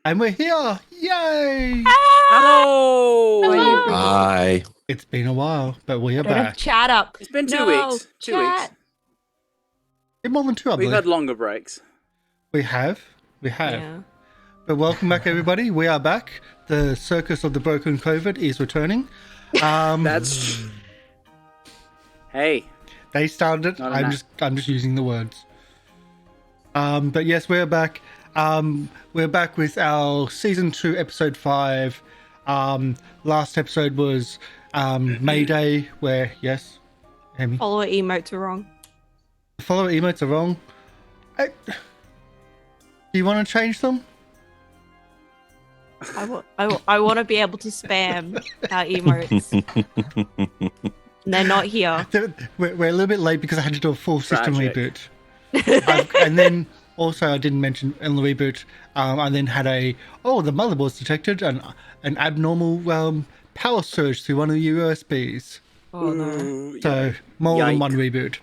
And we're here! Yay! Hello! Hello. Hi. It's been a while, but we are Don't have back. chat up. It's been 2 No, weeks. 2 chat. weeks. Been more than two, I We've believe. had longer breaks. We have. Yeah. But welcome back, everybody. We are back. The Circus of the Broken COVID is returning. That's... Hey. They started it. Not I'm enough. just using the words. But yes, we're back. We're back with our season 2, episode 5. Last episode was Mayday, where yes, Emi. Follower emotes are wrong. The follower emotes are wrong. Do you want to change them? I want to be able to spam our emotes. And they're not here. We're a little bit late because I had to do a full system Tragic. reboot. And then also I didn't mention in the reboot, I then had the motherboard's detected an abnormal power surge through one of the USBs. Oh no. Ooh, So more than Yike. one reboot.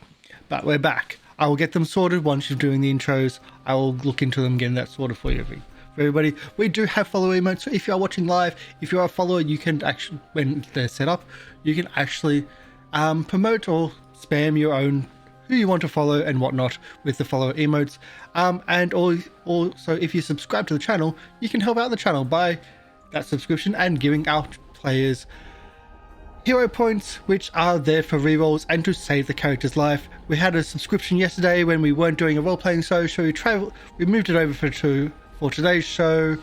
But we're back. I will get them sorted once you're doing the intros. I will look into them, getting that sorted for you. For everybody, we do have follower emotes. So if you are watching live, if you are a follower, you can actually, when they're set up, you can actually promote or spam your own who you want to follow and whatnot with the follower emotes. And also, if you subscribe to the channel, you can help out the channel by that subscription and giving our players hero points, which are there for rerolls and to save the character's life. We had a subscription yesterday when we weren't doing a role-playing show, so we moved it over for today's show.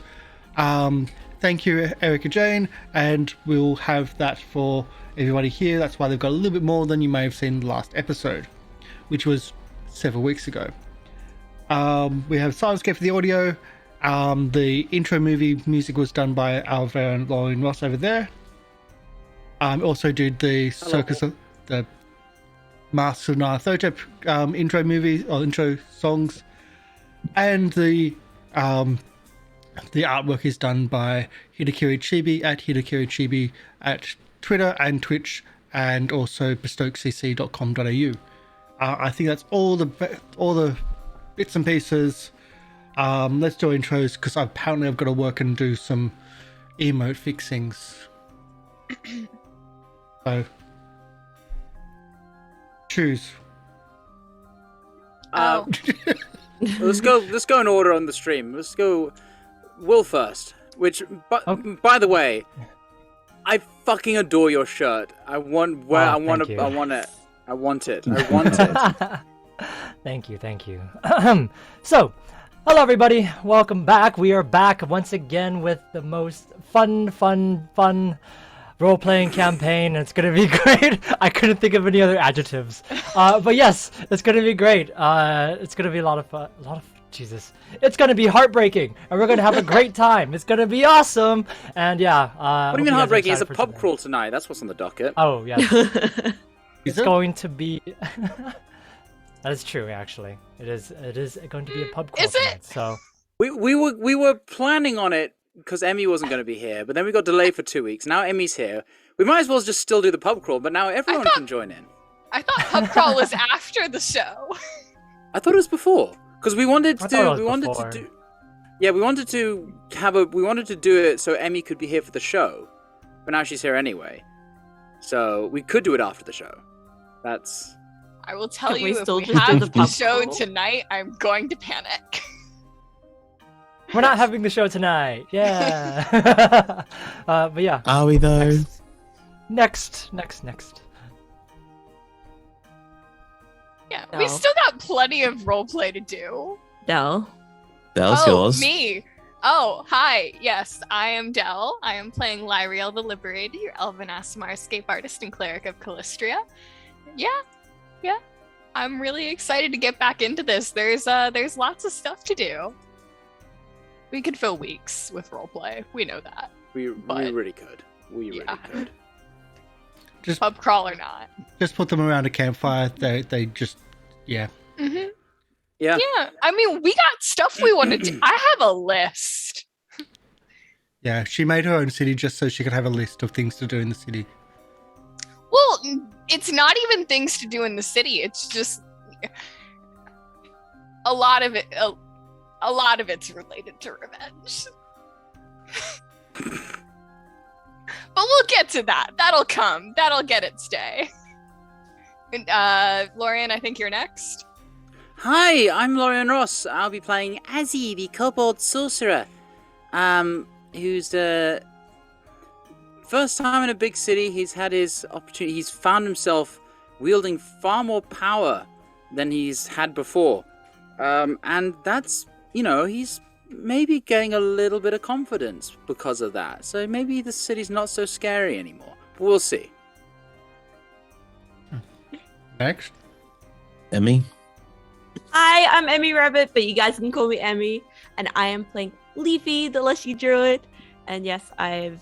Thank you, Erica Jane, and we'll have that for everybody here. That's why they've got a little bit more than you may have seen in the last episode, which was several weeks ago. We have Syrinscape for the audio. The intro movie music was done by our very own Lorian Ross over there. Also did the Circus of the Masks of Nyarlathotep intro movie or intro songs, and the artwork is done by Hidekiri Chibi at Hidekiri Chibi at Twitter and Twitch, and also bestokecc.com.au. I think that's all the bits and pieces. Let's do intros because apparently I've got to work and do some emote fixings. So, choose. Let's go in order on the stream. Let's go Will first. Which, by the way, I fucking adore your shirt. I want it. Thank you. So, hello everybody. Welcome back. We are back once again with the most fun role-playing campaign. It's gonna be great. I couldn't think of any other adjectives. But yes, it's gonna be great. It's gonna be a lot of fun. Jesus. It's gonna be heartbreaking, and we're gonna have a great time. It's gonna be awesome. And yeah. What do you mean heartbreaking? It's a pub crawl tonight. That's what's on the docket. Oh yes. It's going to be. That is true, actually. It is going to be a pub crawl tonight. So We were planning on it because Emi wasn't going to be here, but then we got delayed for 2 weeks. Now Emi's here. We might as well just still do the pub crawl, but now everyone can join in. I thought pub crawl was after the show. I thought it was before because we wanted to do it so Emi could be here for the show, but now she's here anyway, so we could do it after the show. That's. I will tell Can we you, if still we just do have the the pub show crawl? tonight, I'm going to panic. we're not having the show tonight. Yeah. But yeah. Are we though? Next. Yeah, No. we still got plenty of roleplay to do. Del. That's yours. Me. Oh, hi. Yes, I am Del. I am playing Lieriel the Liberator, your elven Aasimar escape artist and cleric of Calistria. Yeah. I'm really excited to get back into this. There's lots of stuff to do. We could fill weeks with roleplay. We know that. We really could. Yeah. Just Pub crawl or not. Just put them around a campfire. They just, yeah. Mm-hmm. Yeah. Yeah, I mean, we got stuff we want to do. I have a list. Yeah, she made her own city just so she could have a list of things to do in the city. Well, it's not even things to do in the city. It's just a lot of it's related to revenge. But we'll get to that. That'll come. That'll get its day. Lorian, I think you're next. Hi, I'm Lorian Ross. I'll be playing Azzy, the kobold sorcerer, who's the first time in a big city. He's had his opportunity. He's found himself wielding far more power than he's had before, and that's, he's maybe getting a little bit of confidence because of that. So maybe the city's not so scary anymore. But we'll see. Next. Emi. Hi, I'm Emi Rabbit, but you guys can call me Emi, and I am playing Leafy, the Lushy Druid. And yes, I've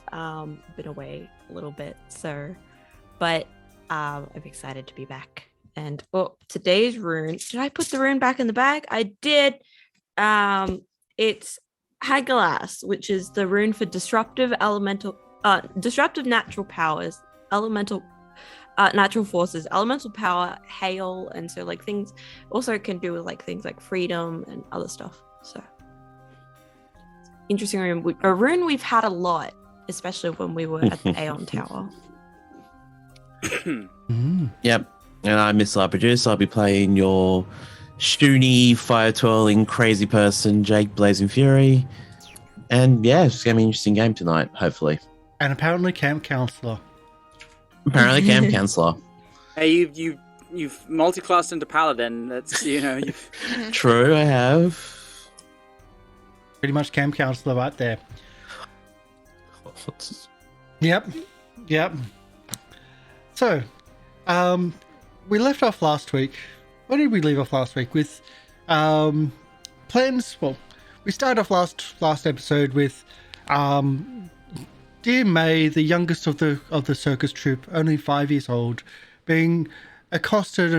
been away a little bit, but I'm excited to be back. And today's rune. Did I put the rune back in the bag? I did. It's Hagalas, which is the rune for disruptive natural powers, natural forces, elemental power, hail, and so like things also can do with like things like freedom and other stuff. So interesting rune. A rune we've had a lot, especially when we were at the Aeon Tower. Yep. And I'm MrLiveProducer. I'll be playing your Shoony, fire-twirling, crazy person, Jake Blazing Fury. And yeah, it's going to be an interesting game tonight, hopefully. And apparently camp counselor. Apparently camp counselor. Hey, you've multi-classed into paladin. That's you've... True, I have. Pretty much camp counselor right there. Yep. So, we left off last week. Where did we leave off last week? With plans. Well, we started off last episode with dear May, the youngest of the circus troupe, only 5 years old, being accosted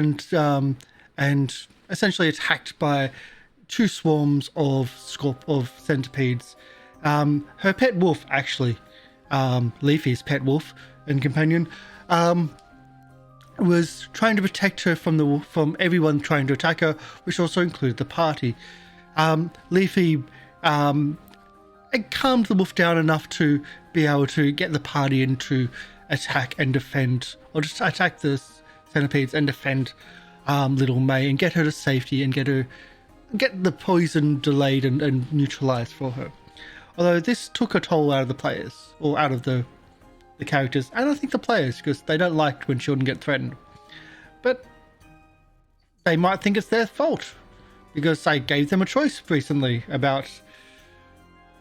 and essentially attacked by 2 swarms of centipedes. Her pet wolf, actually, Leafy's pet wolf and companion, was trying to protect her from everyone trying to attack her, which also included the party. Leafy calmed the wolf down enough to be able to get the party in to attack and defend, or just attack the centipedes and defend little May and get her to safety and get the poison delayed and neutralized for her. Although this took a toll out of the players, or out of the characters, and I think the players, because they don't like when children get threatened. But they might think it's their fault, because I gave them a choice recently about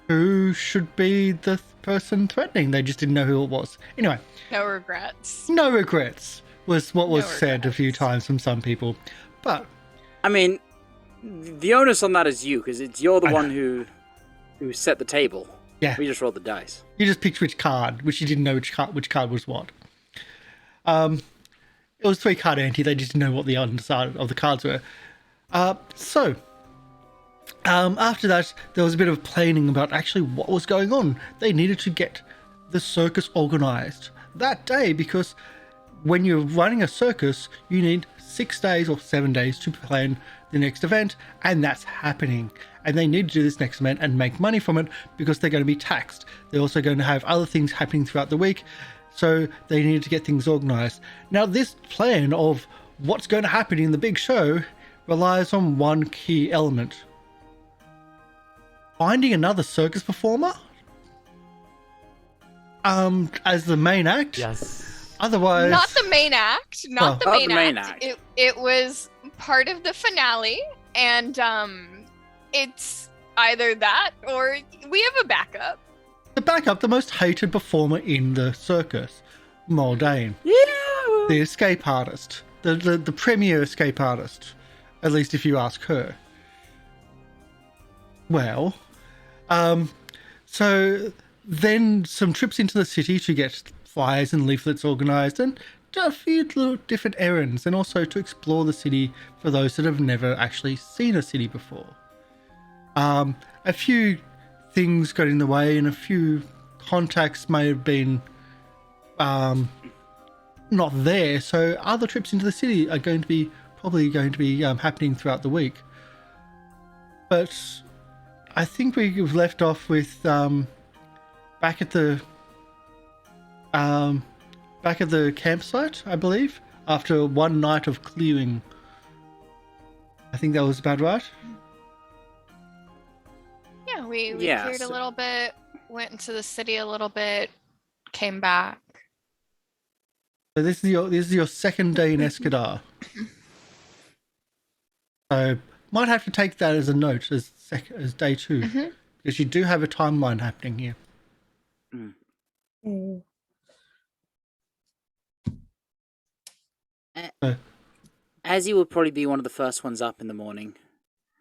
who should be the person threatening. They just didn't know who it was. Anyway. No regrets. No regrets was what was said a few times from some people. But I mean, the onus on that is you, because you're the one who set the table. Yeah. We just rolled the dice. You just picked which card, which you didn't know which card was what. It was 3-card ante. They just didn't know what the underside of the cards were. So after that, there was a bit of planning about actually what was going on. They needed to get the circus organized that day, because when you're running a circus, you need 6 days or 7 days to plan the next event, and that's happening. And they need to do this next event and make money from it, because they're going to be taxed. They're also going to have other things happening throughout the week, so they need to get things organized. Now, this plan of what's going to happen in the big show relies on one key element: finding another circus performer as the main act. Yes. Otherwise, Not the main act. Not the main act. act. It was part of the finale, and it's either that or we have a backup. the backup, the most hated performer in the circus, Maldane. Yeah. The escape artist. The premier escape artist. At least if you ask her. Well, so then some trips into the city to get flyers and leaflets organized, and a few little different errands, and also to explore the city for those that have never actually seen a city before. A few things got in the way, and a few contacts may have been not there, so other trips into the city are probably going to be happening throughout the week. But I think we've left off with back at the campsite, I believe, after one night of clearing. I think that was about right. Yeah, we Yeah, cleared a so- little bit, went into the city a little bit, came back. So this is your second day in Escadar. So might have to take that as a note as day 2, Mhm. because you do have a timeline happening here. Azzy will probably be one of the first ones up in the morning.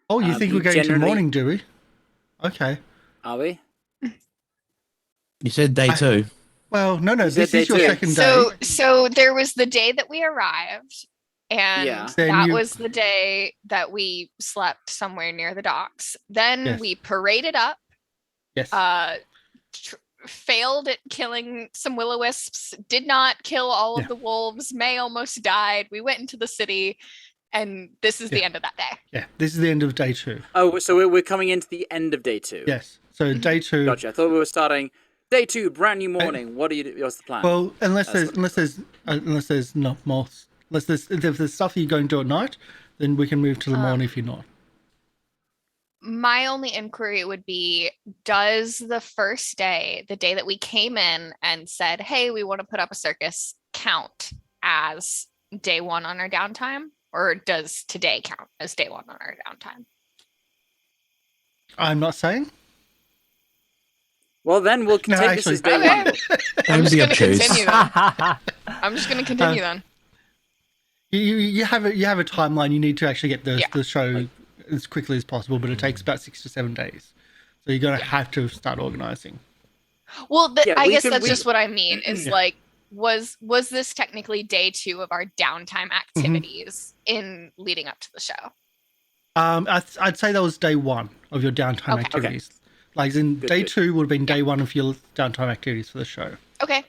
Oh, you think you we're going to the generally- morning, do we? Okay. Are we? You said day 2. Well, no, You said this is your day 2. second day. So there was the day that we arrived, and Yeah. Then that you- was the day that we slept somewhere near the docks. Then Yes. we paraded up, Yes. failed at killing some will-o-wisps, did not kill all Yeah. of the wolves, May almost died. We went into the city, and this is the Yeah. end of that day. Yeah, this is the end of day 2. Oh, so we're coming into the end of day 2. Yes. So day 2. Gotcha. I thought we were starting day 2, brand new morning. What's the plan? Well, unless That's there's not more, if there's stuff you're going to do at night, then we can move to the morning if you're not. My only inquiry would be, does the first day, the day that we came in and said, hey, we want to put up a circus, count as day 1 on our downtime? Or does today count as day 1 on our downtime? I'm not saying. Well, then we'll No, take this as day Okay. 1. I'm just Only going to obtuse. continue then. I'm just going to continue then. You have a timeline. You need to actually get Yeah. the show as quickly as possible, but it takes about 6 to 7 days. So you're gonna have to start organizing. Well, Yeah, I we guess can- that's we- just what I mean. Is Yeah. like, was this technically day 2 of our downtime activities in leading up to the show? I'd say that was day 1 of your downtime Okay. activities. Like in Good, day good. 2 would have been day 1 of your downtime activities for the show, Okay,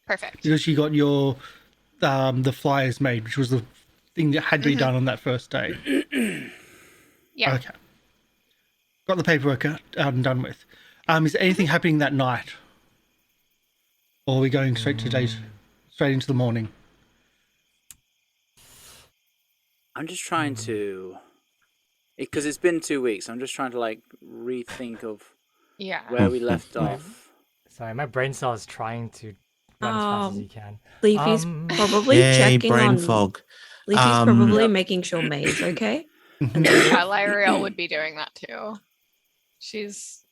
perfect. because you got your the flyers made, which was the thing that had to be done on that first day. Yeah. Okay. Got the paperwork out and done with. Is there anything happening that night? Or are we going straight into the morning? I'm just trying to, because it's been 2 weeks. I'm just trying to like rethink of Yeah. where we left off. Sorry, my brain cell is trying to run as fast as you can. Leafy's probably Yay, checking brain on. fog. Leafy's probably making sure May's okay. Yeah, Lieriel would be doing that too. She's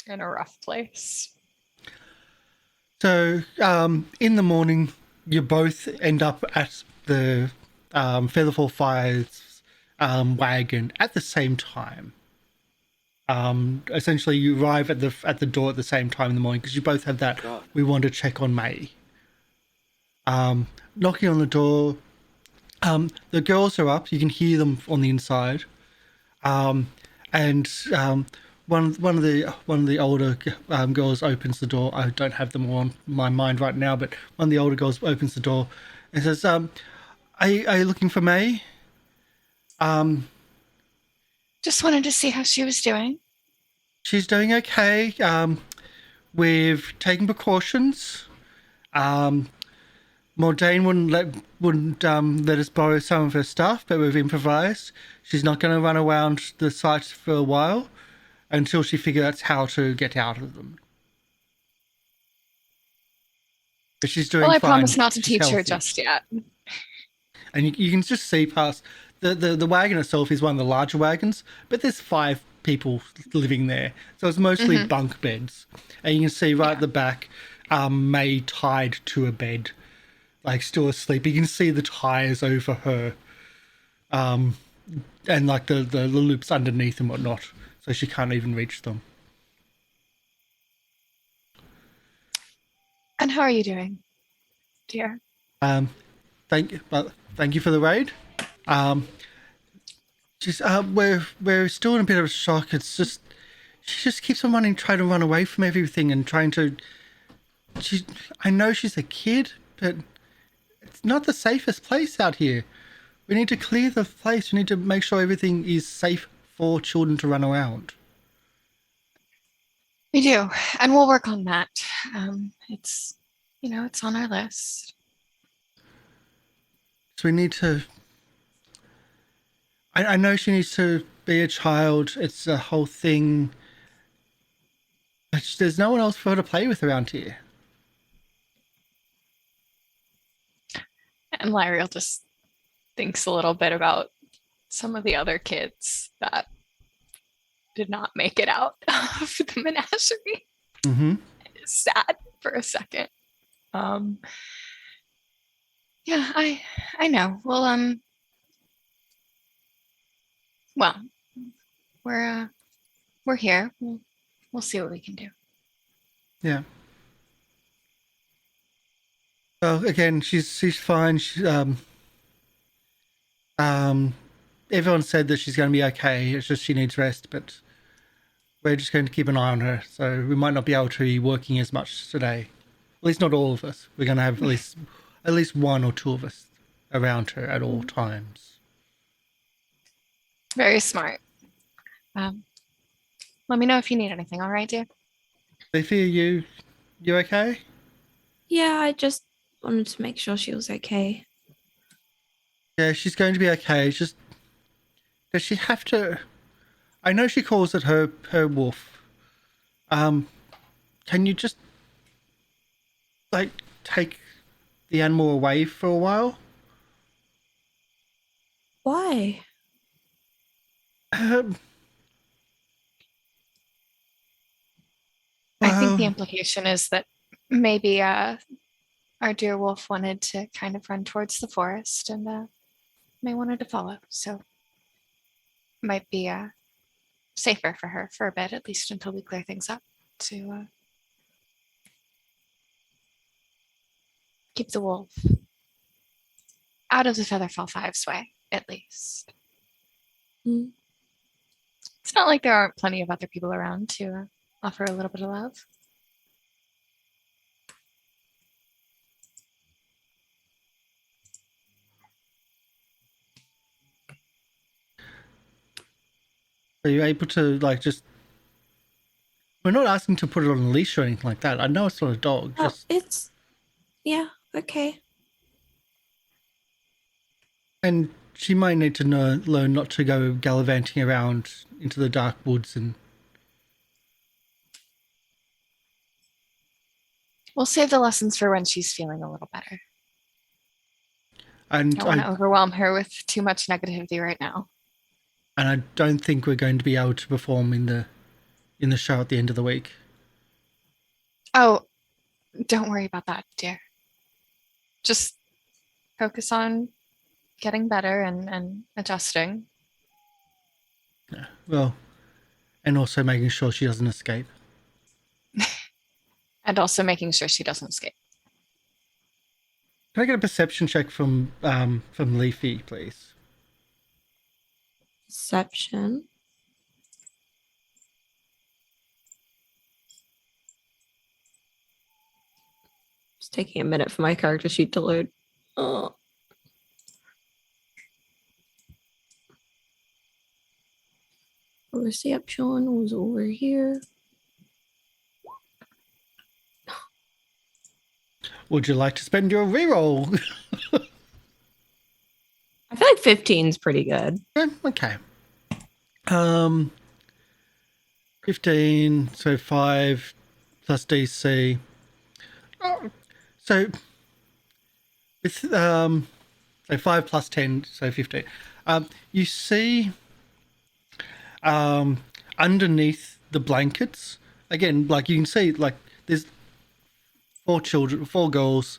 in a rough place. So, in the morning, you both end up at the Featherfall Fire's wagon at the same time. Essentially, you arrive at the door at the same time in the morning because you both have that. God. We want to check on May. Knocking on the door. The girls are up. You can hear them on the inside. And one of the older girls opens the door. I don't have them all on my mind right now, but one of the older girls opens the door and says, "Are you looking for May?" Just wanted to see how she was doing. She's doing okay. We've taken precautions. Mordain wouldn't let us borrow some of her stuff, but we've improvised. She's not going to run around the site for a while until she figures out how to get out of them. But she's doing Well, I fine. promise not to She's teach her healthy. just yet. And you can just see past the wagon itself is one of the larger wagons, but there's 5 people living there, so it's mostly bunk beds. And you can see right at the back, May tied to a bed, like still asleep. You can see the tires over her, and like the loops underneath and whatnot, so she can't even reach them. And how are you doing, dear? Thank you for the raid. We're still in a bit of a shock. It's just she just keeps on trying to run away from everything and trying to. I know she's a kid, but it's not the safest place out here. We need to clear the place. We need to make sure everything is safe for children to run around. We do, and we'll work on that. It's, it's on our list. So we need to... I know she needs to be a child. It's a whole thing. But there's no one else for her to play with around here. And Lieriel just thinks a little bit about some of the other kids that did not make it out of the menagerie. Mm-hmm. It's sad for a second. Yeah, I know. Well, we're here. We'll see what we can do. Yeah. Well, again, she's fine. Everyone said that she's going to be okay. It's just she needs rest, but we're just going to keep an eye on her. So we might not be able to be working as much today. At least not all of us. We're going to have at least one or two of us around her at all times. Very smart. Let me know if you need anything. All right, dear. Leafy, you okay? Yeah, I just wanted to make sure she was okay. Yeah, she's going to be okay. It's just, does she have to? I know she calls it her wolf. Can you just take the animal away for a while? Why? I think the implication is that maybe our dear wolf wanted to kind of run towards the forest and may wanted to follow. So might be safer for her for a bit, at least until we clear things up, to keep the wolf out of the Featherfall Five's way, at least. Mm. It's not like there aren't plenty of other people around to offer a little bit of love. Are you able to just? We're not asking to put it on a leash or anything like that. I know it's not a dog. Oh, yeah, okay. And she might need to learn not to go gallivanting around into the dark woods and. We'll save the lessons for when she's feeling a little better. And I don't want to overwhelm her with too much negativity right now. And I don't think we're going to be able to perform in the show at the end of the week. Oh, don't worry about that, dear. Just focus on getting better and adjusting. Yeah, well, and also making sure she doesn't escape. And also making sure she doesn't escape. Can I get a perception check from Leafy, please? Perception. It's taking a minute for my character sheet to load. Oh. Perception was over here. Would you like to spend your reroll? I feel like 15 is pretty good. Yeah, okay. 15, so 5 plus DC. Oh, so with so 5 plus 10, so 15. You see underneath the blankets, again, you can see there's 4 girls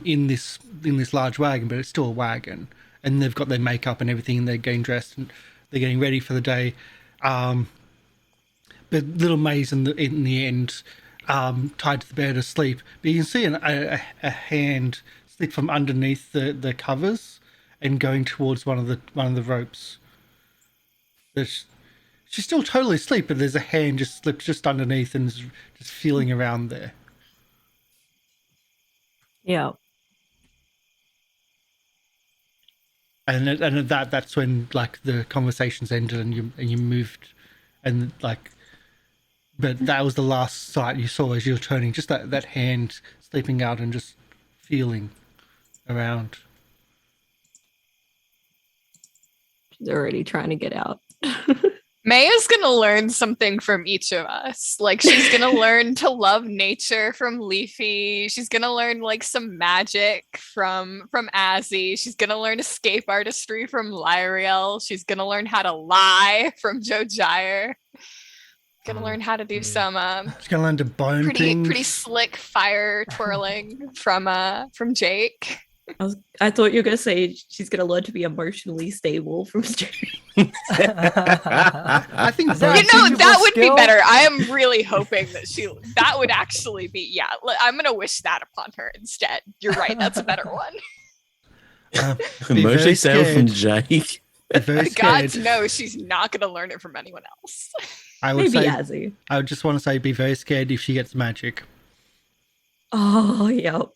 in this large wagon, but it's still a wagon, and they've got their makeup and everything, and they're getting dressed and they're getting ready for the day. But little May's in the end tied to the bed asleep. But you can see a hand slip from underneath the covers and going towards one of the ropes. She's still totally asleep, but there's a hand just slipped just underneath and is just feeling around there. Yeah. And that's when the conversations ended and you moved, and but that was the last sight you saw as you were turning. Just that hand sleeping out and just feeling around. She's already trying to get out. May is gonna learn something from each of us. Like she's gonna learn to love nature from Leafy. She's gonna learn like some magic from Azzy. She's gonna learn escape artistry from Lieriel. She's gonna learn how to lie from Jojyre. Gonna learn how to do some She's gonna learn to bone things. pretty slick fire twirling from Jake. I thought you were gonna say she's gonna learn to be emotionally stable from Jerry. I think That would be better. I am really hoping that would actually be, I'm gonna wish that upon her instead. You're right, that's a better one. Emotionally stable from Jake. Very God scared. knows she's not gonna learn it from anyone else. I would Maybe say, Azzy. I would just want to say, be very scared if she gets magic. Oh, yep.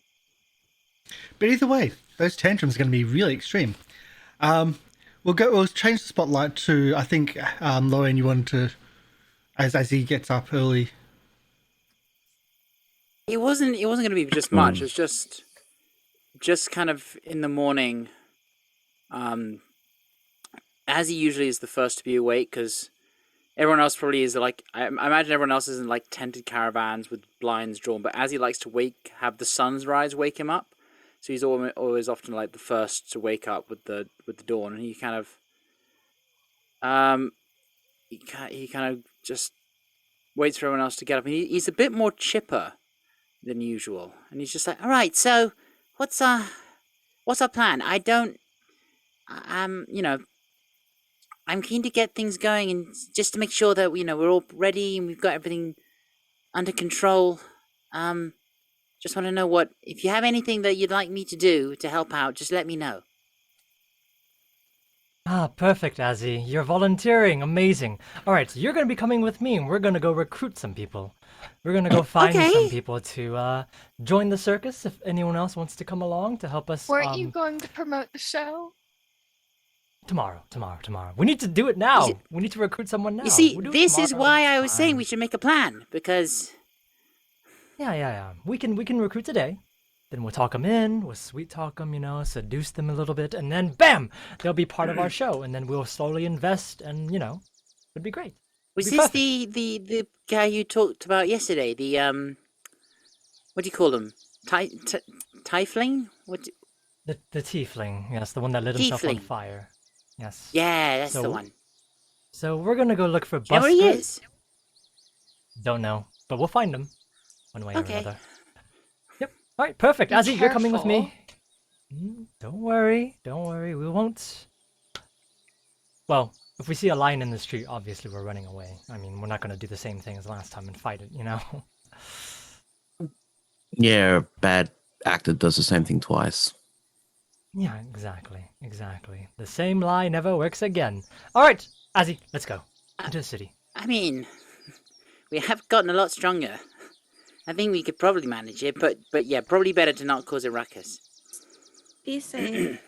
But either way, those tantrums are going to be really extreme. We'll change the spotlight to, I think, Lorian, you wanted to, as he gets up early. It wasn't going to be just much. It's just kind of in the morning. Azzy usually is the first to be awake because everyone else probably is like, I imagine everyone else is in like tented caravans with blinds drawn, but Azzy likes to have the sunrise wake him up. So he's always often like the first to wake up with the dawn, and he kind of just waits for everyone else to get up. And he's a bit more chipper than usual, and he's just like, "All right, so what's our plan? I'm keen to get things going, and just to make sure that we're all ready and we've got everything under control. Just want to know if you have anything that you'd like me to do to help out, just let me know." Perfect, Azzy. You're volunteering. Amazing. All right, so you're going to be coming with me, and we're going to go recruit some people. We're going to go find some people to join the circus if anyone else wants to come along to help us. Weren't you going to promote the show? Tomorrow. We need to do it now. We need to recruit someone now. You see, We'll do it this is tomorrow. why I was saying we should make a plan, because... Yeah. We can recruit today. Then we'll talk them in. We'll sweet talk them, seduce them a little bit, and then bam, they'll be part of our show. And then we'll slowly invest, and it'd be great. Was this the guy you talked about yesterday? The what do you call them? Tiefling? The tiefling, yes, the one that lit himself on fire. Yes. Yeah, that's the one. So we're gonna go look for Do you know Buster. where he is? Don't know, but we'll find him one way or Okay. another. Yep. All right. Perfect. Be Azzy, you're coming with me. careful. Don't worry. We won't. Well, if we see a lion in the street, obviously we're running away. I mean, we're not gonna do the same thing as last time and fight it, Yeah, a bad actor does the same thing twice. Yeah, exactly. The same lie never works again. All right, Azzy, let's go into the city. I mean, we have gotten a lot stronger. I think we could probably manage it, but yeah, probably better to not cause a ruckus. Be safe.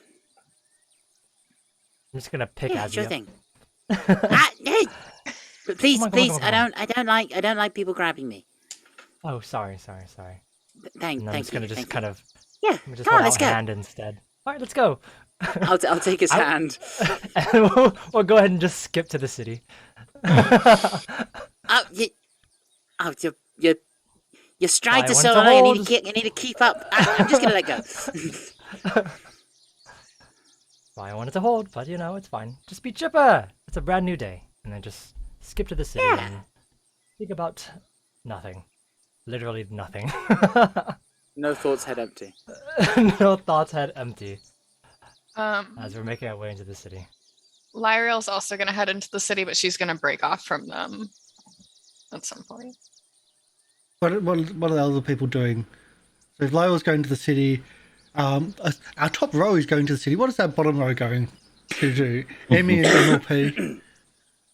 I'm just gonna pick Yeah, Azzy sure up. thing. Hey! But please, Come on, please, come on. I don't like people grabbing me. Oh, sorry. Thank I'm just you. gonna thank you. kind of Yeah, let me just come on, hold let's out go. hand instead. All right, let's go. I'll take his hand. And we'll go ahead and just skip to the city. Your strides are Fly so one to long. hold. You need to keep up. I'm just gonna let go. Well, I wanted to hold, but it's fine. Just be chipper. It's a brand new day, and then just skip to the city and think about nothing. Literally nothing. No thoughts, head empty. No thoughts, head empty. Um, As we're making our way into the city. Lyriel's also gonna head into the city, but she's gonna break off from them at some point. What are the other people doing? So if Lyle's going to the city, our top row is going to the city. What is that bottom row going to do? Emi and MLP.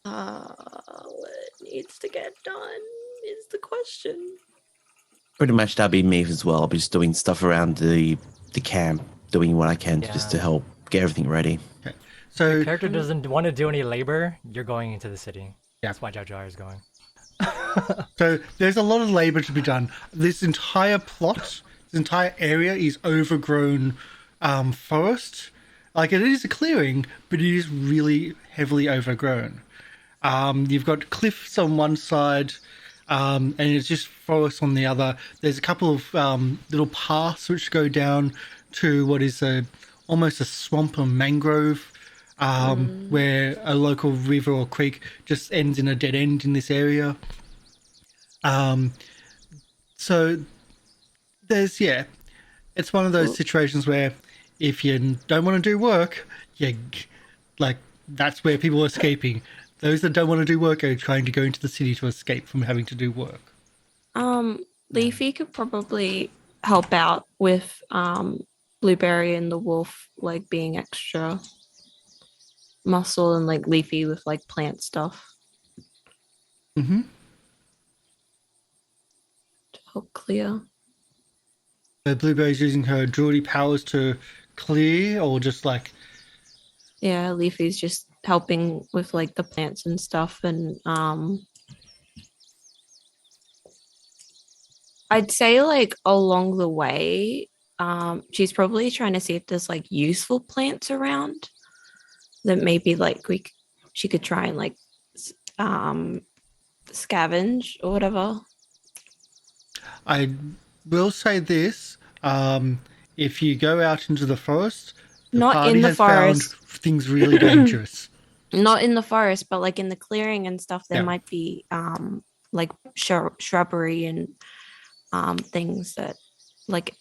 What needs to get done is the question. Pretty much that'd be me as well. I'll be just doing stuff around the camp, doing what I can just to help get everything ready. Okay. So Character doesn't want to do any labor. You're going into the city. Yeah. That's why Jojyre is going. So there's a lot of labor to be done. This entire plot, this entire area is overgrown forest. Like, it is a clearing, but it is really heavily overgrown. You've got cliffs on one side, and it's just forest on the other. There's a couple of little paths which go down to what is almost a swamp or mangrove, where a local river or creek just ends in a dead end in this area. So there's, it's one of those situations where if you don't want to do work, that's where people are escaping. Those that don't want to do work are trying to go into the city to escape from having to do work. Leafy could probably help out with Blueberry and the wolf, like being extra muscle, and like Leafy with like plant stuff. Mm-hmm. To help clear. Blueberry's using her druidy powers to clear, or just like... Yeah, Leafy's just helping with like the plants and stuff, and I'd say like along the way, she's probably trying to see if there's like useful plants around that maybe like she could try and like scavenge or whatever. I will say this: if you go out into the forest, Not in the forest. Found things really dangerous. Not in the forest, but like in the clearing and stuff, there might be like shrubbery and things that like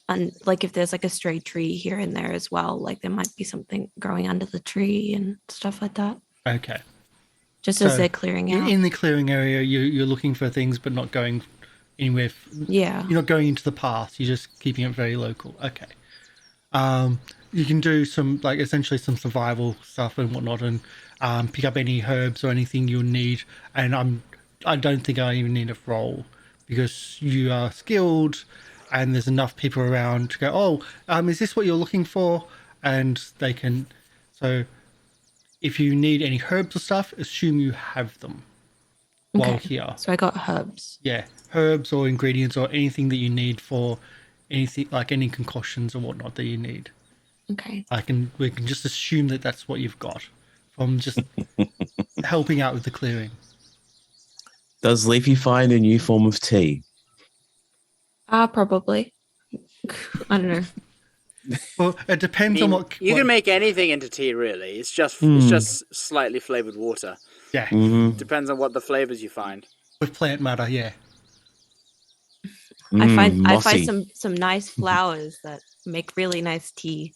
if there's like a stray tree here and there as well, like there might be something growing under the tree and stuff like that. Okay. Just as they're clearing out. In the clearing area, you're looking for things, but not going anywhere. Yeah. You're not going into the path. You're just keeping it very local. Okay. You can do some, like, essentially some survival stuff and whatnot, and pick up any herbs or anything you'll need. And I don't think I even need a roll, because you are skilled and there's enough people around to go, is this what you're looking for? And they can... So if you need any herbs or stuff, assume you have them while here. So I got herbs. Yeah, herbs or ingredients or anything that you need for anything, like any concoctions or whatnot that you need. Okay. We can just assume that that's what you've got from just helping out with the clearing. Does Leafy find a new form of tea? Probably. I don't know. Well, it depends on what you can make anything into tea. Really, it's just slightly flavored water. Yeah, Depends on what the flavors you find. With plant matter, yeah. I find some nice flowers that make really nice tea.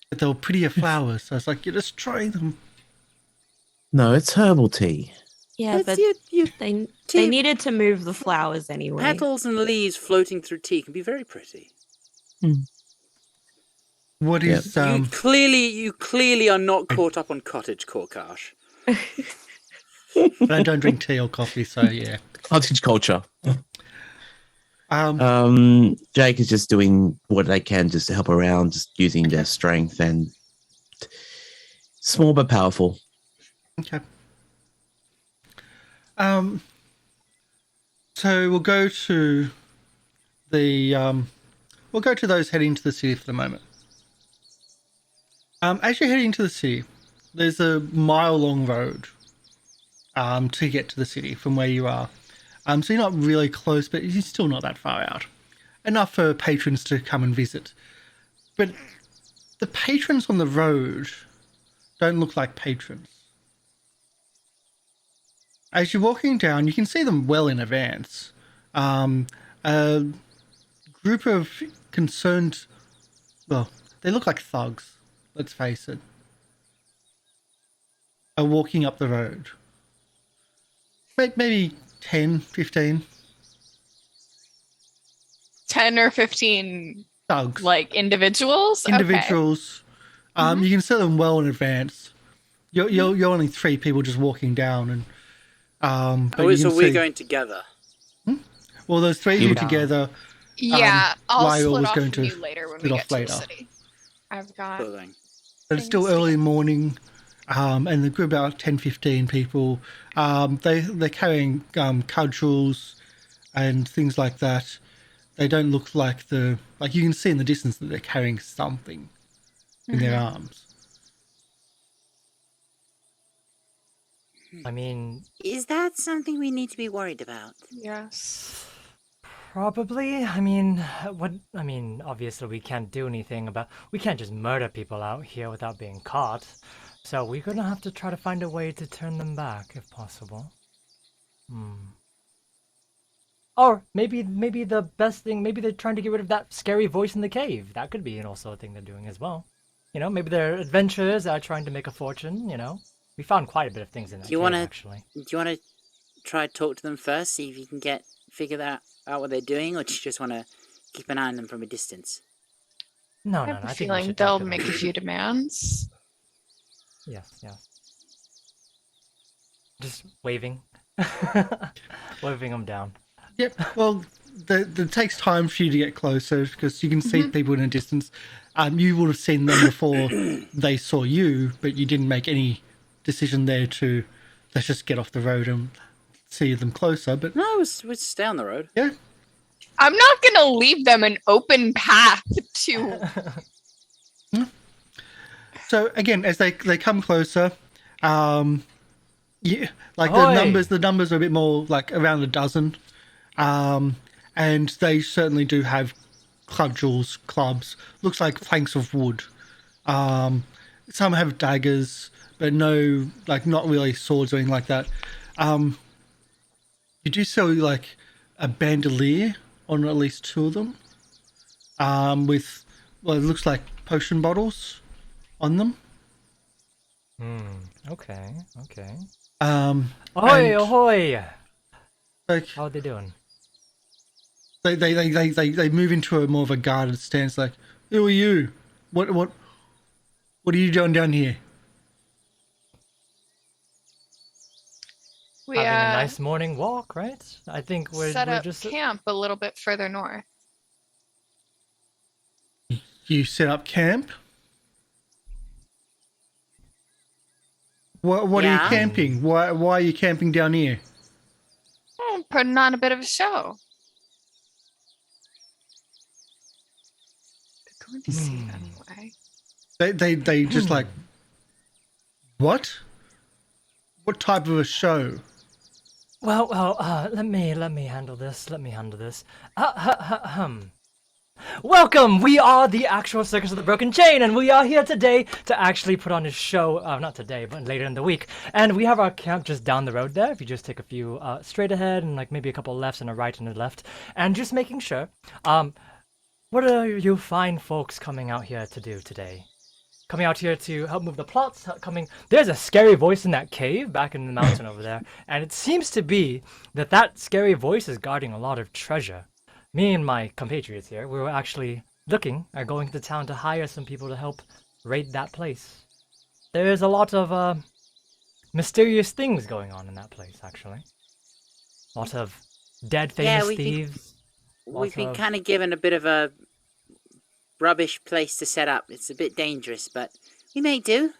But they were prettier flowers, so it's like you're destroying them. No, it's herbal tea. Yeah, but they needed to move the flowers anyway. Petals and leaves floating through tea can be very pretty. What is You clearly are not caught up on cottagecore, Karsh. I don't drink tea or coffee, so yeah. Cottage culture. Jake is just doing what they can just to help around, just using their strength, and small but powerful. Okay. So we'll go to those heading to the city for the moment. As you're heading to the city, there's a mile-long road to get to the city from where you are. So you're not really close, but you're still not that far out. Enough for patrons to come and visit. But the patrons on the road don't look like patrons. As you're walking down, you can see them well in advance. A group of concerned... Well, they look like thugs, let's face it. Are walking up the road. Maybe 10, 15. 10 or 15 thugs. Like individuals? Individuals. Okay. You can see them well in advance. You're only 3 people just walking down, and so we're going together. Well, those 3 of you together. Yeah, I'll Lieriel split was off going from to you later when we get to the city. I've got. But it's still early morning. and the group about 10, 15 people. They're carrying cudgels and things like that. They don't look like you can see in the distance that they're carrying something in their arms. I mean, Is that something we need to be worried about? Yes. probably. Obviously we can't do anything we can't just murder people out here without being caught. So we're gonna have to try to find a way to turn them back if possible. Or maybe the best thing, maybe they're trying to get rid of that scary voice in the cave. That could be also a thing they're doing as well. Maybe they're adventurers that are trying to make a fortune, We found quite a bit of things in that cave, actually. Do you want to try to talk to them first, see if you can figure out what they're doing, or do you just want to keep an eye on them from a distance? No, I have a I think we feeling should they'll talk to them. make a few demands. Yes. Just waving. Waving them down. Yep. Well, it takes time for you to get closer because you can see people in a distance. You would have seen them before they saw you, but you didn't make any decision there to let's just get off the road and see them closer. But No, we'll stay on the road. yeah, I'm not gonna leave them an open path to. So again, as they come closer, the Ahoy! numbers are a bit more like around a dozen, and they certainly do have cudgels, clubs. Looks like planks of wood. Some have daggers, but no, not really swords or anything like that. You do see like a bandolier on at least two of them, with it looks like potion bottles on them. Okay. Ahoy, Ahoy! Like How are they doing? they move into a more of a guarded stance. Like, who are you? What are you doing down here? We Having a nice morning walk, right? I think we're set up just camp a little bit further north. You set up camp. What are you Yeah. camping? Why are you camping down here? Putting on a bit of a show. They're going to see it anyway. They just like, what? What type of a show? Well, let me handle this. Welcome! We are the actual Circus of the Broken Chain, and we are here today to actually put on a show. Not today, but later in the week. And we have our camp just down the road there. If you just take a few straight ahead and maybe a couple lefts and a right and a left, and just making sure. What are you fine folks coming out here to do today? Coming out here to help move the plots. There's a scary voice in that cave back in the mountain over there, and it seems to be that scary voice is guarding a lot of treasure. Me and my compatriots here, we were actually looking at going to town to hire some people to help raid that place. There's a lot of mysterious things going on in that place, actually. A lot of dead famous thieves. We've been kind of given a bit of a rubbish place to set up. It's a bit dangerous, but we may do.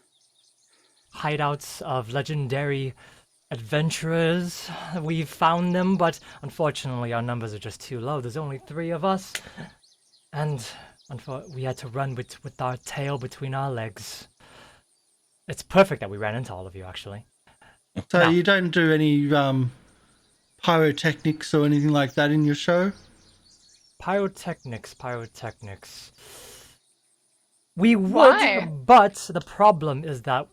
Hideouts of legendary adventurers. We've found them, but unfortunately our numbers are just too low. There's only 3 of us, and we had to run with our tail between our legs. It's perfect that we ran into all of you, actually. So Now- you don't do any pyrotechnics or anything like that in your show? Pyrotechnics. We would, Why? but the problem is that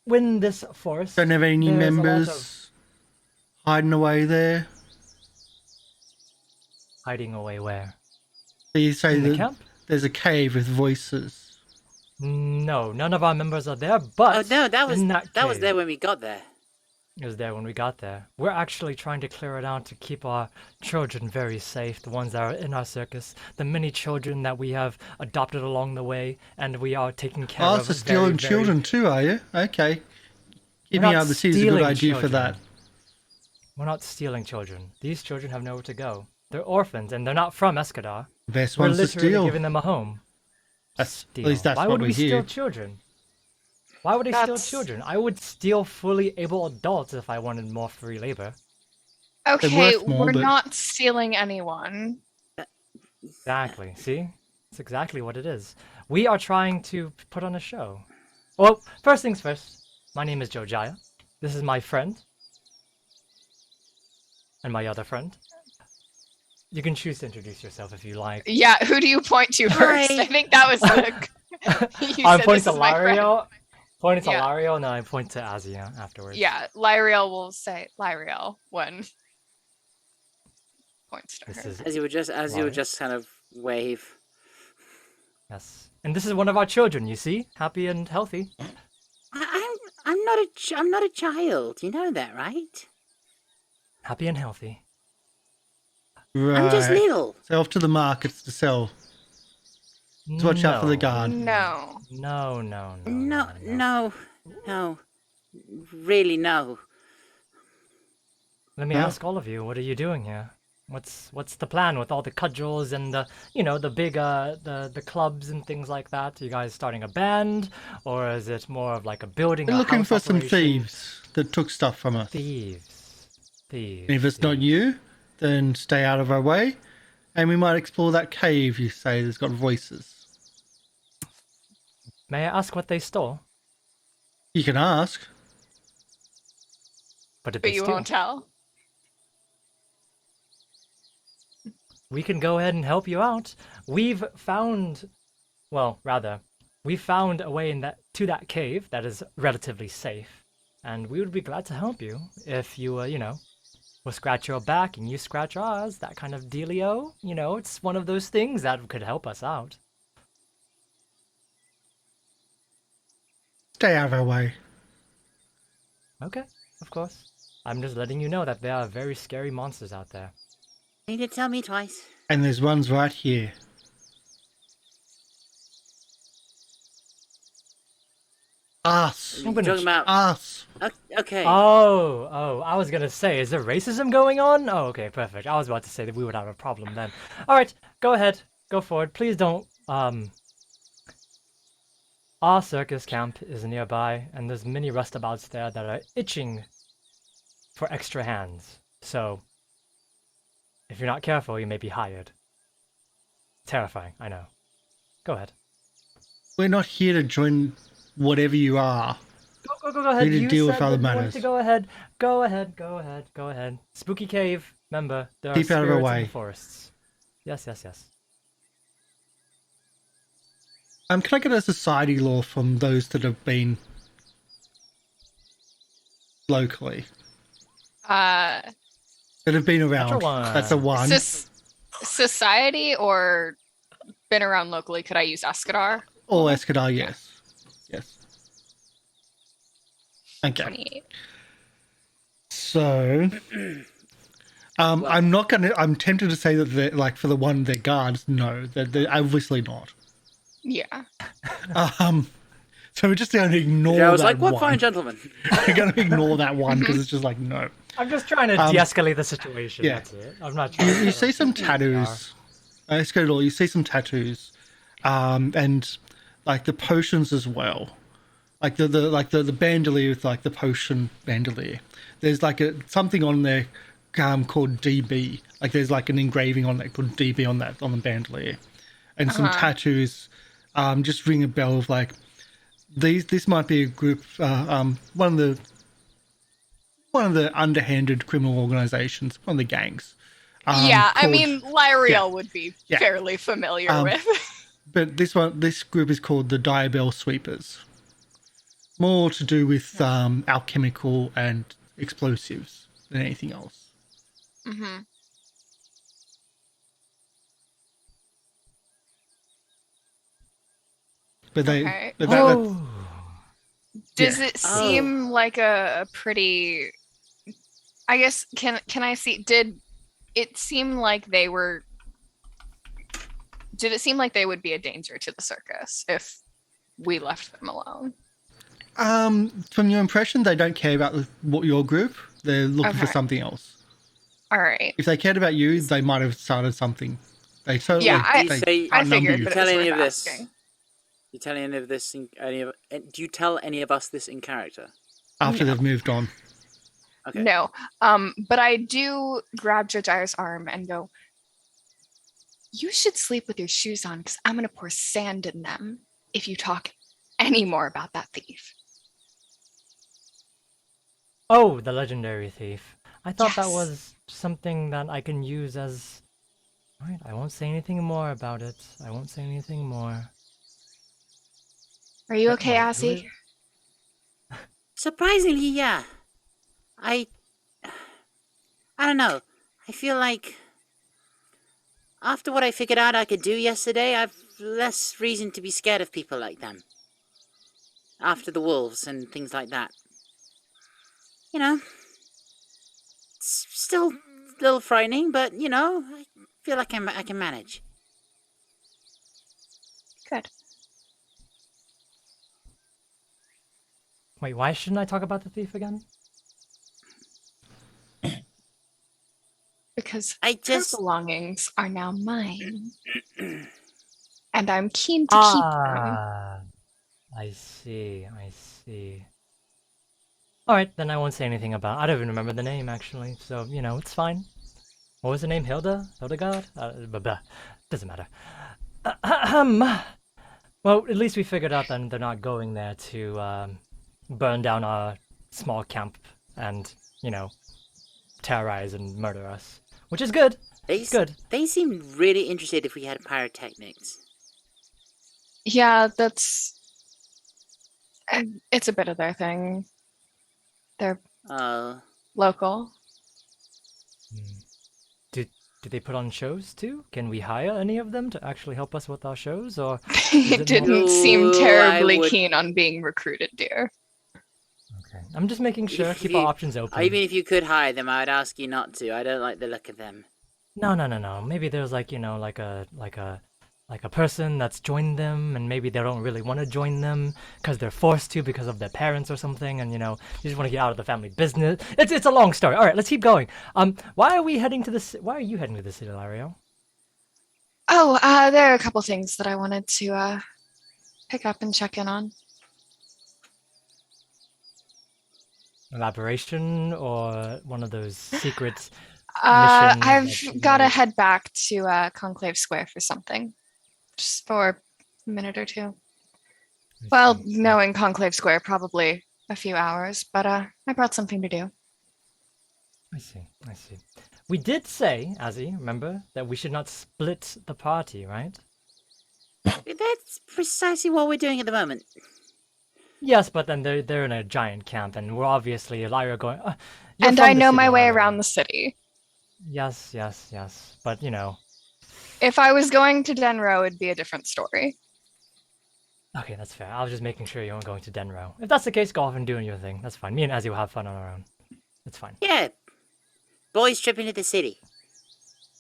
when this forest... Don't have any new there's a lot members of hiding away there? hiding away where? So you say In the that camp? there's a cave with voices. No, none of our members are there, but Oh no, that was in that was cave- there when we got there. It was there when we got there. We're actually trying to clear it out to keep our children very safe, the ones that are in our circus, the many children that we have adopted along the way, and we are taking care Oh, of. so stealing very, children too, are you? Okay. Give We're me not out the seems a good stealing idea for children. that. We're not stealing children. These children have nowhere to go. They're orphans, and they're not from Escadar. Best We're ones to literally steal. giving them a home. At Steal. least that's Why what would we we steal hear. children? Why would I steal That's- children? I would steal fully able adults if I wanted more free labor. Okay, worth more, we're but- not stealing anyone. Exactly. See? That's exactly what it is. We are trying to put on a show. Well, first things first. My name is Jojyre. This is my friend. And my other friend. You can choose to introduce yourself if you like. Yeah, who do you point to first? I think that was the. You I'm said, pointing "This to is my friend." Lieriel. Pointing to Yeah. Lieriel, and then I point to Azzy afterwards. Yeah, Lieriel will say Lieriel when points to This her. is As you would just kind of wave. yes. And this is one of our children, you see? Happy and healthy. I'm not a child. You know that, right? Happy and healthy. Right. I'm just little. So off to the markets to sell. To watch out for the guard. No. No, no, no. No. Really, no. Let me Huh? ask all of you, what are you doing here? What's the plan with all the cudgels and the big the clubs and things like that? Are you guys starting a band, or is it more of like a building? We're a looking house for some operation? thieves that took stuff from us. Thieves. And if it's not you, then stay out of our way, and we might explore that cave you say that's got voices. May I ask what they stole? You can ask. But did But they you steal? won't tell. We can go ahead and help you out. We found a way to that cave that is relatively safe, and we would be glad to help you if you, we'll scratch your back and you scratch ours, that kind of dealio. It's one of those things that could help us out. Stay out of our way. Okay, of course. I'm just letting you know that there are very scary monsters out there. You need to tell me twice. And there's ones right here. Us. I'm gonna Talking about Us. okay. Oh, I was gonna say, is there racism going on? Oh, okay, perfect. I was about to say that we would have a problem then. Alright, go ahead. Go forward. Please don't, Our circus camp is nearby, and there's many rustabouts there that are itching for extra hands. So, if you're not careful, you may be hired. Terrifying, I know. Go ahead. We're not here to join whatever you are. Go ahead. need to You deal with said other that you wanted matters. to go ahead. Spooky cave, remember, there Keep are out of our spirits in way. the forests. Yes. Can I get a society law from those that have been locally? Uh, That have been around. Natural one. That's a one. society or been around locally? Could I use Escadar? Or Escadar, yes. Yes. Okay. 28. So, I'm tempted to say that they're, like, for the one, they're guards. No, they're obviously not. Yeah. So we're just going to ignore I was that like, what one. fine gentleman? We're going to ignore that one because it's just like, no. I'm just trying to de-escalate the situation. yeah. That's it. I'm not trying You to see some tattoos. Let's go to all. You see some tattoos, and like the potions as well, like the bandolier with like the potion bandolier. There's like something on there called DB. Like there's like an engraving on that called DB on the bandolier, and some tattoos. Just ring a bell of like these. This might be a group. One of the underhanded criminal organizations, one of the gangs. I called- mean, Lieriel yeah. would be Yeah. fairly familiar with. But this group is called the Diabell Sweepers. More to do with alchemical and explosives than anything else. hmm But they, Okay. but that's, Does Yeah. it seem like a pretty? I guess can I see? Did it seem like they were? Did it seem like they would be a danger to the circus if we left them alone? from your impression, they don't care about your group. They're looking for Okay. something else. All right. If they cared about you, they might have started something. They totally Yeah, they I outnumber figured, you. but Tell it was any worth of this. asking. You tell any of this? Do you tell any of us this in character? After No. they've moved on. Okay. No. But I do grab Jojyre's arm and go, you should sleep with your shoes on because I'm going to pour sand in them if you talk any more about that thief. Oh, the legendary thief. I thought that Yes. was something that I can use as... Alright, I won't say anything more about it. I won't say anything more. Are you But okay, wait, who Azzy? is- Surprisingly, yeah. I don't know. I feel like after what I figured out I could do yesterday, I've less reason to be scared of people like them. After the wolves and things like that. You know, it's still a little frightening, but, you know, I feel like I can manage. Good. Wait, why shouldn't I talk about the thief again? Because I her just... belongings are now mine. And I'm keen to keep them. Ah, I see, I see. Alright, then I won't say anything about I don't even remember the name, actually, so, you know, it's fine. What was the name? Hilda? Hildegard? Doesn't matter. Well, at least we figured out that they're not going there to burn down our small camp and, you know, terrorize and murder us. Which is good. It's good. They seem really interested if we had pyrotechnics. Yeah, that's... It's a bit of their thing. They're local. Do they put on shows too? Can we hire any of them to actually help us with our shows, or They it didn't more- seem No, terribly I would- keen on being recruited, dear. Okay, I'm just making sure. If Keep you- our options open. Even if you could hire them, I'd ask you not to. I don't like the look of them. No. Maybe there's like, you know, like a person that's joined them, and maybe they don't really want to join them because they're forced to because of their parents or something, and you know, you just want to get out of the family business. It's a long story. All right, let's keep going. Why are we heading to this? Why are you heading to the city, Lieriel? Oh, there are a couple things that I wanted to pick up and check in on. Elaboration or one of those secret I've missions that got to you- head back to Conclave Square for something. Just for a minute or two. Well, knowing Conclave Square, probably a few hours, but I brought something to do. I see. We did say, Azzy, remember, that we should not split the party, right? That's precisely what we're doing at the moment. Yes, but then they're in a giant camp, and we're obviously Lyra going. You're And from I the know city, my way Lyra. around the city. Yes. But you know. If I was going to Denro, it'd be a different story. Okay, that's fair. I was just making sure you weren't going to Denro. If that's the case, go off and doing your thing. That's fine. Me and Azzy will have fun on our own. It's fine. Yeah. Boys trip into the city.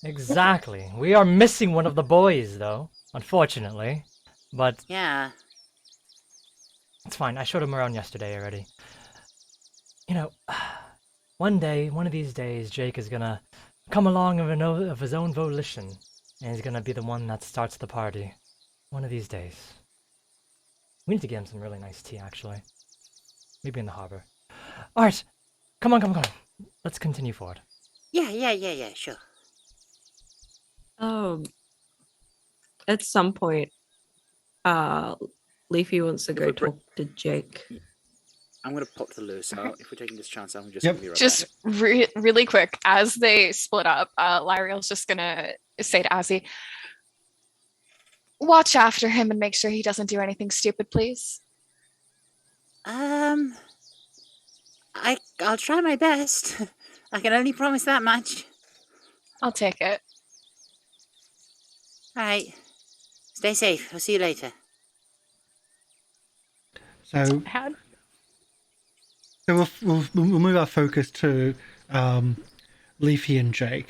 Exactly. We are missing one of the boys, though, unfortunately. But Yeah. it's fine. I showed him around yesterday already. You know, one of these days, Jake is gonna come along of his own volition, and he's gonna be the one that starts the party. One of these days. We need to get him some really nice tea, actually. Maybe in the harbor. Alright, come on. Let's continue forward. Yeah, sure. At some point, Leafy wants to go If we're talk to Jake. I'm gonna pop to Lou, so if we're taking this chance, I'm just Yep. gonna be right Just back. really quick, as they split up, Lyriel's just gonna say to Azzy, watch after him and make sure he doesn't do anything stupid, please. I'll try my best. I can only promise that much. I'll take it. Alright. Stay safe. I'll see you later. So Had we'll move our focus to Leafy and Jake.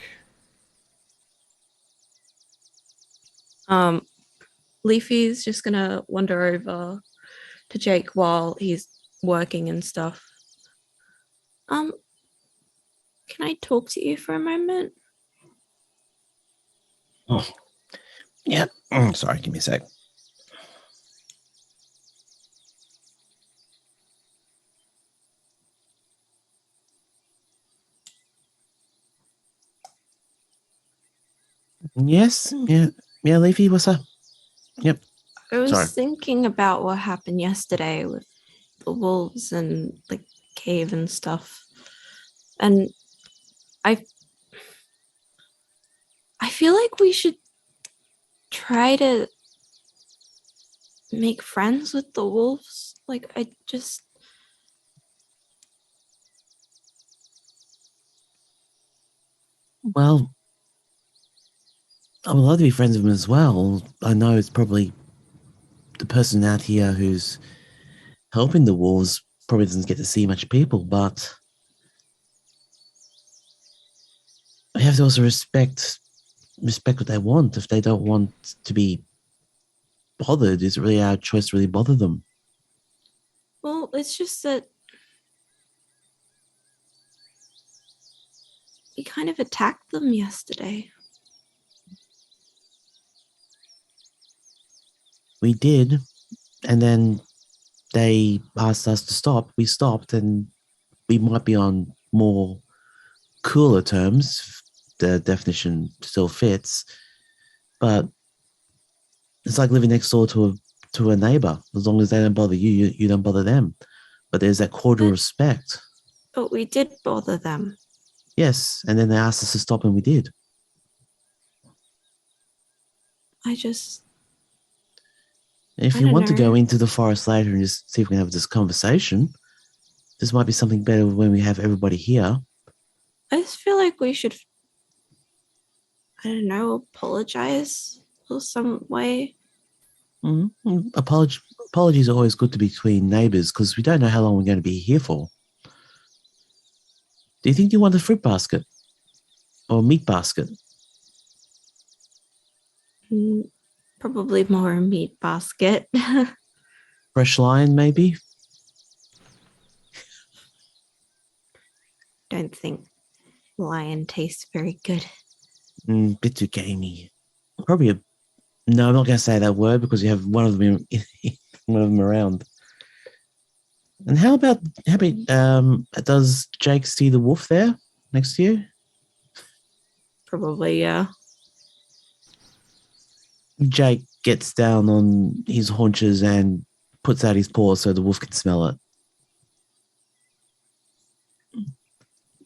Leafy's just gonna wander over to Jake while he's working and stuff. Can I talk to you for a moment? Oh. Yeah. Sorry, give me a sec. Yes. Yeah, Leafy, what's up? Yep. I was Sorry. thinking about what happened yesterday with the wolves and the cave and stuff. And I feel like we should try to make friends with the wolves. Like, I just... Well, I would love to be friends with him as well. I know it's probably the person out here who's helping the wolves probably doesn't get to see much people, but I have to also respect what they want. If they don't want to be bothered, is it really our choice to really bother them? Well, it's just that we kind of attacked them yesterday. We did, and then they asked us to stop. We stopped, and we might be on more cooler terms. If the definition still fits, but it's like living next door to a neighbor. As long as they don't bother you, you don't bother them. But there's that cordial respect. But we did bother them. Yes, and then they asked us to stop, and we did. If you want to go into the forest later and just see if we can have this conversation, this might be something better when we have everybody here. I just feel like we should, I don't know, apologize or some way. Mm-hmm. Apologies are always good to be between neighbours because we don't know how long we're going to be here for. Do you think you want a fruit basket or a meat basket? Probably more a meat basket. Fresh lion, maybe? Don't think lion tastes very good. Bit too gamey. Probably no, I'm not going to say that word because you have one of them around. And how about does Jake see the wolf there next to you? Probably, yeah. Jake gets down on his haunches and puts out his paws so the wolf can smell it.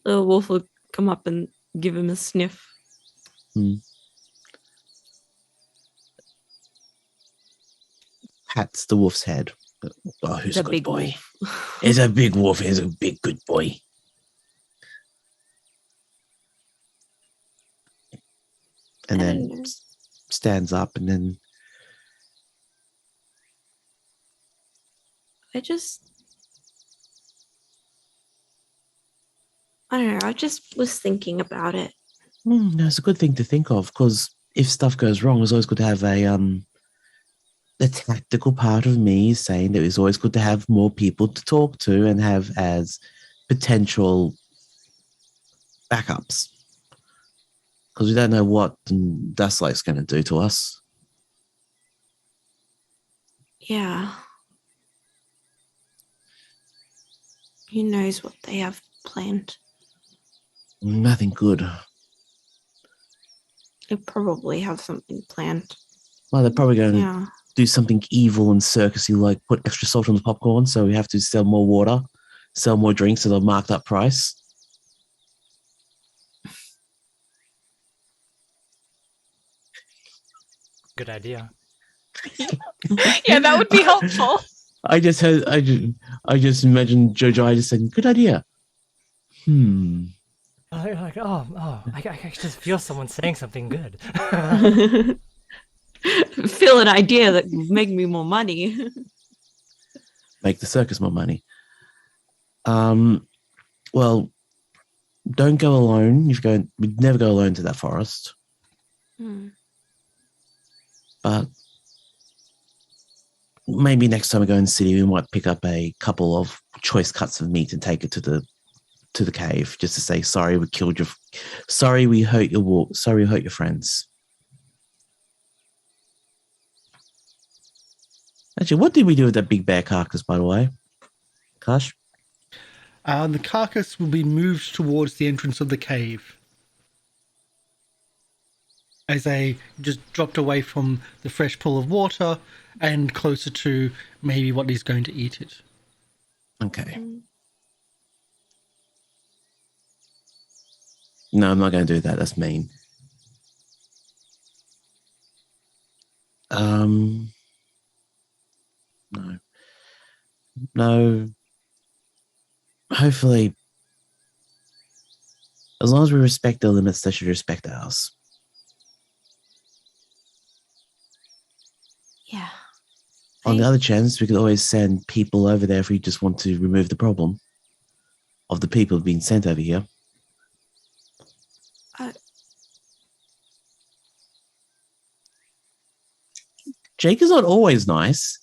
The wolf will come up and give him a sniff. Pats the wolf's head. Oh, who's a good boy? Wolf. He's a big wolf. He's a big good boy. And then stands up and then... I don't know. I just was thinking about it. It's a good thing to think of because if stuff goes wrong, it's always good to have the tactical part of me saying that it's always good to have more people to talk to and have as potential backups. Because we don't know what Dustlight's going to do to us. Yeah. Who knows what they have planned? Nothing good. They probably have something planned. Well, they're probably going to do something evil and circusy, like put extra salt on the popcorn, so we have to sell more water, sell more drinks at a marked up price. Good idea. Yeah, that would be helpful. I just imagined Jojyre just saying, "Good idea." Like, I just feel someone saying something good. Feel an idea that would make me more money. Make the circus more money. Well, don't go alone. We'd never go alone to that forest. But maybe next time we go in the city, we might pick up a couple of choice cuts of meat and take it to the cave, just to say sorry we killed your, sorry we hurt your sorry we hurt your friends. Actually, what did we do with that big bear carcass, by the way, Karsh? The carcass will be moved towards the entrance of the cave. as they just dropped away from the fresh pool of water and closer to maybe what is going to eat it. Okay. No, I'm not going to do that. That's mean. No. No. Hopefully, as long as we respect their limits, they should respect ours. Yeah. On the other chance, we could always send people over there if we just want to remove the problem of the people being sent over here. Jake is not always nice.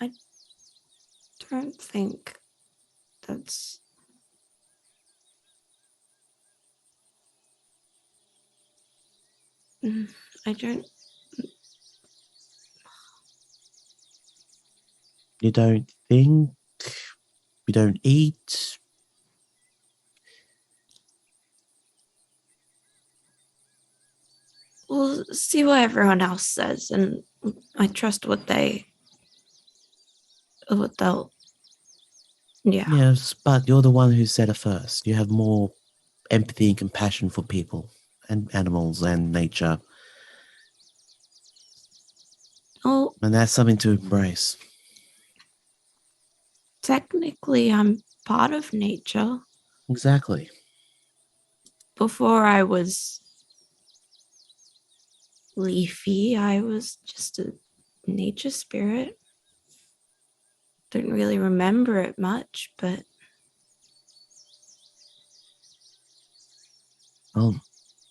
I don't think that's... I don't... You don't think? You don't eat? We'll see what everyone else says, and I trust what they'll... Yeah. Yes, but you're the one who said it first. You have more empathy and compassion for people and animals and nature. Oh, And that's something to embrace. technically, I'm part of nature. Exactly. Before I was Leafy, I was just a nature spirit. Don't really remember it much, but... Well,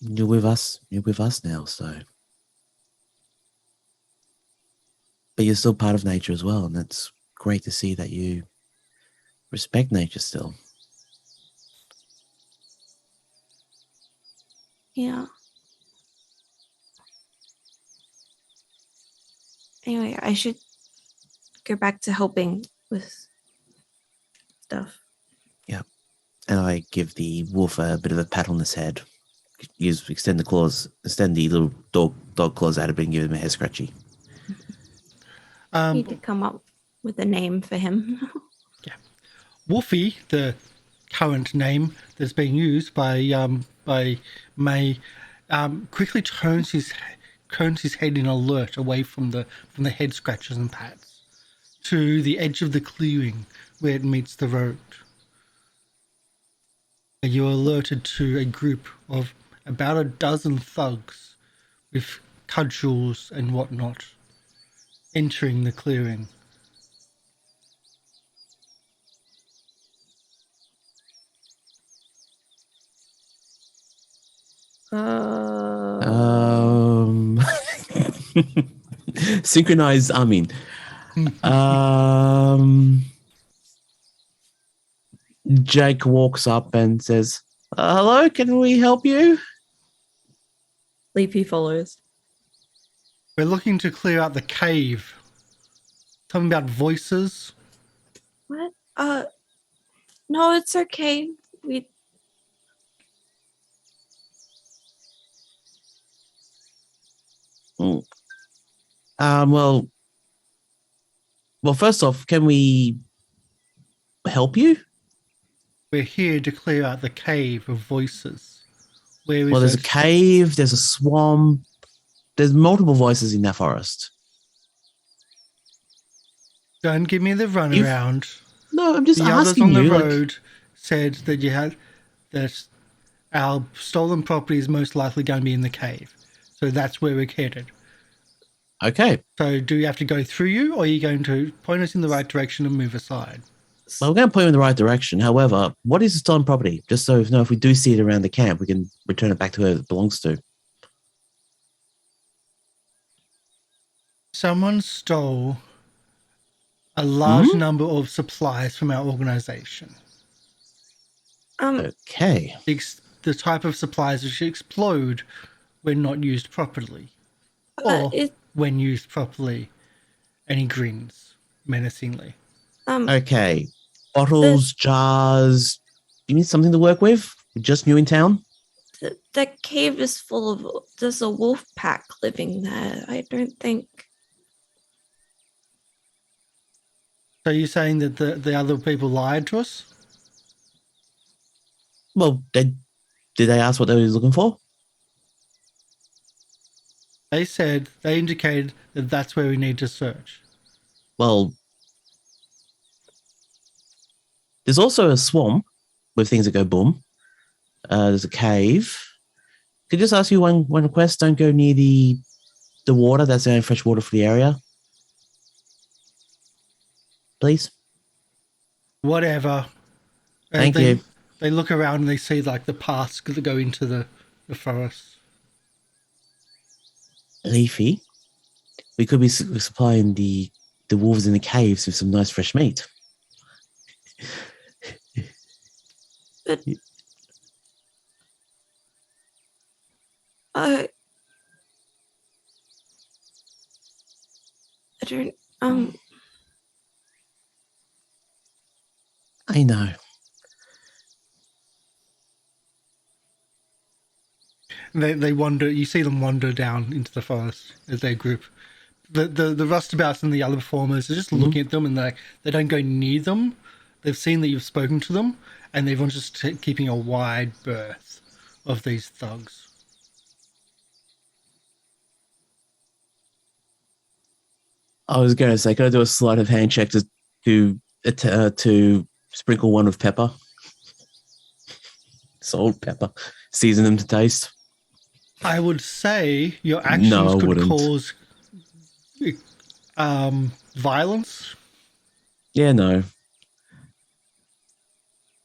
you're with us. You're with us now, so. But you're still part of nature as well, and it's great to see that you respect nature still. Yeah. Anyway, I should go back to helping with stuff. Yeah. And I give the wolf a bit of a pat on his head. Extend the little dog claws out of it and give him a hair scratchy. Need to come up with a name for him. Yeah. Wolfie, the current name that's being used by May, quickly turns his head in alert away from the head scratches and pats to the edge of the clearing where it meets the road. You're alerted to a group of about a dozen thugs with cudgels and whatnot entering the clearing. Synchronized arming. Jake walks up and says, hello, can we help you? Leafy follows. We're looking to clear out the cave. Something about voices. What? No, it's okay. Well, first off, can we help you? We're here to clear out the cave of voices. Where is Well, there's it? a cave, there's a swamp, there's multiple voices in that forest. Don't give me the runaround. No, I'm just the others asking on the you. road said that that our stolen property is most likely going to be in the cave. So that's where we're headed. Okay. So do we have to go through you, or are you going to point us in the right direction and move aside? Well, we're going to point you in the right direction. However, what is the stolen property? Just so if we do see it around the camp, we can return it back to whoever it belongs to. Someone stole a large number of supplies from our organization. Okay. The type of supplies which explode when not used properly. Or when used properly. And he grins menacingly. Okay. Bottles, jars, you need something to work with? You're just new in town? The cave is full of. There's a wolf pack living there. I don't think. So you're saying that the other people lied to us? Well, did they ask what they were looking for? They indicated that that's where we need to search. Well, there's also a swamp with things that go boom. There's a cave. Could I just ask you one request? Don't go near the water. That's the only fresh water for the area. Please. Whatever. Thank you. They look around and they see like the paths that go into the forest. Leafy, we could be supplying the wolves in the caves with some nice fresh meat. But I don't. I know. They wander. You see them wander down into the forest as they group. The rustabouts and the other performers are just looking at them, and they don't go near them. They've seen that you've spoken to them, and everyone's just keeping a wide berth of these thugs. I was going to say, can I do a sleight of hand check to sprinkle one with pepper, salt, pepper, season them to taste? I would say your actions could cause violence. Yeah, no.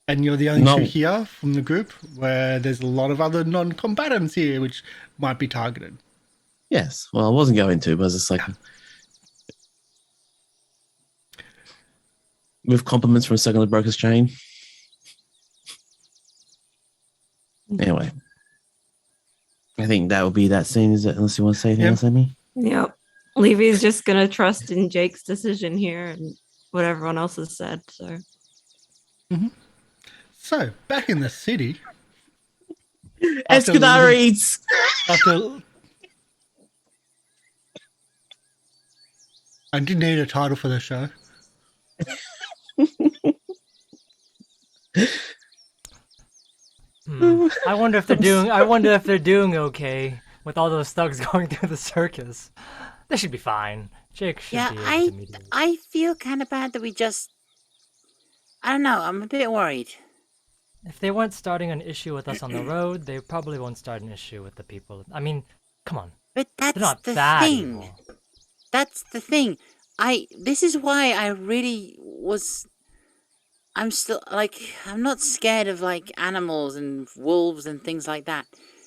And you're the only two here from the group, where there's a lot of other non-combatants here, which might be targeted. Yes. Well, I wasn't going to, but I was just like, with compliments from a second broker's chain. Anyway. I think that would be that scene, is it? Unless you want to say anything else, Emi? Yep. Levy's just gonna trust in Jake's decision here and what everyone else has said. So. So back in the city, Escadar eats. I did need a title for the show. I wonder if they're doing okay with all those thugs going through the circus. They should be fine. Jake should be able to meet them. I feel kind of bad that we just. I don't know. I'm a bit worried. If they weren't starting an issue with us on the road, they probably won't start an issue with the people. I mean, come on. But that's they're not the that thing. evil. That's the thing. This is why I really was. I'm still I'm not scared of animals and wolves and things like that,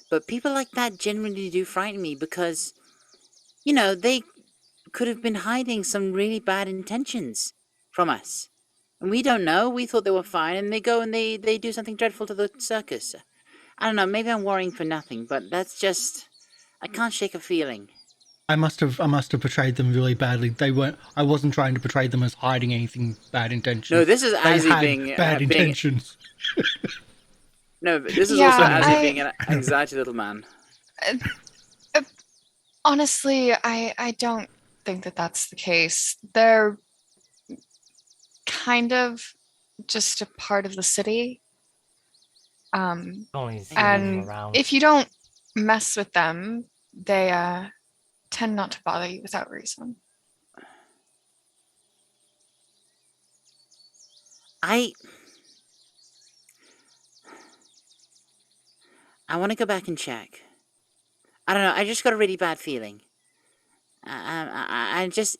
but people like that generally do frighten me because, they could have been hiding some really bad intentions from us, and we don't know. We thought they were fine, and they go and they do something dreadful to the circus. I don't know. Maybe I'm worrying for nothing, but that's just I can't shake a feeling. I must have portrayed them really badly. I wasn't trying to portray them as hiding anything bad intentions. No, this is they Azzy had being bad intentions. No, but this is also Azzy being an anxiety little man. Honestly, I don't think that that's the case. They're kind of just a part of the city. And if you don't mess with them, they tend not to bother you without reason. I want to go back and check. I don't know. I just got a really bad feeling. I just,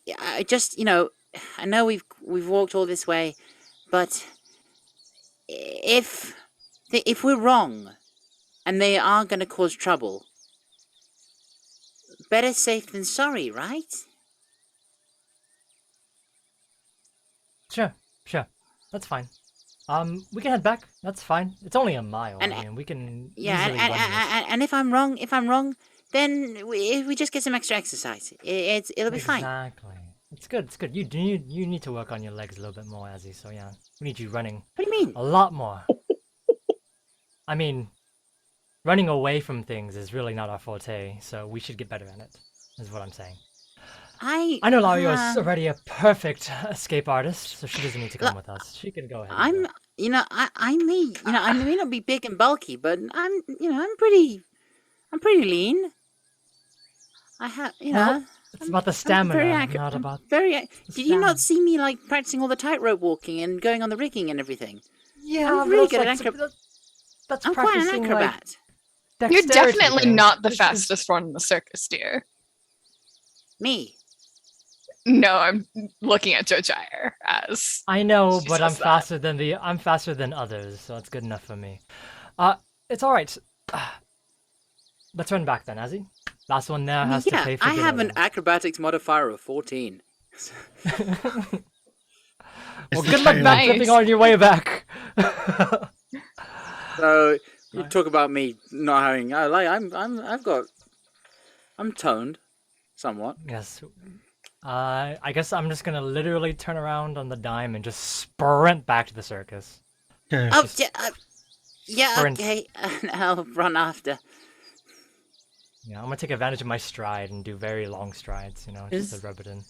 I know we've walked all this way, but if we're wrong, and they are going to cause trouble, better safe than sorry, right? Sure. That's fine. We can head back. That's fine. It's only a mile. We can. Yeah, and if I'm wrong, then we just get some extra exercise. It'll be fine. Exactly. It's good. You need to work on your legs a little bit more, Azzy. So yeah, we need you running. What do you mean? A lot more. I mean, running away from things is really not our forte, so we should get better at it, is what I'm saying. I know Lario is already a perfect escape artist, so she doesn't need to come with us. She can go ahead. I may not be big and bulky, but I'm pretty lean. I have, Well, it's about the stamina, not about... Did you not see me, like, practicing all the tightrope walking and going on the rigging and everything? Yeah, I'm really good at acrobat. That's I'm quite an practicing, acrobat. like, You're dexterity definitely things. not the This is- fastest one in the circus, dear. Me. No, I'm looking at Jojyre as. I know, She but I'm says that. faster than others, so it's good enough for me. It's all right. Let's run back then, Azzy. Last one there has to pay for I dinner. have an acrobatics modifier of 14. Well, It's good the luck tail. backflipping on your way back. So you talk about me not having. I'm toned, somewhat. Yes. I guess I'm just gonna literally turn around on the dime and just sprint back to the circus. Yeah. Oh, Just yeah, sprint. okay. I'll run after. Yeah, I'm gonna take advantage of my stride and do very long strides, just to rub it in.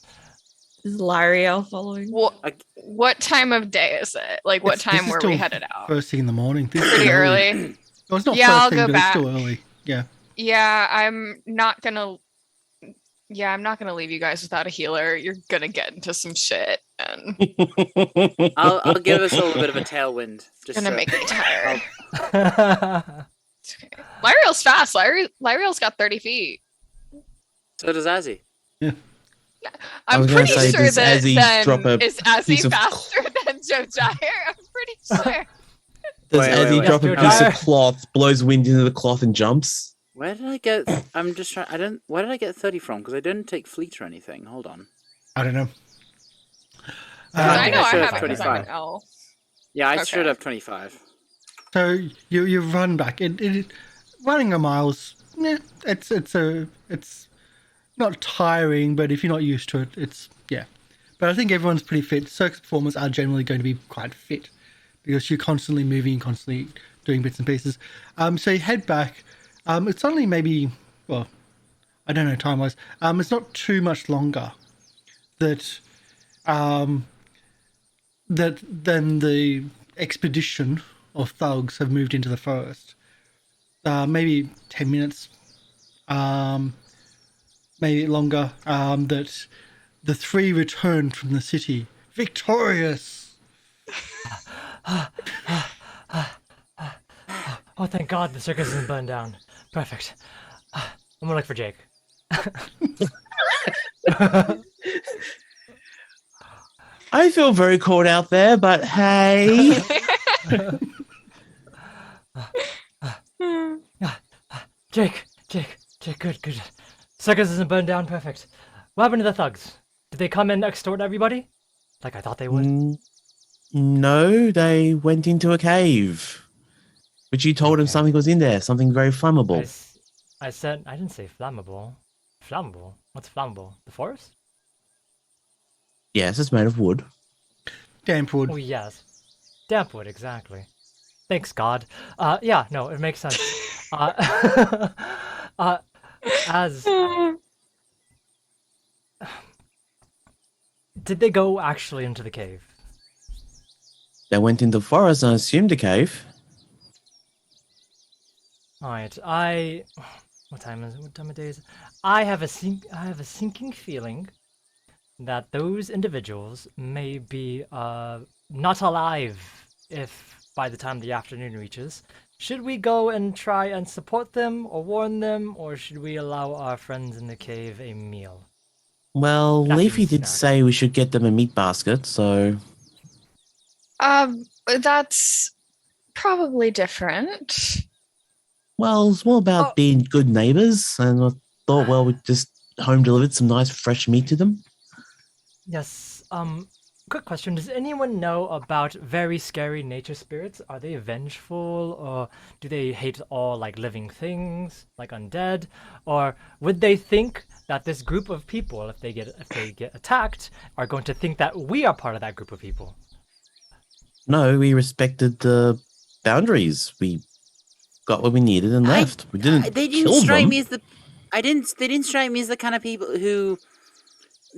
Is Lieriel following? What time of day is it? Like, what This time is were still we headed out? First thing in the morning. This is Pretty still early. Well, it's not Yeah, first I'll thing, go but back. it's still early. Yeah. Yeah, I'm not gonna leave you guys without a healer. You're gonna get into some shit, and I'll give us all a bit of a tailwind. Just gonna so- make me tired. Yeah, It's okay. Lyriel's fast. Lyriel's got 30 feet. So does Azzy. I I'm was gonna pretty say, sure does that Azzy then drop a is Azzy piece of- faster than Jojyre. I'm pretty sure. Does Wait, Azzy wait. drop a Yes, piece of Jojyre. cloth, blows wind into the cloth, and jumps? Where did I get? I'm just trying. Where did I get 30 from? Because I didn't take fleet or anything. Hold on. I don't know. I I think know I I should have have it because I'm an 25. elf. Yeah, I Okay. should have 25. So you run back. Running a mile's it's not tiring, but if you're not used to it, it's yeah. But I think everyone's pretty fit. Circus performers are generally going to be quite fit because you're constantly moving, constantly doing bits and pieces. So you head back. It's only maybe, well, I don't know time wise. It's not too much longer that then the expedition of thugs have moved into the forest. Maybe 10 minutes, maybe longer, that the three returned from the city victorious. Oh, thank God the circus isn't burned down. Perfect. I'm gonna look for Jake. I feel very caught out there, but hey. Jake, good. Circus isn't burned down. Perfect. What happened to the thugs? Did they come and extort everybody? Like I thought they would. No, they went into a cave. But you told him Okay. something was in there, something very flammable. I said I didn't say flammable. Flammable? What's flammable? The forest? Yes, it's made of wood. Damp wood. Oh yes, damp wood. Exactly. Thanks God. Yeah, no, it makes sense. As did they go actually into the cave? They went into the forest and assumed a cave. All right, what time is it? What time of day is it? I have a sinking feeling that those individuals may be not alive if by the time the afternoon reaches. Should we go and try and support them or warn them, or should we allow our friends in the cave a meal? Well, Nothing Leafy did snack. say we should get them a meat basket, so That's probably different. well, it's more about Oh. being good neighbors, and I thought, well, we just home delivered some nice fresh meat to them. Yes. Quick question: does anyone know about very scary nature spirits? Are they vengeful, or do they hate all like living things, like undead? Or would they think that this group of people, if they get attacked, are going to think that we are part of that group of people? No, we respected the boundaries. We got what we needed and left. We didn't They didn't kill strike them. me as the. They didn't strike me as the kind of people who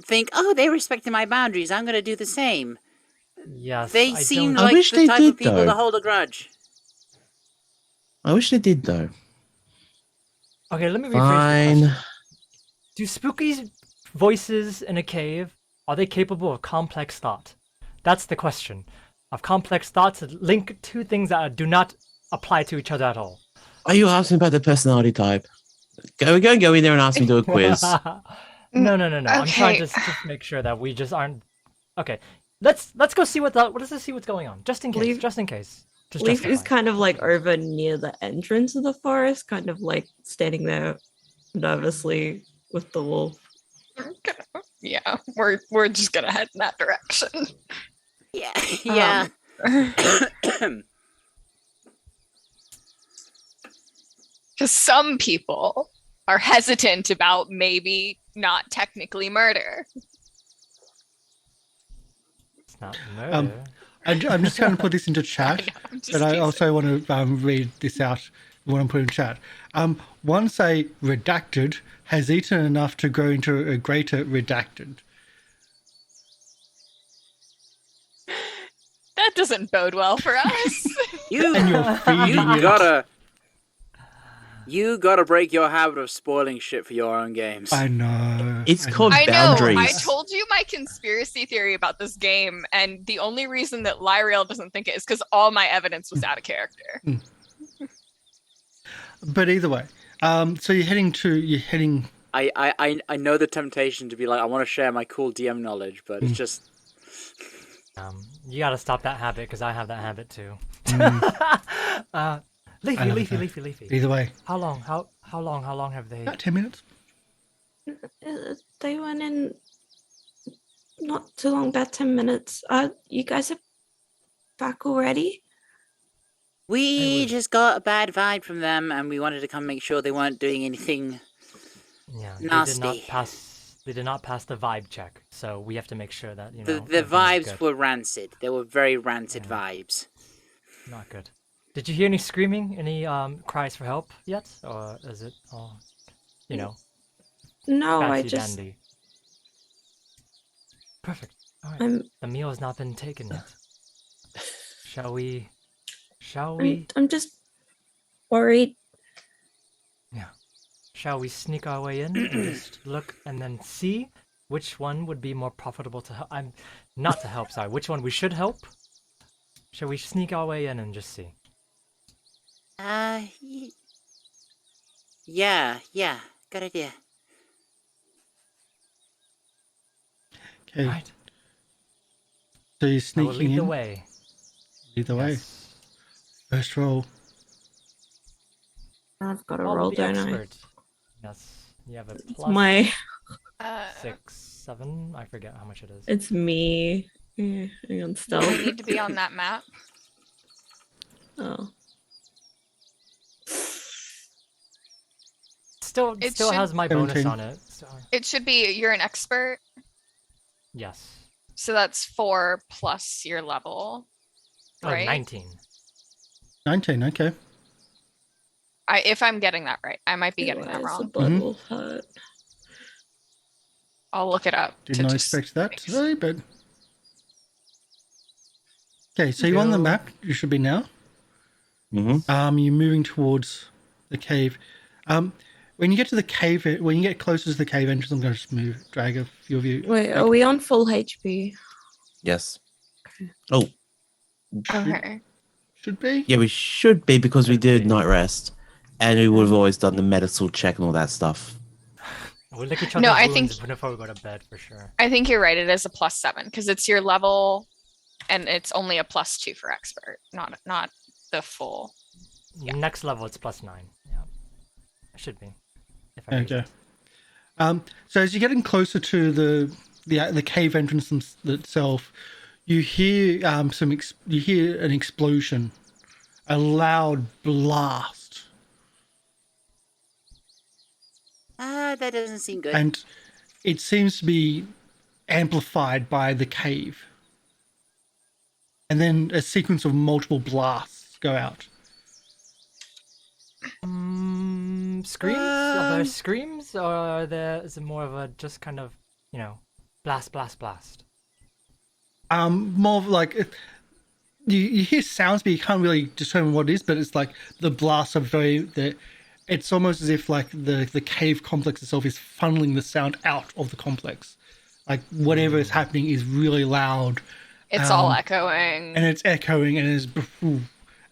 think, oh, they respected my boundaries. I'm going to do the same. Yes. They I seem don't... I like wish the they type did, of people though. to hold a grudge. I wish they did, though. Okay, let me rephrase the Fine. question. Do spooky voices in a cave, are they capable of complex thought? That's the question. Of complex thoughts that link two things that do not apply to each other at all. Are you asking about the personality type? Go in there and ask me to do a quiz. No. I'm trying Okay. to just make sure that we just aren't. Okay, let's go see let's see what's going on, just in case. Leaf- Just in case. Just Leaf is justify. kind of like over near the entrance of the forest, kind of like standing there nervously with the wolf. Yeah, we're just gonna head in that direction. Yeah, yeah. Because some people are hesitant about maybe not technically murder. It's not murder. I'm just going to put this into chat, I'm just but I teasing. also want to read this out. What I'm putting in chat. One say redacted has eaten enough to grow into a greater redacted. That doesn't bode well for us. And you're feeding it. You gotta break your habit of spoiling shit for your own games. I know. It's I called know. I know. boundaries. I told you my conspiracy theory about this game, and the only reason that Lieriel doesn't think it is because all my evidence was out of character. But either way, so you're heading. I know the temptation to be like, I want to share my cool DM knowledge, but it's just You gotta stop that habit because I have that habit too. I love Leafy. Either way, How long have they? about 10 minutes. They went in not too long, about 10 minutes. You guys are back already? We just got a bad vibe from them, and we wanted to come make sure they weren't doing anything. Yeah, Nasty. They did not pass the vibe check, so we have to make sure that The everything's vibes good. were rancid. They were very rancid vibes. Not good. Did you hear any screaming, any cries for help yet, or is it all, No, I fancy just dandy? Perfect. All right. I'm The meal has not been taken yet. Shall we? I'm just worried. Shall we sneak our way in and just look and then see which one would be more profitable to help? I'm not to help. Sorry, which one we should help? Shall we sneak our way in and just see? Yeah, good idea. Okay, Right. so you're I will sneaking lead in. the way. Lead the way. Yes. First roll. I've got a Follow roll, the don't I? expert. Yes. You have a It's plus my 6, 7. I forget how much it is. it's me. Yeah, hang on, I stealth. need to be on that map. Oh. Still It has should- my bonus 17. on it. So, It should be you're an expert, yes. so that's 4 plus your level, Oh, right? 19. 19, okay. If I'm getting that right, I might be getting that Why is the wrong. blood Mhm. wolf hurt? I'll look it up. Did to not just expect that make today, but... Okay, so you're on the Bill. map. You should be now. Mm-hmm. You're moving towards the cave. When you get to the cave, when you get closer to the cave entrance, I'm going to just drag a few of you. Wait, are we on full HP? Yes. Oh, Okay. Should be. yeah, we should be because we Should did be. night rest, and we would have always done the medical check and all that stuff. We'll lick each No, other's I wounds think- before we go to bed for sure. I think you're right. It is a +7 because it's your level, and it's only a +2 for expert, not the full. Yeah. Next level, it's +9. Yeah, it should be. If I raise Okay. it. So as you're getting closer to the cave entrance itself, you hear you hear an explosion, a loud blast, That doesn't seem good. and it seems to be amplified by the cave. And then a sequence of multiple blasts go out. Screams? Are there screams, or is it more of a just kind of, blast, blast, blast? More of like you hear sounds, but you can't really determine what it is. But it's like the blasts are it's almost as if like the cave complex itself is funneling the sound out of the complex. Like whatever is happening is really loud. It's all echoing. And it's echoing, and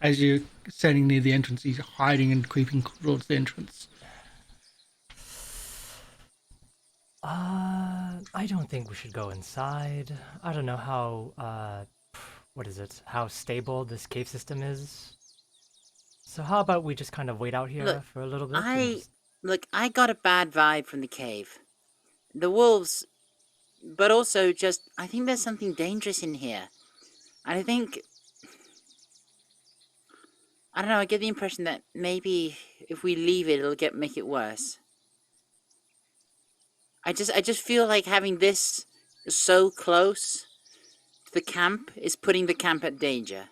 as you're standing near the entrance, he's hiding and creeping towards the entrance. I don't think we should go inside. I don't know how, how stable this cave system is. So how about we just kind of wait out here for a little bit? I got a bad vibe from the cave. The wolves, but also I think there's something dangerous in here. And I don't know, I get the impression that maybe if we leave it, it'll make it worse. I just feel like having this so close to the camp is putting the camp at danger.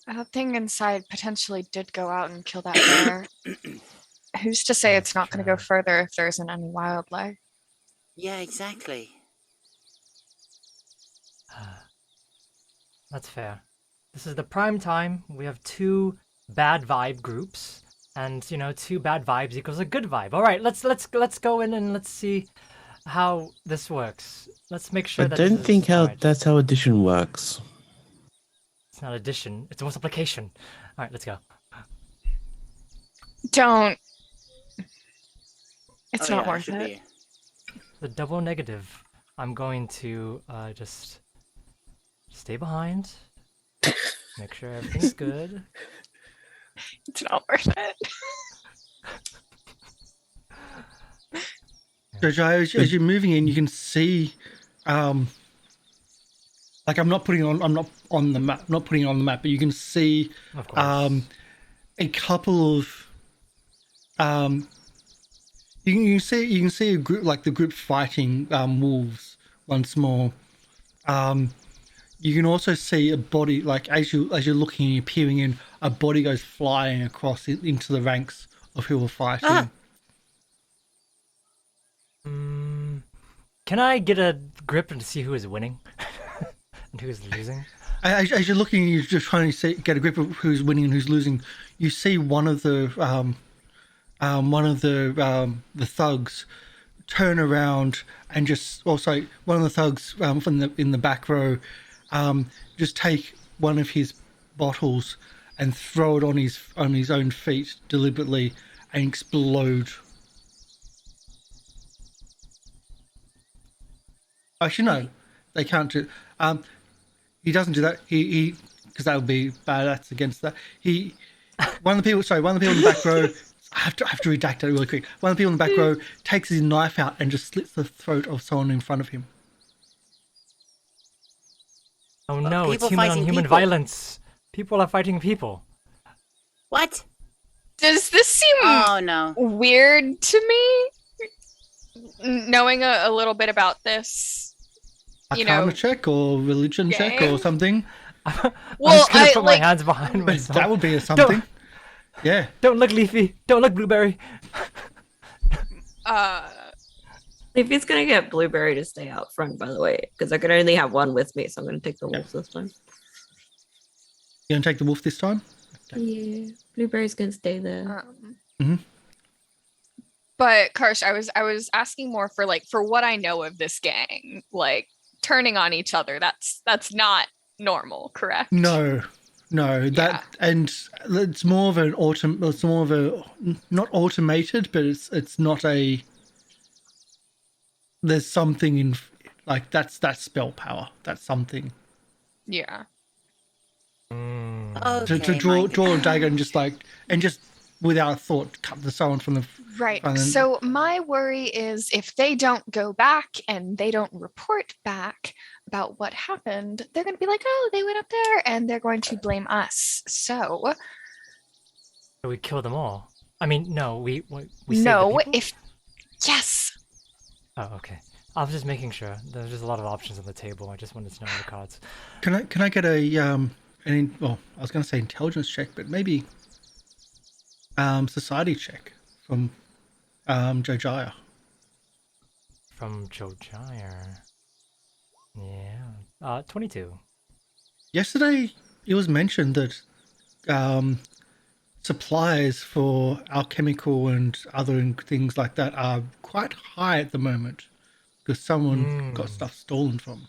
That thing inside potentially did go out and kill that bear. Who's to say it's not going to go further if there isn't any wildlife? Yeah, exactly. That's fair. This is the prime time. We have 2 bad vibe groups, and 2 bad vibes equals a good vibe. All right, let's go in and let's see how this works. Let's make sure. I don't think that's how addition works. It's not addition. It's multiplication. All right, let's go. Don't. It's not worth it. The double negative. I'm going to just stay behind. Make sure everything's good. It's not worth it. Jojyre, as you're moving in, you can see, like I'm not putting on the map, but you can see, a couple of, you can see a group, like the group fighting wolves once more. You can also see a body, like as you're looking and you're peering in, a body goes flying across into the ranks of who are fighting. Can I get a grip and see who is winning and who is losing? As you're looking, you're just trying to get a grip of who's winning and who's losing. You see one of the thugs turn around and one of the thugs in the back row just take one of his bottles and throw it on his own feet deliberately and explode. Actually, no, they can't do. He doesn't do that. He because that would be bad. That's against that. One of the people in the back row. I have to redact that really quick. One of the people in the back row takes his knife out and just slits the throat of someone in front of him. Oh no, it's human on human violence. People are fighting people. What? Does this seem weird to me? Knowing a little bit about this, Arcana check or religion check or something. Well, I'm just gonna put my hands behind myself. That would be something. Yeah. Don't look, Leafy. Don't look, Blueberry. Leafy's gonna get Blueberry to stay out front, by the way, because I could only have one with me, so I'm gonna take the wolf this time. You gonna take the wolf this time? Okay. Yeah, Blueberry's gonna stay there. But Karsh, I was asking more for what I know of this gang, like turning on each other. That's not normal, correct? No, and it's more of not automated, but it's not a. There's something in like that's spell power. That's something. Yeah. Okay, to draw a dagger and just without a thought cut the someone from the right. So my worry is if they don't go back and they don't report back about what happened, they're going to be like, oh, they went up there, and they're going to blame us. So we kill them all. I mean, no, we no. Save the If yes. Oh, okay. I was just making sure. There's just a lot of options on the table. I just wanted to know the cards. Can I get a I was going to say intelligence check, but maybe society check from Jojyre. From Jojyre. Yeah. 22. Yesterday, it was mentioned that supplies for alchemical and other things like that are quite high at the moment because someone got stuff stolen from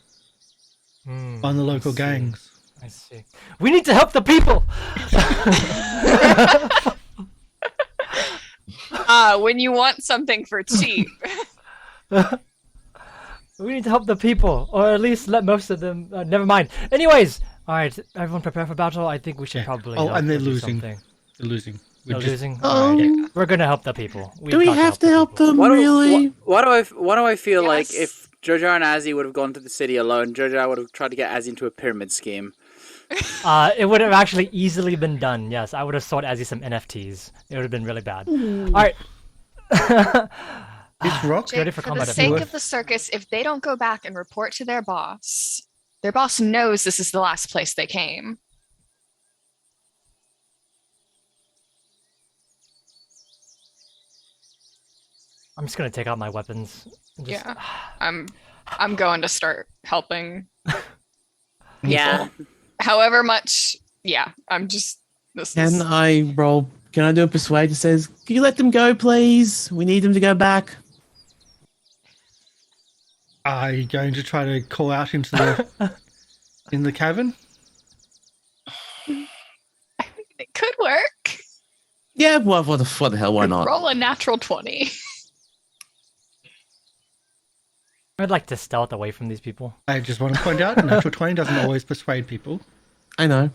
by the local gangs. I see. We need to help the people! When you want something for cheap. We need to help the people, or at least let most of them. Never mind. Anyways, all right, everyone prepare for battle. I think we should probably. Oh, and they're losing. Something. They're losing. They're losing. All right. We're gonna help the people. Do we have to help them, Why really? do I feel like Yes. if Jojyre and Azzy would have gone to the city alone, Jojyre would have tried to get Azzy into a pyramid scheme. It would have actually easily been done. Yes, I would have sold Azzy some NFTs. It would have been really bad. All right. This rock. Ready for For combat the everyone. sake of the circus, if they don't go back and report to their boss knows this is the last place they came. I'm just gonna take out my weapons. and just- Yeah. I'm going to start helping. Yeah. However much, yeah, I'm just this is Can I roll? Can I do a persuade that says, "Can you let them go, please? We need them to go back." Are you going to try to call out into the in the cavern? it could work. Yeah. What the hell? Why not? Roll a natural 20. I'd like to stealth away from these people. I just want to point out, natural 20 doesn't always persuade people. I know.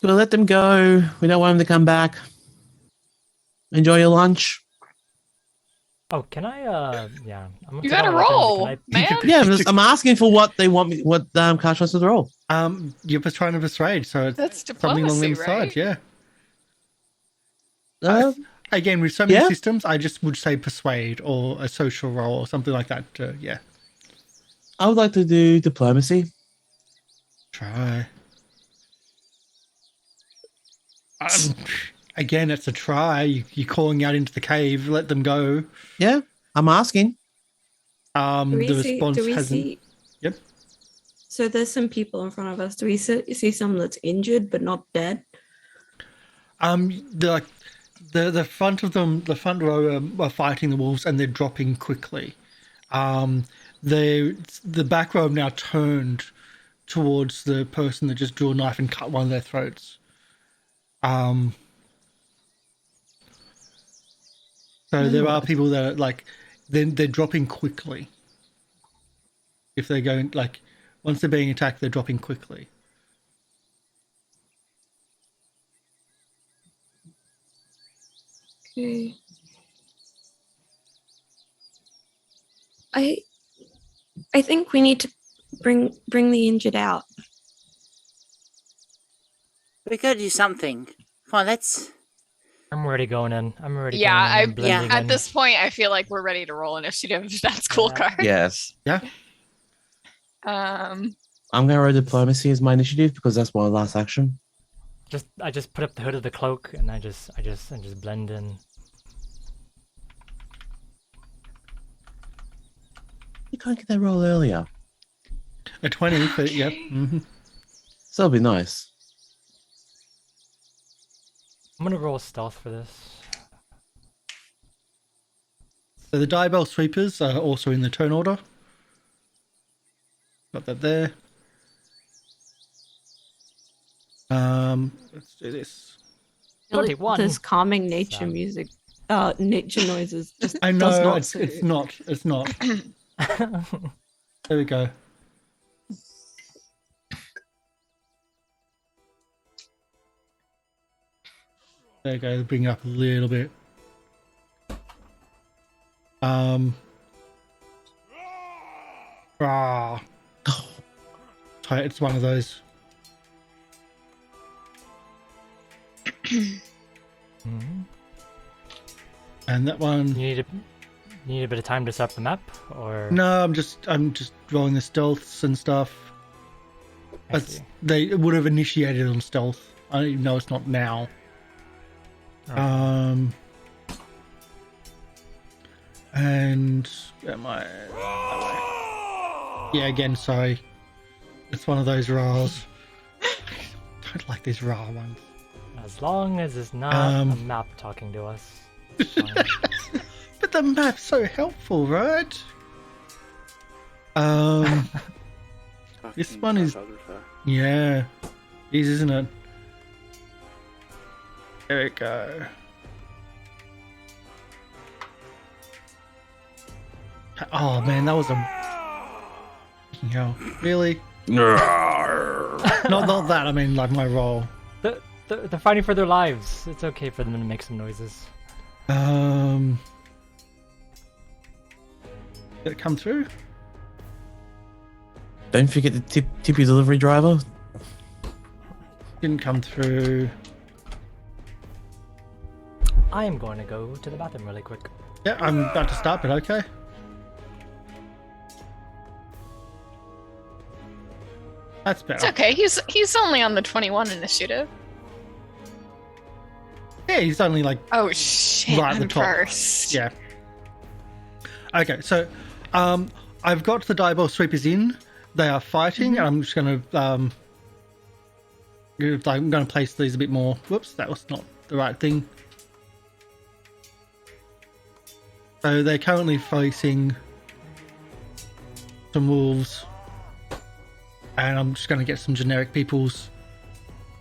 We'll let them go. We don't want them to come back. Enjoy your lunch. Oh, can I? Yeah. I'm gonna You take out gotta my weapons. roll, Can man. Yeah, I'm asking for what they want me. What Karsh wants to roll. You're just trying to persuade, so it's That's something along diplomacy, the right? side, yeah. Uh, Again, with so many Yeah. systems, I just would say persuade or a social role or something like that. Yeah, I would like to do diplomacy. try. Again, it's a try. You're calling out into the cave. Let them go. Yeah, I'm asking. The response hasn't. Yep. So there's some people in front of us. Do we see some that's injured but not dead? The front of them, the front row are fighting the wolves and they're dropping quickly. The back row have now turned towards the person that just drew a knife and cut one of their throats. So there are people that are like, they're dropping quickly. If they're going, like, once they're being attacked, they're dropping quickly. Okay. I think we need to bring the injured out. We gotta do something. Come on, let's. I'm already going in. I'm already. Yeah, going in and blending at in. this point, I feel like we're ready to roll initiative. If that's cool, Karsh. Yes. Yeah. Um, I'm going to roll diplomacy as my initiative because that's my last action. I just put up the hood of the cloak and I just blend in. You can't get that roll earlier. A 20, but yep. Mm-hmm. So it'll be nice. I'm gonna roll stealth for this. So the diabell sweepers are also in the turn order. Got that there. Let's do this. I feel like 21. This calming nature Sound. music, nature noises. Just I does know not it's suit. not. It's not. There we go. There we go. Bring it up a little bit. It's one of those. Mhm. And that one. You need a bit of time to set up the map, or No, I'm just rolling the stealths and stuff. I see. They would have initiated on stealth. I don't even know it's not now. Oh. And yeah, again, sorry. It's one of those raws. I don't like these raw ones. As long as it's not a map talking to us. It's fine. But the map's so helpful, right? This one is, yeah, is, isn't it? There we go. Oh man, that was a. Hell, really? not that. I mean, like my role. They're fighting for their lives. It's okay for them to make some noises. Did it come through? Don't forget to tip your delivery driver. Didn't come through. I am going to go to the bathroom really quick. Yeah, I'm about to start, but okay. That's better. It's okay. He's only on the 21 initiative. Yeah, he's only like Oh shit! right at the I'm top. first. Yeah. Okay, so I've got the dieball sweepers in. They are fighting, and I'm just going to place these a bit more. Whoops, that was not the right thing. So they're currently facing some wolves, and I'm just going to get some generic peoples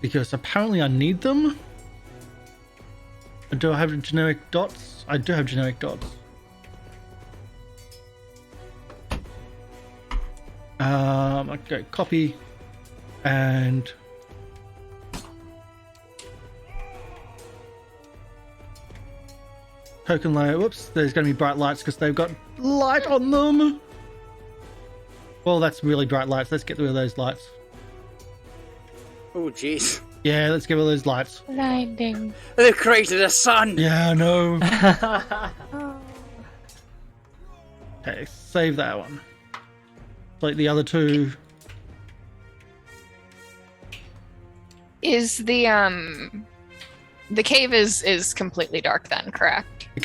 because apparently I need them. Do I have generic dots? I do have generic dots. Okay, copy and token layer. Whoops, there's going to be bright lights because they've got light on them. Well, that's really bright lights. Let's get rid of those lights. Oh, jeez. Yeah, let's get rid of those lights. Blinding. They've created a sun! Yeah, I know. Okay, save that one. Like the other two. Is the cave is completely dark then, correct? The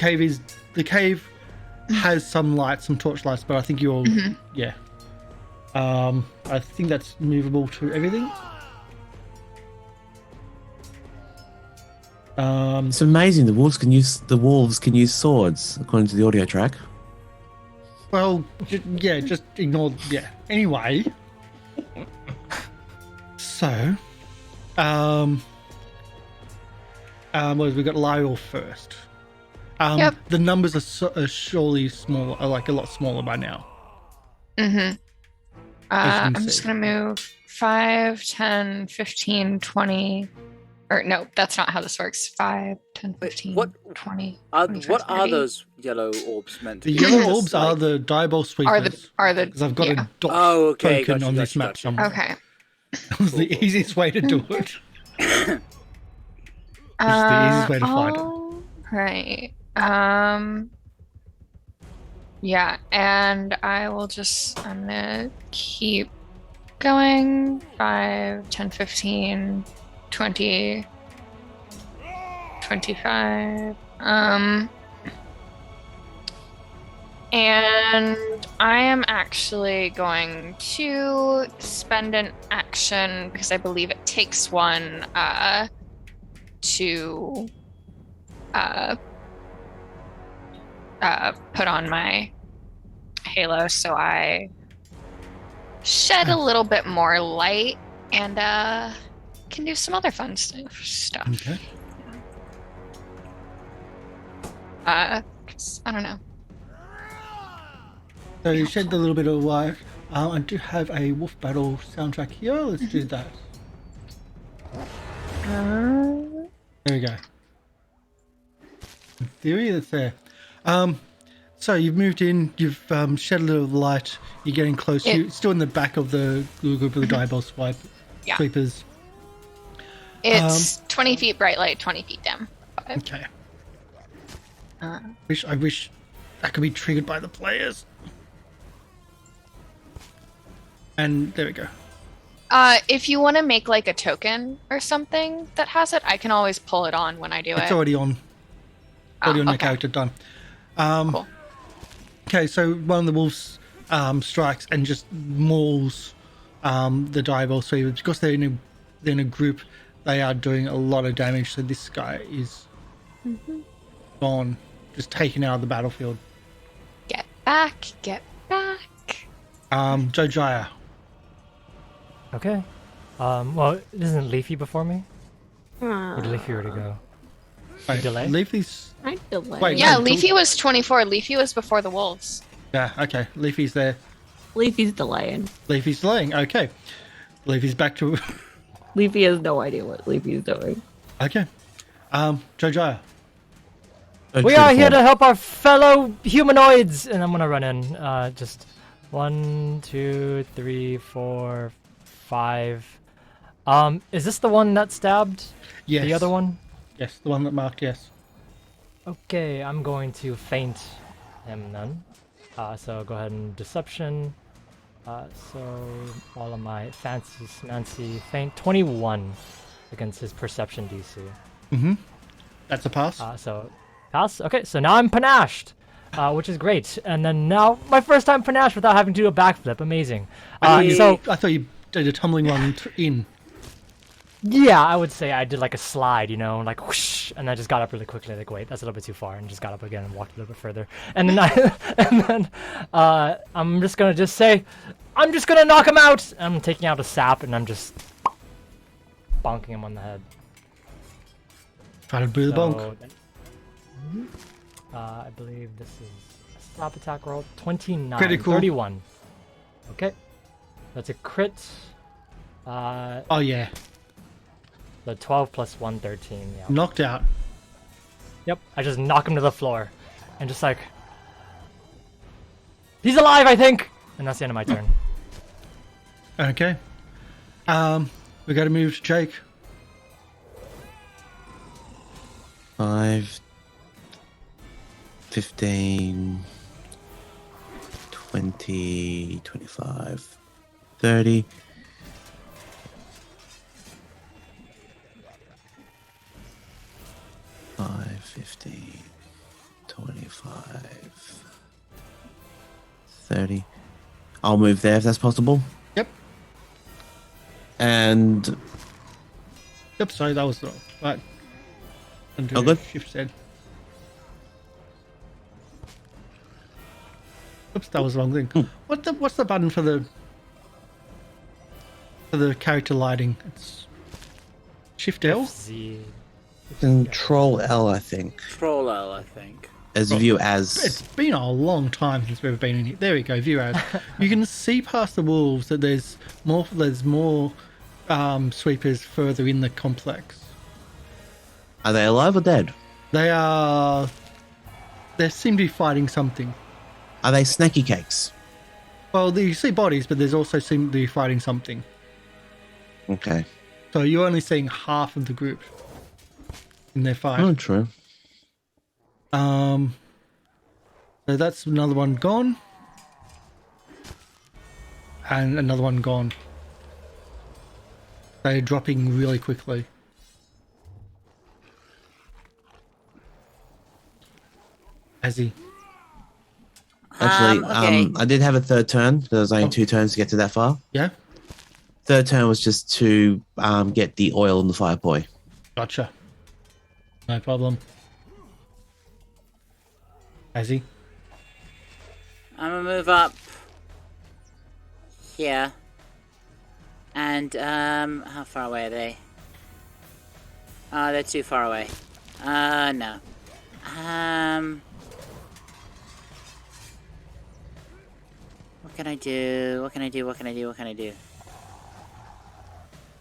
cave has some lights, some torch lights, but I think you're yeah. I think that's movable to everything. It's amazing. The wolves can use swords according to the audio track. Well, yeah, just ignore. Yeah. Anyway, so, we got Lieriel first. Yep. The numbers are surely smaller, are like a lot smaller by now. I'm just going to move 5, 10, 15, 20. Or no, that's not how this works. 5, 10, 15, what 20. What are those yellow orbs meant to The be? yellow orbs are the dieball sweepers. Are the Because I've got yeah. a dot Okay, token gotcha, on this gotcha, map gotcha. somewhere. Okay. That was the easiest way to do it. It's the easiest way to find it. Right. Yeah, and I'm gonna keep going. 5, 10, 15, 20, 25. And I am actually going to spend an action because I believe it takes one to put on my halo, so I shed a little bit more light and can do some other fun stuff. Okay. 'Cause I don't know. So you shed a little bit of light. I do have a Wolf Battle soundtrack here. Let's do that. There we go. In theory, that's there. So you've moved in. You've shed a little light. You're getting close. You're still in the back of the group of the dieball sweepers. It's 20 feet bright light, 20 feet dim. Okay. I wish that could be triggered by the players. And there we go. If you want to make like a token or something that has it, I can always pull it on when I do It's it. already on. Already on your okay. character, done. Cool. Okay, so one of the wolves strikes and just mauls the direball. So because they're in a group, they are doing a lot of damage. So this guy is gone, just taken out of the battlefield. Get back, get back. Jojyre. Okay. Well, isn't Leafy before me? Or did Leafy already go? Wait, delay? Leafy's. I'm delayed. Wait, Yeah, no, Leafy was 24. Leafy was before the wolves. Yeah, okay. Leafy's there. Leafy's delaying. Leafy's delaying. Okay. Leafy's back to. Leafy has no idea what Leafy's doing. Okay. Jojyre. We are here to help our fellow humanoids, and I'm gonna run in. Just 1, 2, 3, 4, 5. Is this the one that stabbed? Yes. The other one? Yes, the one that marked yes. Okay, I'm going to feint him then. So go ahead and deception. So all of my fancy feint 21 against his perception DC. That's a pass. So pass. Okay, so now I'm panached, which is great. And then now my first time panached without having to do a backflip. Amazing. So I thought you did a tumbling run in. yeah, I would say I did like a slide, you know, like whoosh, and I just got up really quickly. Like, wait, that's a little bit too far, and just got up again and walked a little bit further. And then I'm just gonna say, I'm just gonna knock him out. I'm taking out a sap, and I'm just bonking him on the head. Try to breathe the bonk. I believe this is a sap attack roll. 29. Critical. 31. Okay, that's a crit. Oh yeah. The 12 plus 1, 13. Yeah. Knocked out. Yep, I just knock him to the floor. And just like... He's alive, I think! And that's the end of my turn. Okay. We got to move to Jake. 5, 15, 20, 25, 30. 5, 15, 25, 30. I'll move there if that's possible. Yep. And Yep, sorry, that was wrong. Right. Undo Oh, good. Shift Z. Oops, that was the wrong thing. What's the button for the character lighting? It's Shift L? Z. Control L, I think. Troll L, I think. As view as. It's been a long time since we've been in here. There we go, view as. You can see past the wolves that there's more sweepers further in the complex. Are they alive or dead? They seem to be fighting something. Are they snacky cakes? Well, you see bodies, but there's also seem to be fighting something. Okay. So you're only seeing half of the group in their fight. Oh, true. So that's another one gone. And another one gone. They're dropping really quickly. Azzy. Actually, okay. I did have a third turn. There was only 2 turns to get to that far. Yeah? Third turn was just to get the oil in the fire poi. Gotcha. No problem. Azzy. I'm gonna move up here. And, how far away are they? Oh, they're too far away. No. What can I do? What can I do? What can I do? What can I do?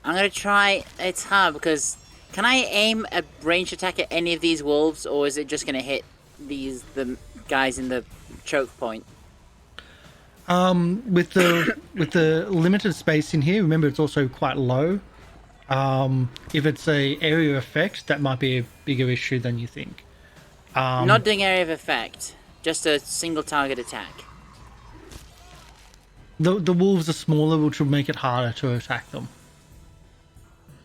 I'm gonna try... It's hard because... Can I aim a ranged attack at any of these wolves, or is it just gonna hit the guys in the choke point? With the limited space in here, remember it's also quite low. If it's a area effect, that might be a bigger issue than you think. Not doing area of effect, just a single target attack. The wolves are smaller, which will make it harder to attack them.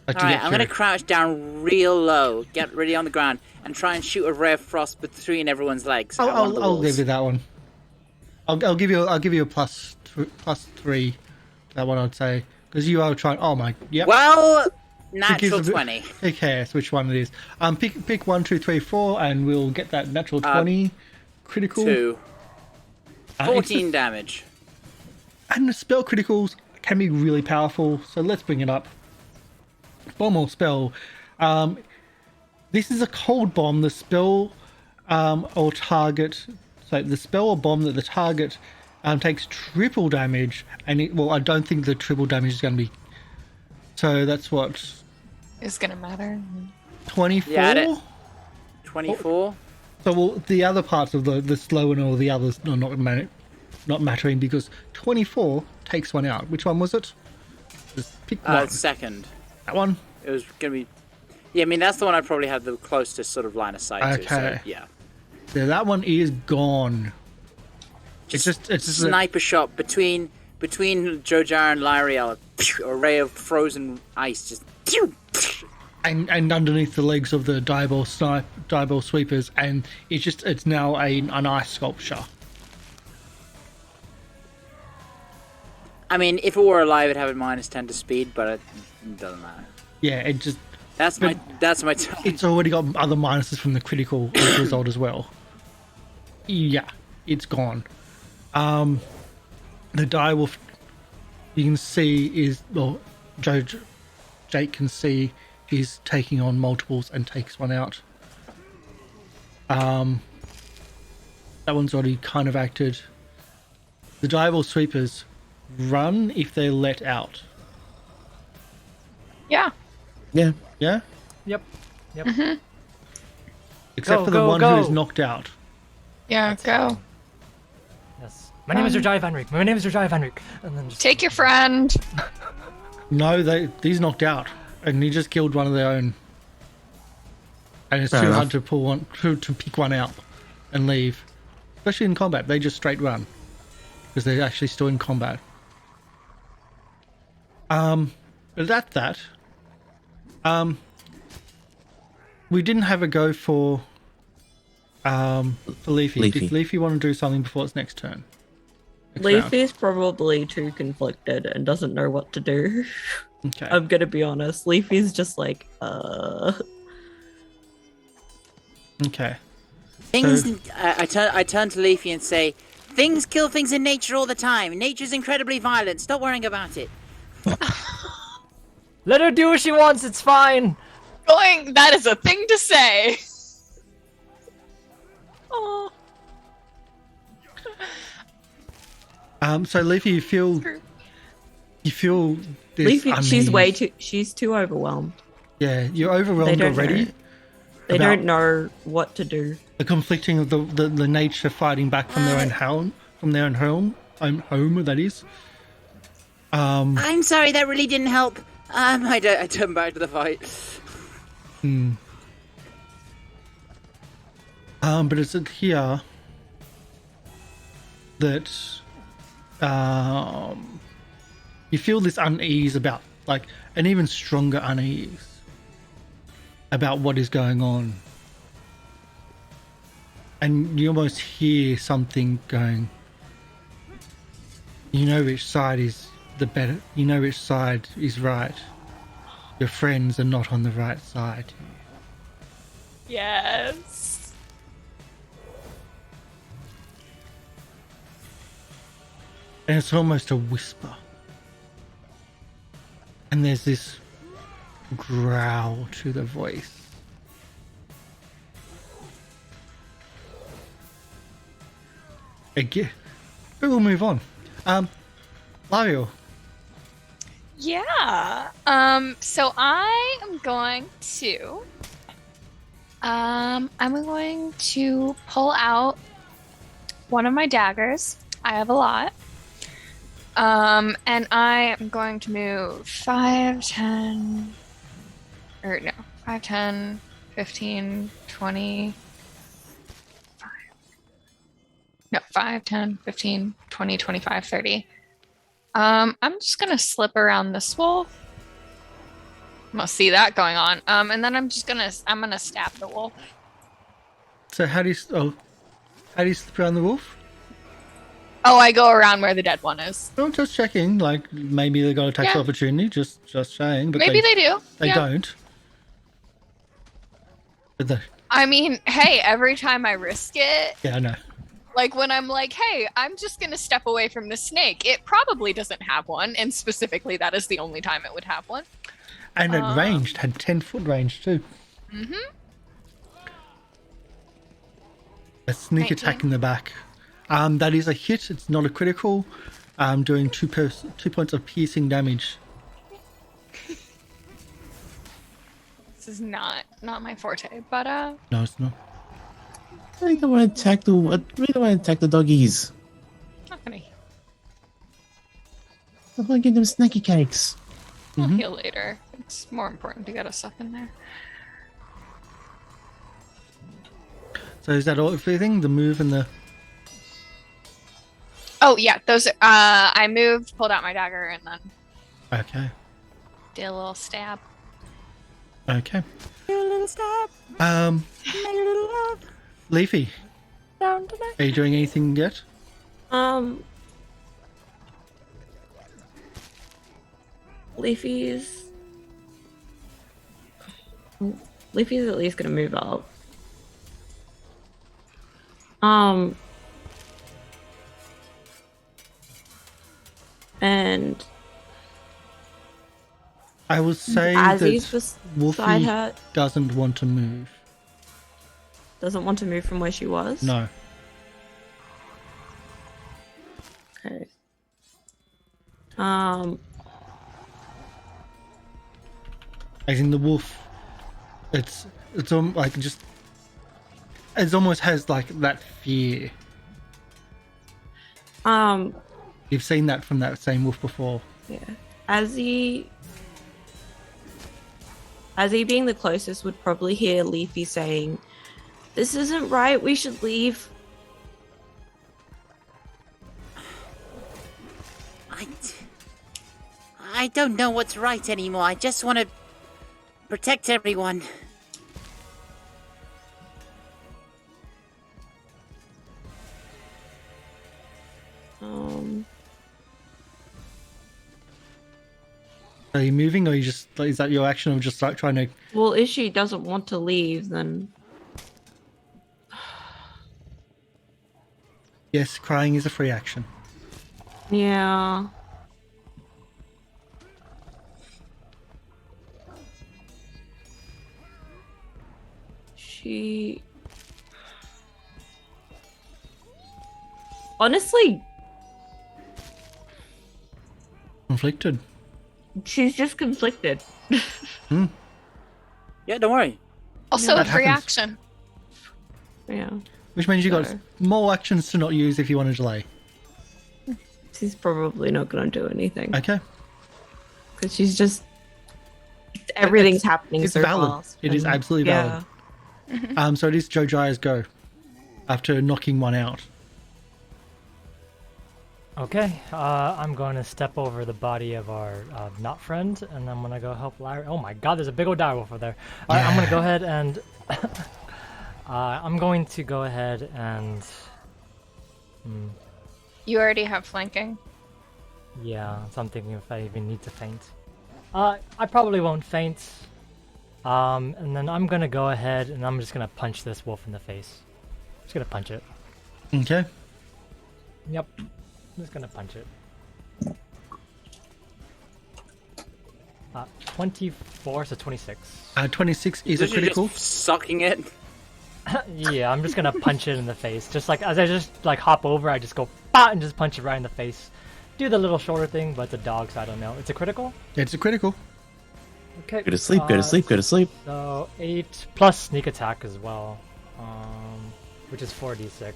Alright, I'm gonna crouch down real low, get ready on the ground, and try and shoot a ray of frost between everyone's legs. I'll give you that one. I'll give you a plus 3. That one I'd say, because you are trying. Oh my, yep. Well, natural 20. Who cares which one it is? Pick 1, 2, 3, 4, and we'll get that natural 20 critical. 2. 14 damage. And the spell criticals can be really powerful, so let's bring it up. Bomb or spell. This is a cold bomb. The spell or target. So the spell or bomb that the target takes triple damage, and I don't think the triple damage is going to be. So that's what. Is gonna matter. 24. Yeah, 24. So the other parts of the slow and all the others are not mattering because 24 takes one out. Which one was it? Just pick one. Second. That one? It was gonna be. Yeah, I mean that's the one I probably had the closest sort of line of sight to. So, yeah. Yeah, that one is gone. It's just sniper shot between Jojyre and Lieriel. A ray of frozen ice just. And underneath the legs of the direball sweepers, and it's now an ice sculpture. I mean, if it were alive, it'd have a -10 to speed, but it doesn't matter. Yeah, it just. That's my. It's already got other minuses from the critical result as well. Yeah, it's gone. The direwolf you can see is Jake can see he's taking on multiples and takes one out. That one's already kind of acted. The direwolf sweepers run if they're let out. Yeah. Yeah. Yeah? Yep. Except for the one who is knocked out. Yeah, go. Yes. My name is Jojyre Vanrik. And then just... Take your friend. No, he's knocked out, and he just killed one of their own. And it's Fair too enough. hard to to pick one out and leave, especially in combat. They just straight run because they're actually still in combat. But that's that. We didn't have a go for Leafy. Did Leafy want to do something before its next turn? Leafy's probably too conflicted and doesn't know what to do. Okay. I'm gonna be honest. Leafy's just like, Okay. Things. I turn to Leafy and say, "Things kill things in nature all the time. Nature's incredibly violent. Stop worrying about it." Let her do what she wants, it's fine! That is a thing to say. Oh. So Leafy, you feel this Leafy, unease. she's too overwhelmed. Yeah, you're overwhelmed already. They don't know what to do. The conflicting of the nature fighting back from their own home, that is. I'm sorry, that really didn't help. I turn back to the fight. But it's here that you feel this unease about, like, an even stronger unease about what is going on. And you almost hear something going, you know which side is the better, you know which side is right. Your friends are not on the right side. Yes. And it's almost a whisper. And there's this growl to the voice. Again, we will move on. Lieriel. Yeah. So I am going to pull out one of my daggers. I have a lot. And I am going to move 5, 10, 15, 20. 5, 10, 15, 20, 25, 30. I'm just gonna slip around this wolf. I'm gonna see that going on. And then I'm gonna stab the wolf. So how do you slip around the wolf? Oh, I go around where the dead one is. I'm just checking. Like maybe they got a tax opportunity. Just saying. But Maybe they do. They Yeah. don't. But I mean, hey, every time I risk it, yeah, I know. like when I'm like, hey, I'm just gonna step away from the snake, it probably doesn't have one, and specifically that is the only time it would have one. And it ranged, had 10-foot range too. Mm-hmm. A sneak 19. attack in the back. That is a hit. It's not a critical. Doing 2 points of piercing damage. This is not my forte, but No, it's not. I really don't want to attack the doggies. not gonna I want to give them snacky cakes. I'll heal later. It's more important to get us up in there. So is that all everything? The move and the... Oh yeah, those I moved, pulled out my dagger, and then Okay. did a little stab. Okay. A little stab. Leafy, Down tonight. are you doing anything yet? Leafy's at least gonna move up. And I will say Azzy's that beside Wolfie her. doesn't want to move. Doesn't want to move from where she was. No. Okay. As in the wolf, it's like just... It almost has like that fear. You've seen that from that same wolf before. Yeah. Azzy being the closest would probably hear Leafy saying, "This isn't right, we should leave." I don't know what's right anymore. I just want to protect everyone. Are you moving, or you just... Is that your action of just like trying to... Well, if she doesn't want to leave, then Yes, crying is a free action. yeah. She honestly, Conflicted. she's just conflicted. Yeah, don't worry. Also, That a free happens. action. Yeah, Which means you got Sure. more actions to not use if you want to delay. she's probably not gonna do anything Okay. because she's just everything's happening It's so valid. fast. It is and- absolutely yeah. valid. So it is Jojyre's go after knocking one out. Okay, I'm going to step over the body of our not friend, and I'm going to go help Larry. Oh my god, there's a big old dire wolf over there. Alright, I'm going to go ahead and... I'm going to go ahead and... You already have flanking. Yeah, so I'm thinking if I even need to feint. I probably won't feint. And then I'm going to go ahead and I'm just going to punch this wolf in the face. Just going to punch it. Okay. Yep. I'm just gonna punch it. 24, so 26. 26 is a Literally critical. just sucking it. Yeah, I'm just gonna punch it in the face. Just like as I just like hop over, I just go bah, and just punch it right in the face. Do the little shoulder thing, but it's a dog, so I don't know. It's a critical. It's a critical. Okay. Go to sleep, go to sleep, go to sleep. So 8 plus sneak attack as well, which is 4d6.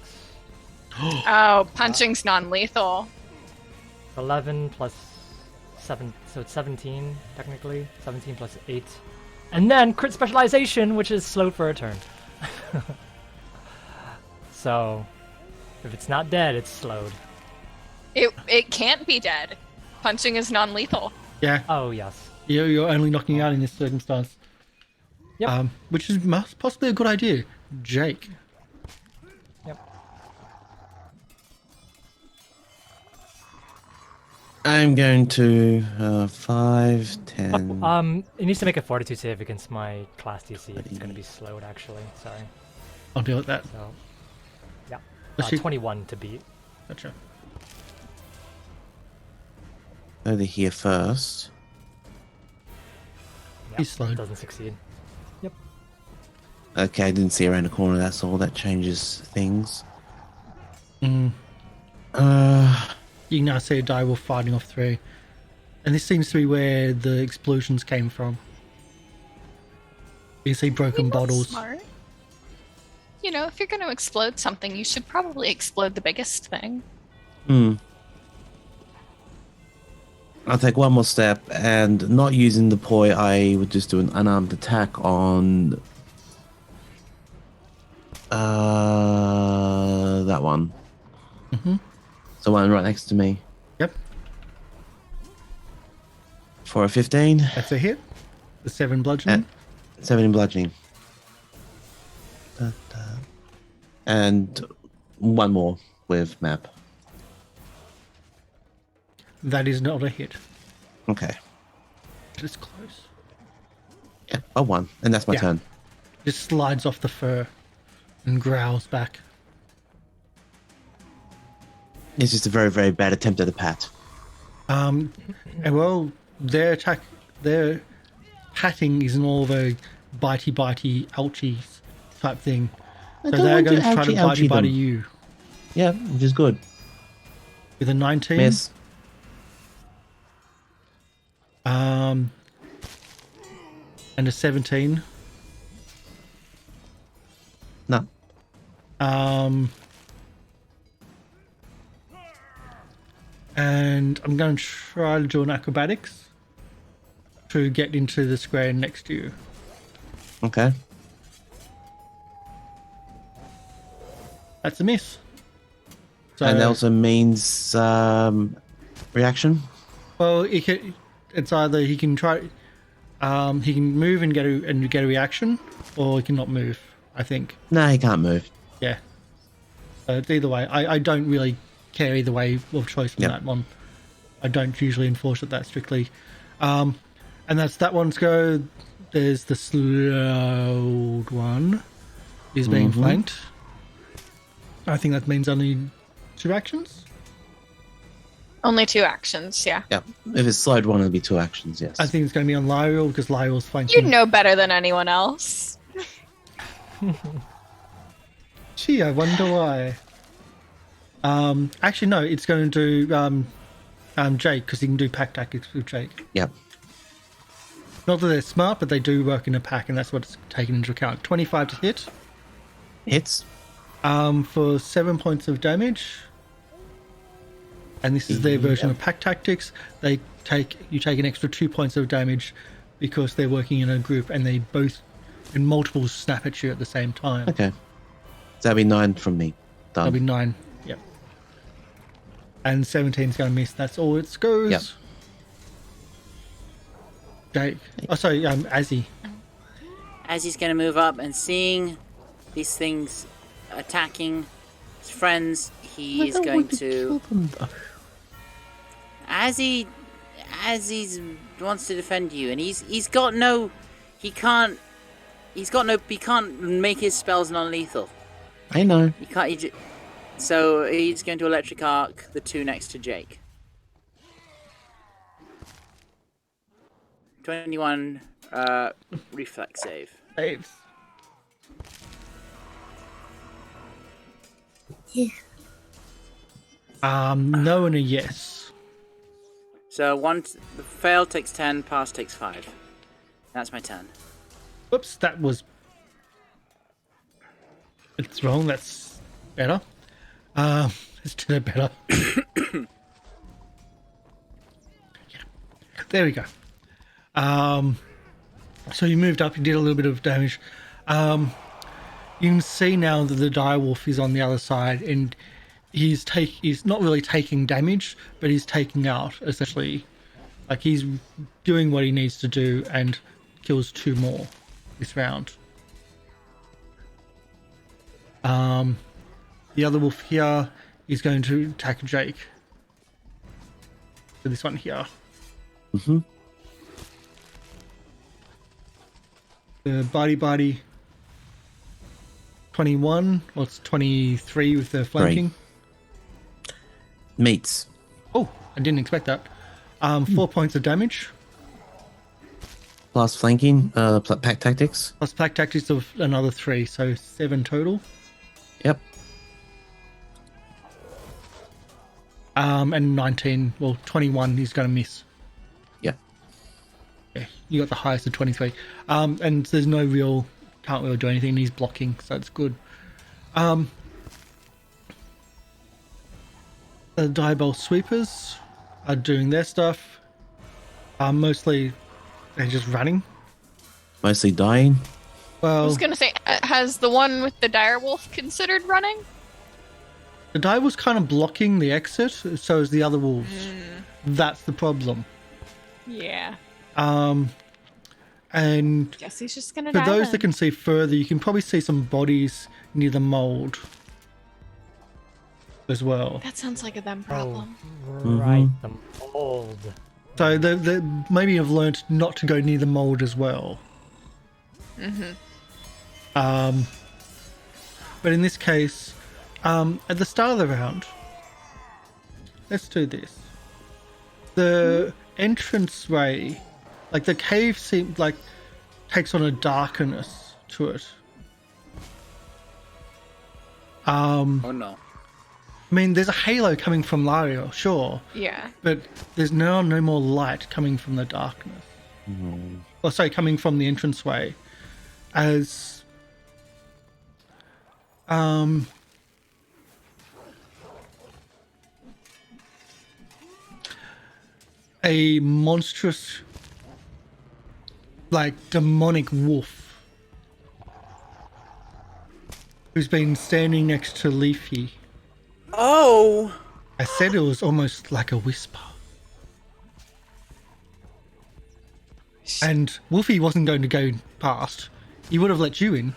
Oh, punching's non-lethal. 11 plus 7, so it's 17 technically. 17 plus 8, and then crit specialization, which is slowed for a turn. So if it's not dead, it's slowed. It can't be dead. punching is non-lethal. Yeah, Oh, yes. you're only knocking out in this circumstance. Yep. Which is possibly a good idea. Jake. Yep. I'm going to 5, 10. It needs to make a fortitude save against my class DC. It's going to be slowed, actually. Sorry. I'll deal with that. So, yeah. Let's see. 21 to beat. Gotcha. Over here first. Yeah, He's slowed. Doesn't succeed. Yep. Okay, I didn't see around the corner. That's all. That changes things. Mm. Uh, You can now see a direwolf fighting off 3. And this seems to be where the explosions came from. You see broken bottles. Smart. You know, if you're going to explode something, you should probably explode the biggest thing. I'll take one more step, and not using the poi, I would just do an unarmed attack on that one. Mm-hmm. The one right next to me. Yep, For a 15. that's a hit. The 7 bludgeoning. 7 in bludgeoning. And one more with map. That is not a hit. Okay. Just close. Yeah, I won. And that's my Yeah. turn. Just slides off the fur and growls back. It's just a very, very bad attempt at a pat. And well, their patting is more of a bitey, ouchies type thing. So don't they're want going to to try to ouchie bitey them. you Yeah, which is good. with a 19. Miss. And a 17. No. And I'm going to try to do an acrobatics to get into the square next to you. Okay. That's a miss. So, And that also means reaction. well, it's either he can try, he can move and get a reaction, or he cannot move. I think. No, he can't move. Yeah. So it's either way. I don't really care either way of choice on Yep. that one. I don't usually enforce it that strictly. And that's that one's go. There's the slowed one. Is being flanked. I think that means only 2 actions. Only 2 actions, yeah. Yeah. If it's slowed one, it'll be 2 actions, yes. I think it's going to be on Lieriel because Lieriel's flanking. You know better than anyone else. Gee, I wonder why. Actually, no, it's going to do Jake because he can do pack tactics with Jake. Yep. Not that they're smart, but they do work in a pack, and that's what's taken into account. 25 to hit. Hits. For 7 points of damage. And this is their version of pack tactics. You take an extra 2 points of damage because they're working in a group and they both in multiple snap at you at the same time. Okay. So that'll be 9 from me. Done. That'll be 9. Yep. And 17's going to miss. That's all it goes. Yep. Jake. Oh, sorry, Azzy. As he's going to move up and seeing these things attacking his friends, he is going to. As he wants to defend you, and he can't make his spells non-lethal. I know. He can't. So he's going to electric arc the 2 next to Jake. 21 reflex save. Saves. No and a yes. So fail takes 10, pass takes 5. That's my turn. Oops, that was. It's wrong. That's better. Let's do that better. Yeah. There we go. So you moved up. You did a little bit of damage. You can see now that the direwolf is on the other side, and he's not really taking damage, but he's taking out essentially, like he's doing what he needs to do and kills 2 more this round. The other wolf here is going to attack Jake. So this one here. Mm-hmm. The body 21, or it's 23 with the flanking. Meets. Oh, I didn't expect that. 4 points of damage. Plus flanking, pack tactics. Plus pack tactics of another 3, so 7 total. Yep. And 19, well, 21 he's going to miss. Yep. Yeah, you got the highest of 23. And there's no real, can't really do anything. He's blocking, so it's good. The Diabol Sweepers are doing their stuff. Mostly they're just running. Mostly dying. I Well, was gonna say, has the one with the direwolf considered running? the die was kind of blocking the exit, so is the other wolves. That's the problem. Yeah. And Guess he's just gonna for die those then. that can see further, you can probably see some bodies near the mold as well. That sounds like a them Oh, problem. right, the mold. So they maybe have learned not to go near the mold as well. But in this case, at the start of the round, let's do this. The entrance way, like the cave seems like takes on a darkness to it. Oh no. I mean, there's a halo coming from Lieriel, sure, Yeah. but there's now no more light coming from the darkness. Or sorry, coming from the entranceway, as a monstrous, like demonic wolf who's been standing next to Leafy. Oh! I said it was almost like a whisper. And Wolfie wasn't going to go past. He would have let you in.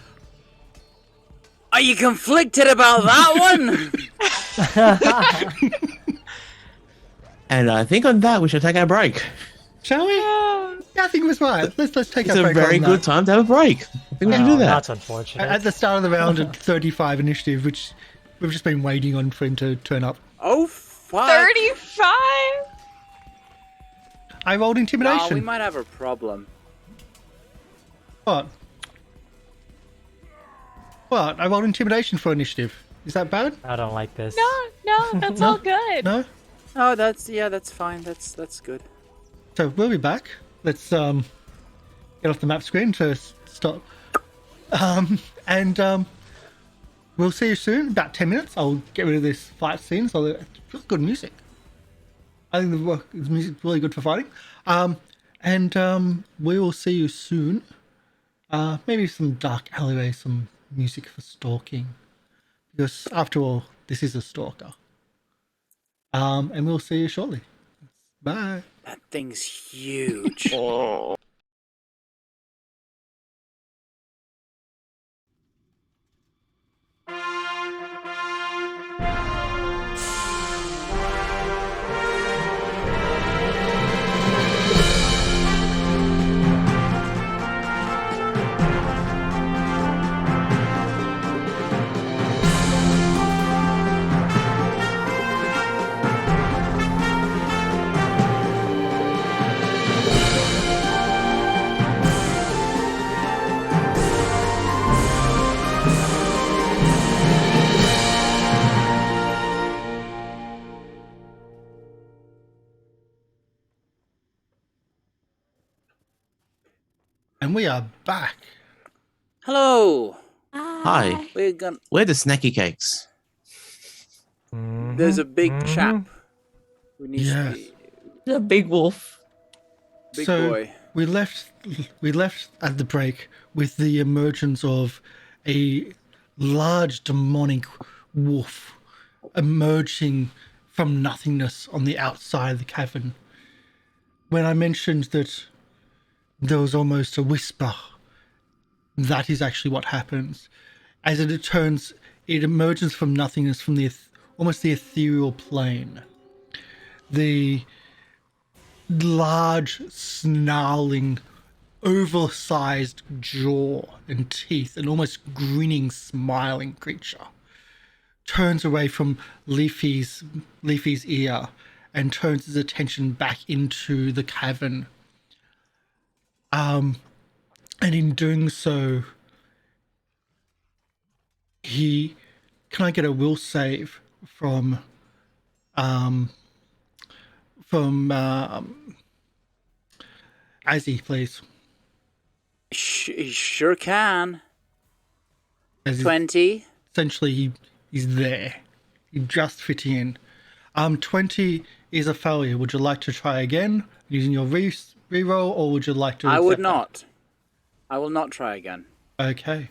Are you conflicted about that one? And I think on that we should take our break. Shall we? Yeah, I think it was right. Let's take It's a a break. very on good that. time to have a break. I think we should do that. That's unfortunate. At the start of the round at 35 initiative, which we've just been waiting on for him to turn up. Oh fuck! 35? I rolled Nah, intimidation. we might have a problem. What? What? I rolled intimidation for initiative. Is that bad? I don't like this. No, that's all good. No? Oh, that's fine. That's good. So we'll be back. Let's get off the map screen to stop. We'll see you soon. About 10 minutes. I'll get rid of this fight scene. So it's good music. I think the music's really good for fighting. We will see you soon. Maybe some dark alleyway, some music for stalking. Because after all, this is a stalker. And we'll see you shortly. Bye. That thing's huge. And we are back. Hello. Hi. We're gonna. Where are the snacky cakes? There's a big chap who needs Yes. to be The big wolf. big So boy. we left at the break with the emergence of a large demonic wolf emerging from nothingness on the outside of the cavern. When I mentioned that there was almost a whisper, that is actually what happens. As it turns, it emerges from nothingness, from the almost the ethereal plane. The large, snarling, oversized jaw and teeth, an almost grinning, smiling creature, turns away from Leafy's ear and turns his attention back into the cavern. And in doing so, can I get a will save from Azzy, please? Sure can. As 20. Essentially, he's there. He's just fitting in. 20 is a failure. Would you like to try again using your reroll, or would you like to? I would accept not. that? I will not try again. Okay.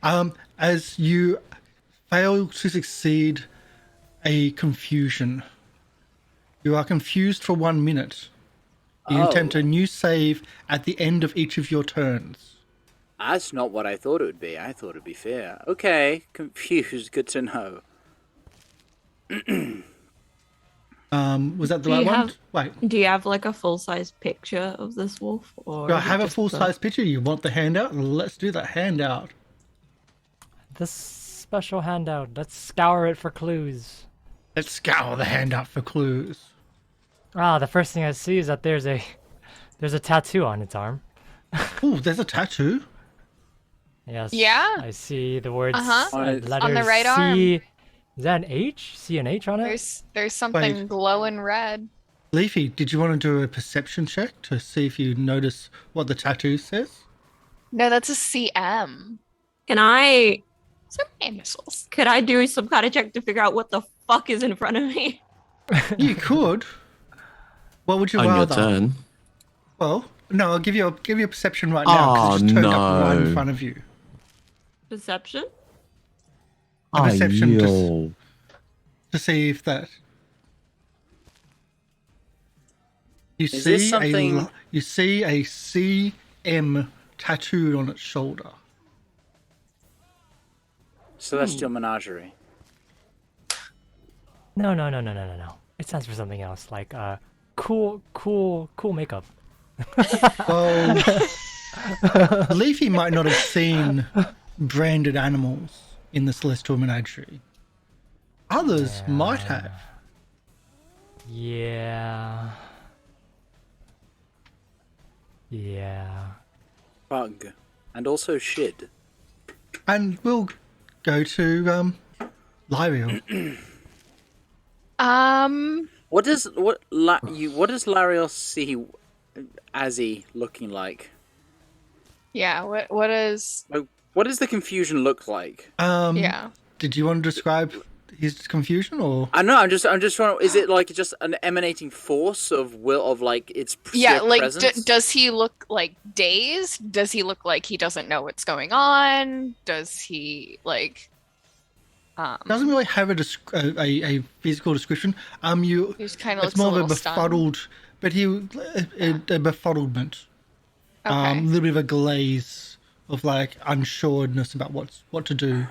As you fail to succeed a confusion, you are confused for 1 minute. You attempt a new save at the end of each of your turns. That's not what I thought it would be. I thought it'd be fair. Okay, confused. Good to know. Was that the Do right you one? have- Wait. Do you have like a full-size picture of this wolf? Or Do I is it have a just full-size picture? You want the handout? Let's do that handout. This special handout. Let's scour it for clues. Let's scour the handout for clues. Ah, the first thing I see is that there's a tattoo on its arm. Oh, there's a tattoo. Yes. Yeah. I see the words. On letters the right C. arm. Is that an H? C and H on it? There's something glowing red. Leafy, did you want to do a perception check to see if you notice what the tattoo says? No, that's a CM. Can I Some initials. could I do some kind of check to figure out what the fuck is in front of me? You could. What would you On your rather? turn. Well, no, I'll give you a perception right now because Oh, it just turned up right in no. front of you. Perception? A perception yo. to see if that. You Is this see something- you see a CM tattooed on its shoulder. Celestial Menagerie. No. It stands for something else, like cool makeup. Well, Leafy might not have seen branded animals in the Celestial Menagerie. Others might have. Yeah. Bug. And also shid. And we'll go to Lieriel. What does Lieriel see Azzy looking like? Yeah. What is? Like, what does the confusion look like? Yeah. Did you want to describe his confusion, or? I know. I'm just trying. Is it like just an emanating force of like its Yeah. sheer Like, presence? does he look like dazed? Does he look like he doesn't know what's going on? Does he like? Doesn't really have a physical description. He just kind of It's looks a more of a little stunned. befuddled, but a befuddlement. Okay. A little bit of a glaze of like unsureness about what to do.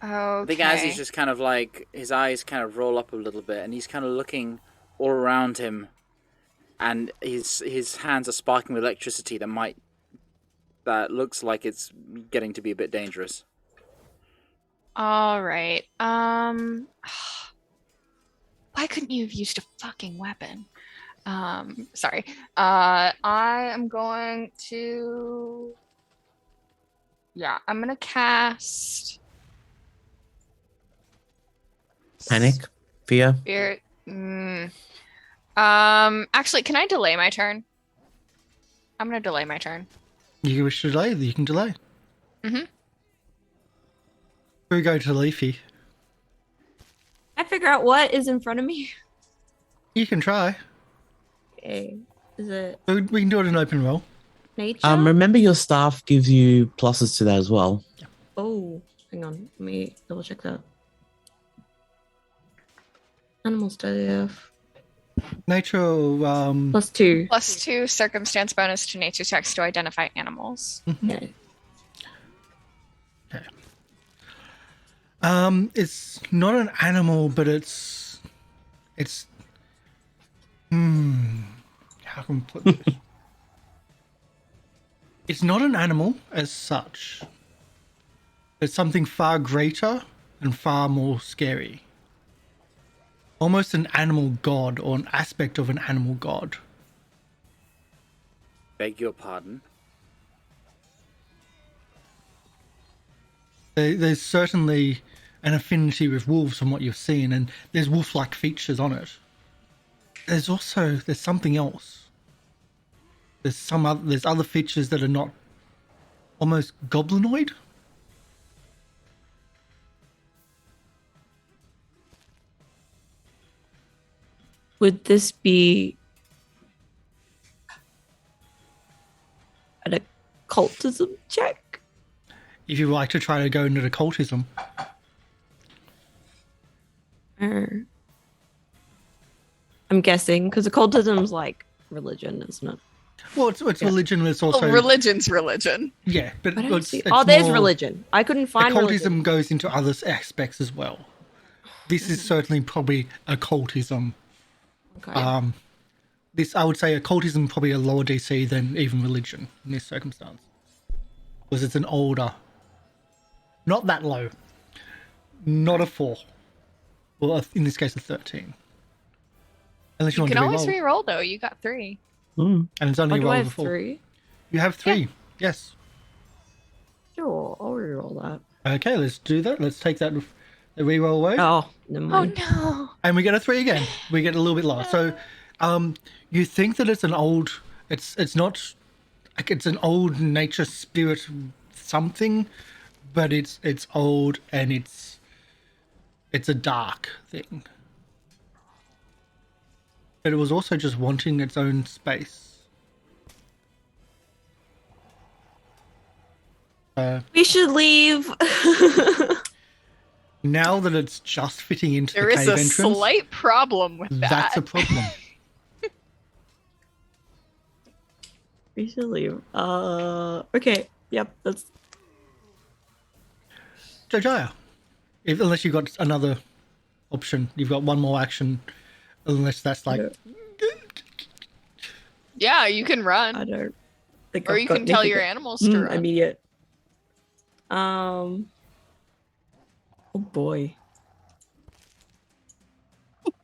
I think Azzy's just kind of like his eyes kind of roll up a little bit, and he's kind of looking all around him, and his hands are sparking with electricity that looks like it's getting to be a bit dangerous. All right. Why couldn't you have used a fucking weapon? Sorry. I am going to. Yeah, I'm gonna cast. Panic? Fear? Spirit. Actually, can I delay my turn? I'm gonna delay my turn. You wish to delay, you can delay. Mhm. We go to Leafy. I figure out what is in front of me. You can try. Okay. Is it We can do it in open roll. nature? Remember your staff gives you pluses to that as well. Oh. Hang on, let me double check that. Animals death. Nature, +2. +2 circumstance bonus to nature checks to identify animals. Okay. Okay. It's not an animal, but it's how can we put this? It's not an animal as such. It's something far greater and far more scary. Almost an animal god or an aspect of an animal god. Beg your pardon. There's certainly an affinity with wolves from what you've seen, and there's wolf-like features on it. There's something else. There's other features that are not almost goblinoid. Would this be an occultism check? If you like to try to go into occultism. Or I'm guessing because occultism's like religion, isn't it? Well, it's religion, but it's also Well, religion's religion. yeah. But I don't it's, see. it's Oh, there's more- religion. I couldn't find Occultism religion. goes into other aspects as well. This is certainly probably occultism. Okay. This I would say occultism probably a lower DC than even religion in this circumstance, because it's an older, not that low, not a 4, well in this case a 13. Unless you You want can to always re-roll, re-roll though. You got 3. and it's only Why a do roll I of a have 4. 3? You have 3, yes. Sure, I'll reroll that. Okay, let's do that. Let's take that the re-roll away. Oh, never Oh mind. no. And we get a 3 again. We get a little bit lower. So, you think that it's an old. It's not. Like it's an old nature spirit something, but it's old and it's a dark thing. But it was also just wanting its own space. We should leave. Now that it's just fitting into There the is cave a entrance, slight problem with that. that's a problem. We should leave. Okay. Yep. That's. Jojyre, unless you've got another option, you've got one more action. Unless that's like, Yeah, you can run. I don't think. Or I've you got can tell anything your that- animals to run. Immediate. Oh boy.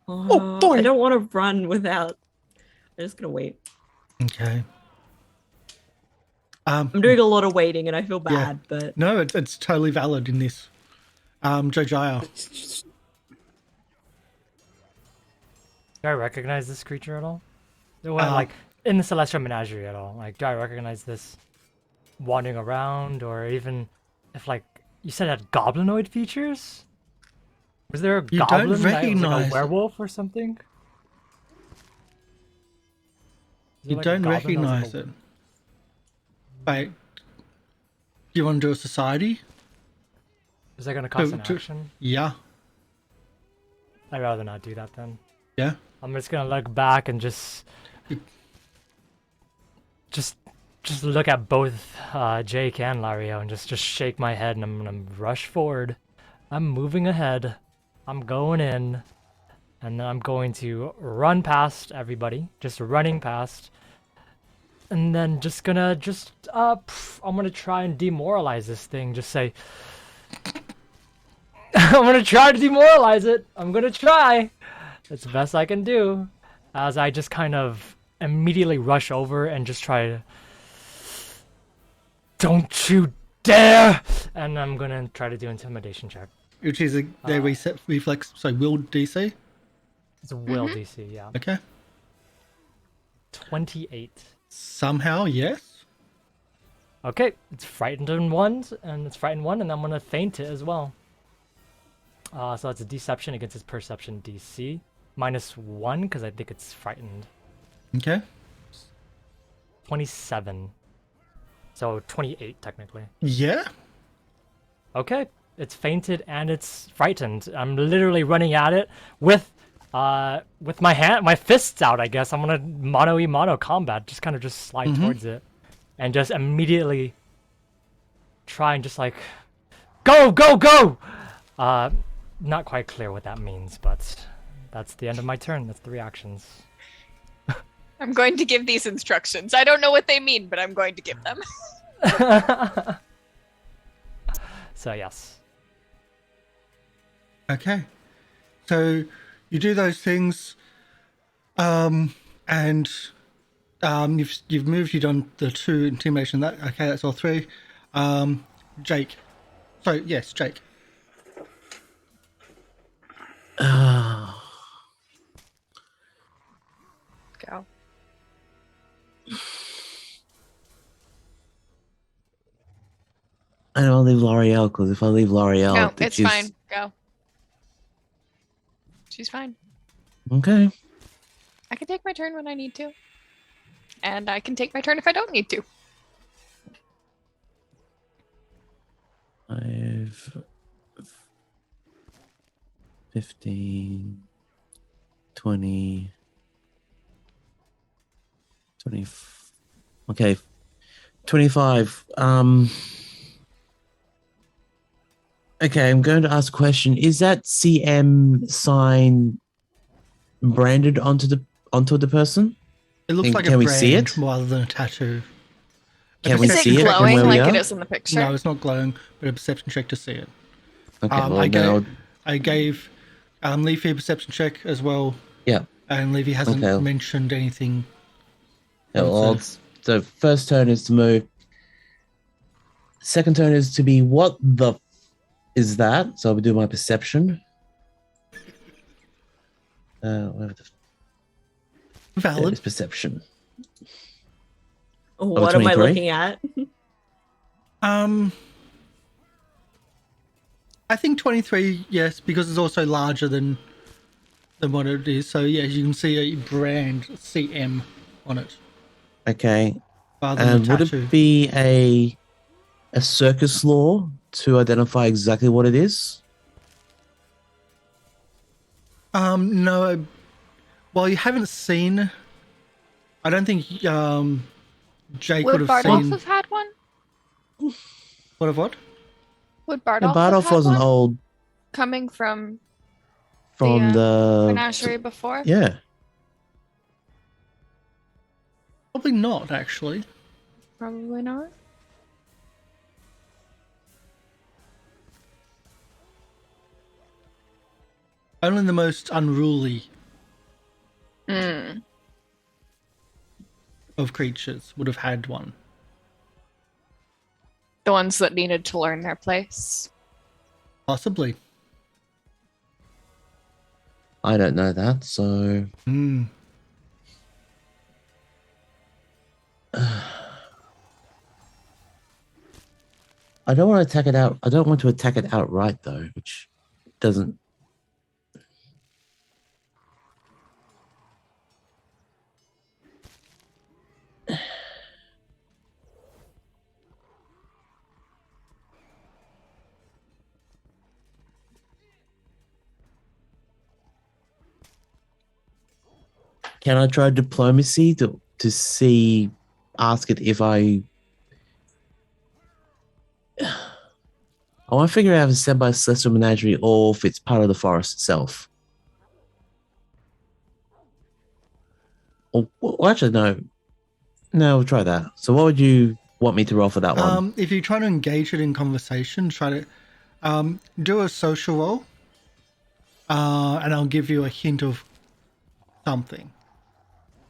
Oh, boy. I don't want to run without. I'm just gonna wait. okay. I'm doing a lot of waiting, and I feel Yeah. bad, but No, it's totally valid in this. Jojyre, Do I recognize this creature at all? Like in the Celestial Menagerie at all? Like, do I recognize this wandering around, or even if like you said it had goblinoid features? Was there a You don't goblin that was like recognize a it. werewolf or something? Is there, you like, a don't goblin that was, like, recognize it. Wait, you want to do a society? Is that gonna cost To- an to- action? Yeah, I'd rather not do that then. yeah. I'm just gonna look back and just look at both Jake and Lario and just shake my head, and I'm gonna rush forward. I'm moving ahead. I'm going in, and then I'm going to run past everybody, just running past, and then I'm gonna try and demoralize this thing. Just say, I'm gonna try to demoralize it. I'm gonna try. It's the best I can do. As I just kind of immediately rush over and just try to. Don't you dare! And I'm gonna try to do intimidation check. Which is their reset reflex. So will DC. It's a will DC, yeah. Okay. 28. Somehow, yes. Okay, it's frightened in one, and I'm gonna feint it as well. So it's a deception against its perception DC. -1, because I think it's frightened. Okay. 27. So 28, technically. Yeah. Okay, fainted and it's frightened. I'm literally running at it with my fists out. I guess I'm gonna mono combat, just kind of slide towards it, and just immediately try and just like go. Not quite clear what that means, but that's the end of my turn. That's the reactions. I'm going to give these instructions. I don't know what they mean, but I'm going to give them. So yes. Okay. So you do those things, and you've moved. You've done the 2 intimidation. That's all 3. Jake. Sorry, yes, Jake. Go. I don't want to leave Lieriel, because if I leave Lieriel... No, it's fine. Go. She's fine. Okay. I can take my turn when I need to. And I can take my turn if I don't need to. 5, 15, 20, 20. Okay. 25. Okay, I'm going to ask a question. Is that CM sign branded onto the person? It looks like can a we brand see it? rather than a tattoo. Can we Is see it it from glowing where we like are? it is in the picture? No, it's not glowing, but a perception check to see it. Okay, well, I gave Leafy a perception check as well, yeah. and Leafy hasn't Okay. mentioned anything. Yeah, well, so first turn is to move. Second turn is to be what the is that? So I'll do my perception. Whatever the Valid. is perception. What am I 23? looking at? I think 23, yes, because it's also larger than what it is. So yeah, you can see a brand CM on it. Okay. Rather than a And would tattoo. it be a circus law to identify exactly what it is? No. Well, you haven't seen. I don't think Jake would Would have Bardolph seen. have had one? What of what? Would Yeah, Bardolph have Bardolph had was an one? old Coming from from the menagerie before? yeah. Probably not, actually. Probably not. Only the most unruly Mm. of creatures would have had one. The ones that needed to learn their place. Possibly. I don't know that, so Hmm. I don't want to attack it out. I don't want to attack it outright though, which doesn't. Can I try diplomacy to see, ask it if I want to figure out if it's sent by a celestial menagerie or if it's part of the forest itself. Or well, actually, no. No, we'll try that. So what would you want me to roll for that one? If you're trying to engage it in conversation, try to do a social roll, and I'll give you a hint of something.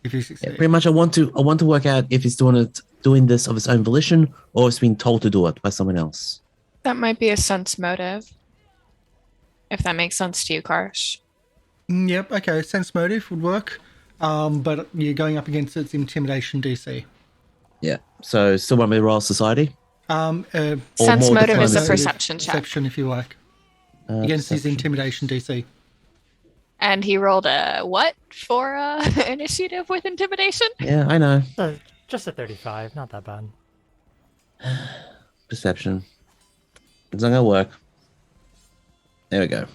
If you succeed. Yeah, pretty much, I want to work out if it's doing this of its own volition or it's being told to do it by someone else. That might be a sense motive. If that makes sense to you, Karsh. Yep. Okay. Sense motive would work, but you're going up against its intimidation DC. Yeah. So still want me to roll society? Sense more motive is a diplomacy? perception check. Perception, if you like, against his Perception. intimidation DC. And he rolled a what for initiative with intimidation? Yeah, I know. Just a 35, not that bad. Perception. It's not gonna work. There we go.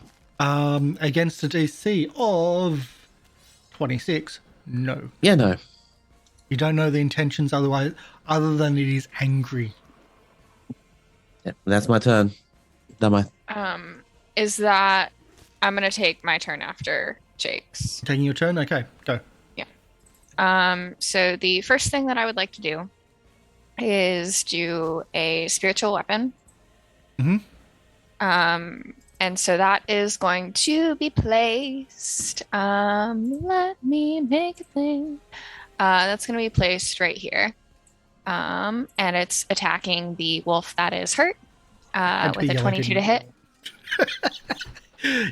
Against a DC of 26, no. Yeah, no. You don't know the intentions other than it is angry. Yeah, that's my turn. Done my. Is that I'm gonna take my turn after Jake's. Taking your turn? Okay, go. So the first thing that I would like to do is do a spiritual weapon. And so that is going to be placed. Let me make a thing. That's going to be placed right here. And it's attacking the wolf that is hurt with a 22 to hit.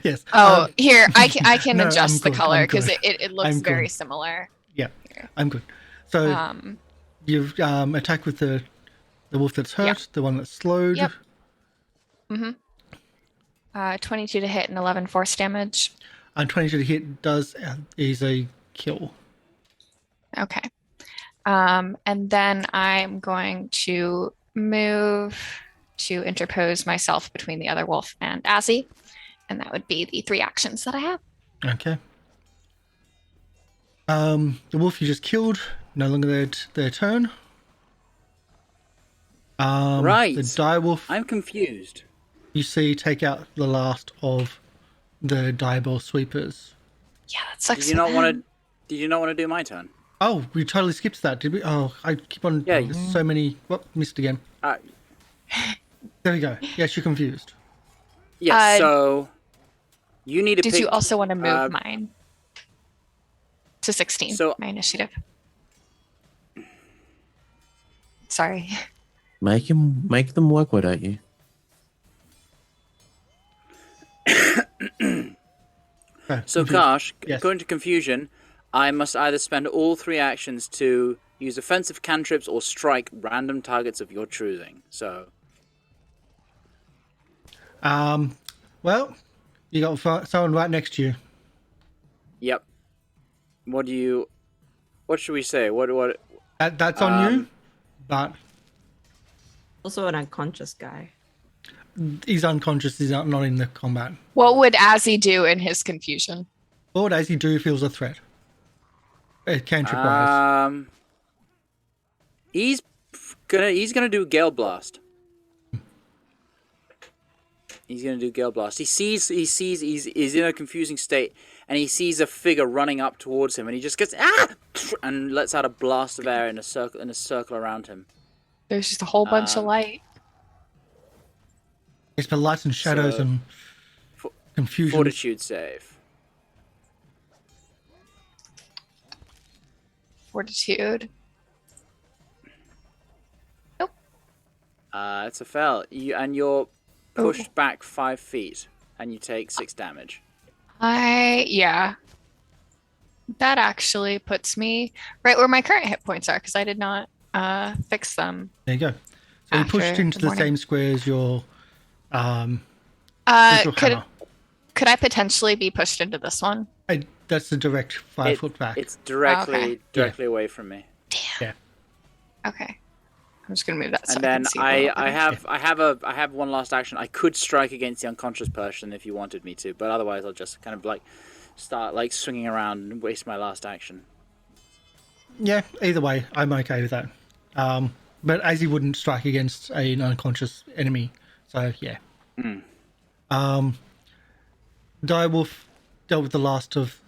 Yes. Oh, here, I can No, adjust I'm the good, color I'm because good. it looks I'm very good. similar. Yeah, Here. I'm good. So you've attacked with the wolf that's hurt, the one that's slowed. Yep. 22 to hit and 11 force damage. And 22 to hit is a kill. Okay. And then I'm going to move to interpose myself between the other wolf and Azzy. And that would be the 3 actions that I have. Okay. The wolf you just killed, no longer their turn. Right. The dire wolf I'm confused. you see take out the last of the direball sweepers. Yeah, that sucks. Did you not want to do my turn? Oh, we totally skipped that, did we? Oh, I keep on. Yeah. There's so many. What missed again? There we go. Yes, you're confused. Yes. So you need to. Did pick, you also want to move mine to 16? So- my initiative. Sorry. Make them work, why don't you? Okay, So, confused. Karsh, Yes. according to confusion, I must either spend all 3 actions to use offensive cantrips or strike random targets of your choosing. So, Well, you got someone right next to you. yep. What should we say? What? That's on you, but Also an unconscious guy. he's unconscious. He's not in the combat. What would Azzy do in his confusion? What does he do feels a threat? Cantrip wise. He's gonna do Gale Blast. He's gonna do Gale Blast. He sees he's in a confusing state, and he sees a figure running up towards him, and he just gets and lets out a blast of air in a circle around him. There's just a whole bunch of light. It's the lights and shadows So, and confusion. Fortitude save. Fortitude. Nope. It's a fail. You're pushed back 5 feet, and you take 6 damage. Yeah. That actually puts me right where my current hit points are because I did not fix them. There you go. So you pushed After into the the same square as your spiritual Could hammer. I potentially be pushed into this one? That's the direct 5 foot back. It's directly Okay. away from me. Yeah. Okay. I'm just gonna move that. So And I then can see a little better. I have one last action. I could strike against the unconscious person if you wanted me to, but otherwise I'll just kind of like start like swinging around and waste my last action. Yeah, either way, I'm okay with that. But Azzy wouldn't strike against an unconscious enemy, so yeah. Direwolf dealt with the last of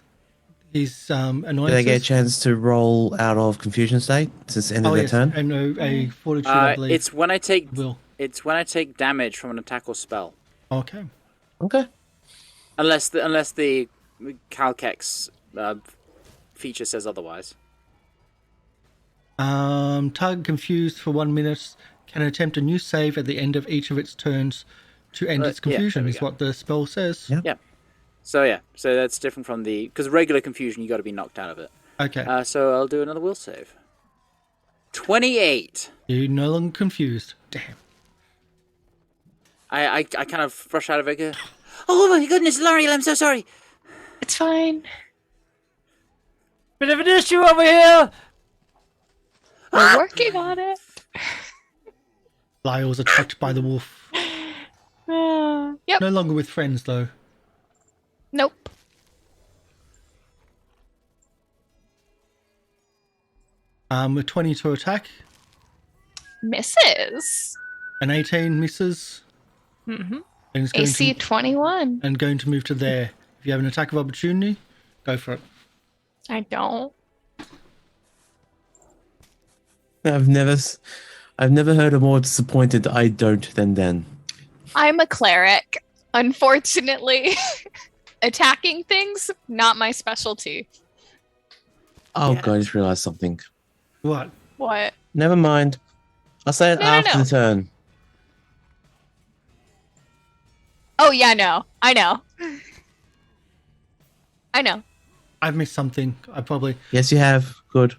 his annoyances. Do they get a chance to roll out of confusion state since the end of their turn? And a fortitude, I believe. It's when I take will. It's when I take damage from an attack or spell, Okay. Okay. unless the Calcex feature says otherwise. Target confused for 1 minute can attempt a new save at the end of each of its turns to end its Yeah, there confusion, we is go. what the spell says. Yeah. Yeah. So that's different from because regular confusion you got to be knocked out of it. Okay. So I'll do another will save. 28. You're no longer confused. Damn. I kind of rush out of it. Go, Oh my goodness, Lieriel, I'm so sorry. It's fine. Bit of an issue over here. We're working on it. Lyle's attacked by the wolf. Yep. No longer with friends, though. Nope. A 20 to attack. Misses. An 18 misses. Mm-hmm. And it's going AC to, 21. and going to move to there. If you have an attack of opportunity, go for it. I don't. I've never heard a more disappointed I don't than then. I'm a cleric. Unfortunately, attacking things, not my specialty. Oh Yeah. god, I just realized something. What? What? Never mind. I'll say it No, after no. the turn. Oh, yeah, no. I know. I know. I've missed something. I probably. Yes, you have. Good.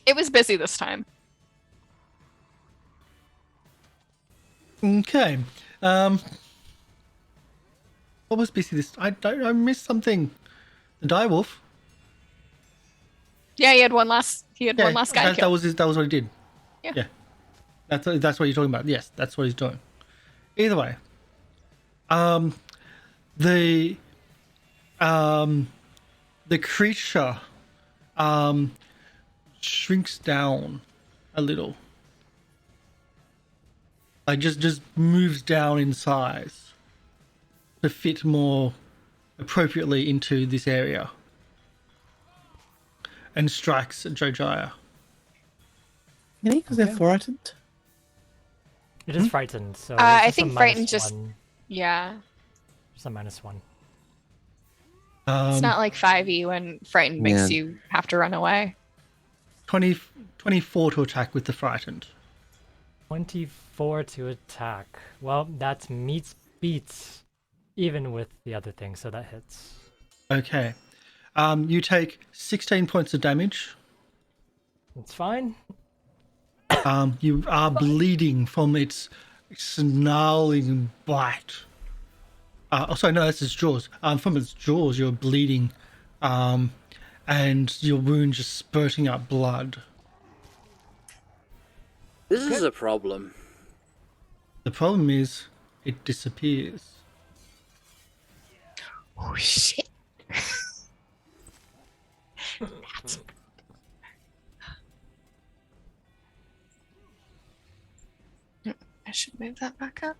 It was busy this time. Okay. What was busy this? I missed something. The direwolf. Yeah, he had one last guy that kill. was that was what he did. Yeah. That's what you're talking about. Yes, that's what he's doing. Either way, the creature shrinks down a little. Like just moves down in size to fit more appropriately into this area. And strikes at Jojyre. Really? Because they're frightened? It is frightened, so I it's just a think frightened minus just- one. Yeah. Just a -1. It's not like 5e when frightened makes Yeah. you have to run away. 24 to attack with the frightened. 24 to attack. Well, that meets beats, even with the other thing, so that hits. Okay. You take 16 points of damage. It's fine. You are bleeding from its snarling bite. Sorry, no, that's its jaws. From its jaws, you're bleeding, and your wound just spurting up blood. This is a problem. The problem is, it disappears. Oh, shit. That's... I should move that back up.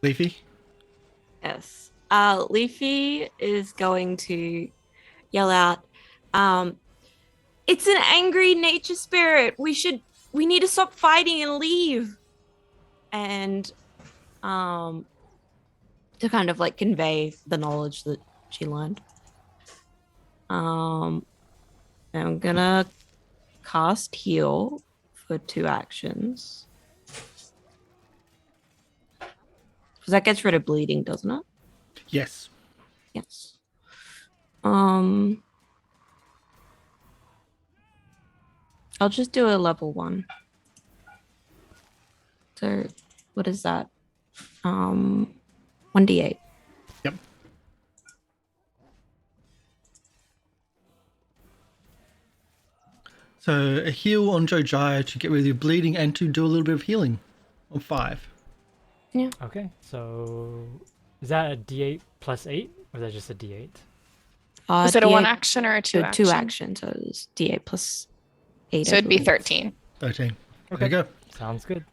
Leafy? Yes. Leafy is going to yell out, it's an angry nature spirit. We need to stop fighting and leave. And to kind of like convey the knowledge that she learned. I'm gonna cast heal for 2 actions. Because that gets rid of bleeding, doesn't it? Yes. Yes. I'll just do a level 1. So, what is that? 1d8. Yep. So a heal on Jojyre to get rid of your bleeding and to do a little bit of healing on 5. Okay, so is that a d8 plus 8, or is that just a d8? Is it a 1 D8 action or a 2 so action? 2 actions, so it's d8 plus 8. So I it'd be believe. 13. 13. Okay. There you go. Sounds good.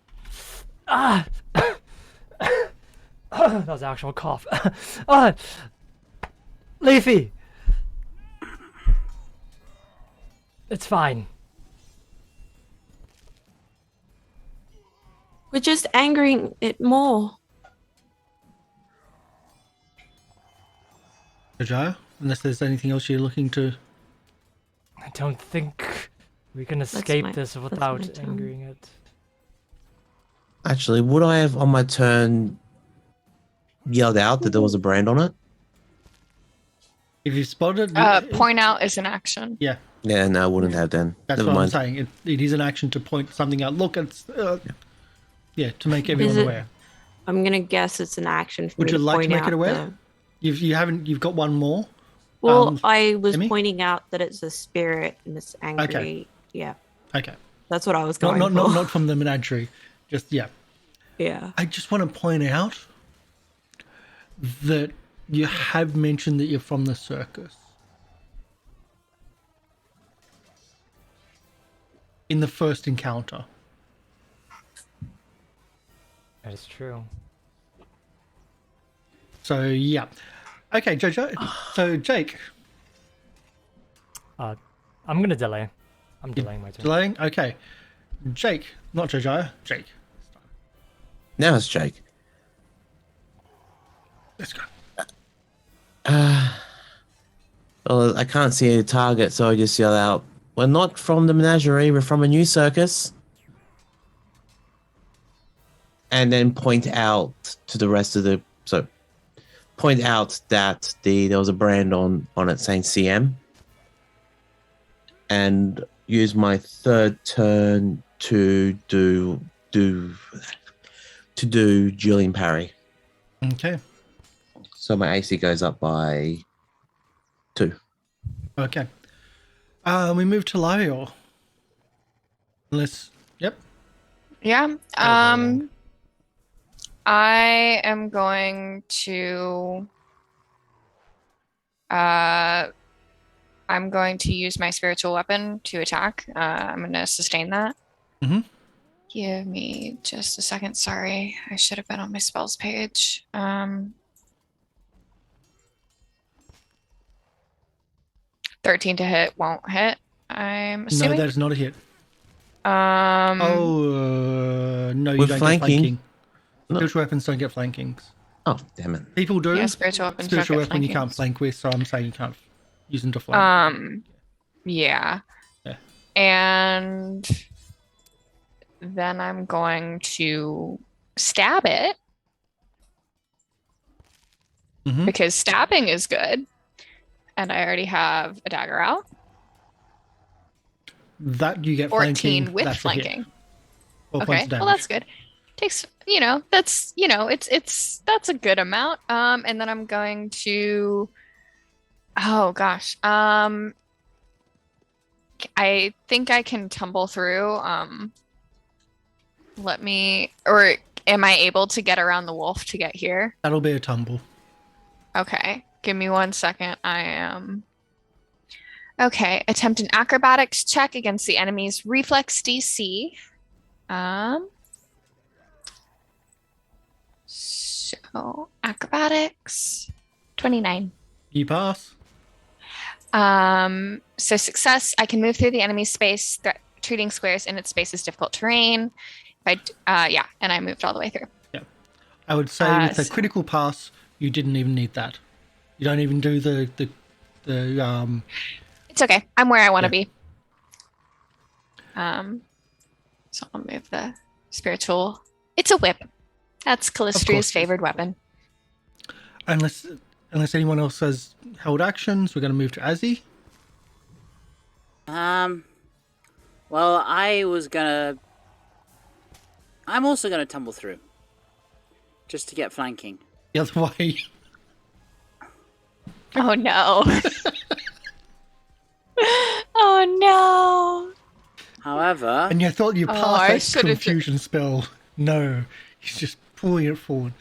Ah! That was an actual cough. Ah! Leafy! It's fine. We're just angering it more. Jojyre, unless there's anything else you're looking to... I don't think we can escape my- this that's without my turn. angering it. Actually, would I have on my turn yelled out that there was a brand on it? If you've spotted... Point out is an action. Yeah, Yeah, no, I wouldn't have then. that's Never what mind. I'm saying. It is an action to point something out. Look, it's... yeah, to make everyone it- aware. I'm gonna guess it's an action. For Would me you to like to point make it out aware? You've got one more. Well, I was Emi? pointing out that it's a spirit and it's angry. Yeah. Okay. That's what I was going for. Not from the menagerie. Just yeah. Yeah. I just want to point out that you have mentioned that you're from the circus. In the first encounter. That is true. So yeah. Okay, Jojo. So Jake. I'm gonna delay. I'm delaying my turn. Delaying? Okay. Jake. Not Jojyre. Jake. Now it's Jake. Let's go. Well, I can't see a target, so I just yell out, "We're not from the menagerie, we're from a new circus." And then point out to the rest of the... So, point out that there was a brand on it saying CM. And use my third turn to do Julian parry. Okay. So my AC goes up by 2. Okay. We move to Lieriel. Unless, yep. Yeah. I am going to use my spiritual weapon to attack. I'm going to sustain that. Mm-hmm. Give me just a second. Sorry, I should have been on my spells page. 13 to hit won't hit. I'm assuming. No, that is not a hit. No, you With don't flanking? get flanking. No. Spiritual weapons don't get flankings. Oh, damn it. People do. Yeah, spiritual weapons don't Spiritual get weapon you can't flankings. flank with, so I'm saying you can't use them to flank. Yeah. Yeah. And then I'm going to stab it Mhm. because stabbing is good. And I already have a dagger out. That you get 14 flanking. with that's a hit. flanking. 4 Okay, points of well damage. that's good. Takes, that's a good amount. And then I'm going to, oh gosh, I think I can tumble through. Am I able to get around the wolf to get here? That'll be a tumble. Okay, give me 1 second. I am. Okay, attempt an acrobatics check against the enemy's reflex DC. So acrobatics, 29. You pass. So success. I can move through the enemy's space, treating squares in its space as difficult terrain. And I moved all the way through. Yeah. I would say with a critical pass, you didn't even need that. You don't even do the It's okay. I'm where I want to Yeah. be. So I'll move the spiritual. It's a whip. That's Callistria's favorite weapon. unless anyone else has held actions, we're going to move to Azzy. Well, I'm also gonna tumble through. Just to get flanking. The other way. Oh no. Oh no. However, And you thought you I passed that should've confusion spell. No. He's just pulling it forward.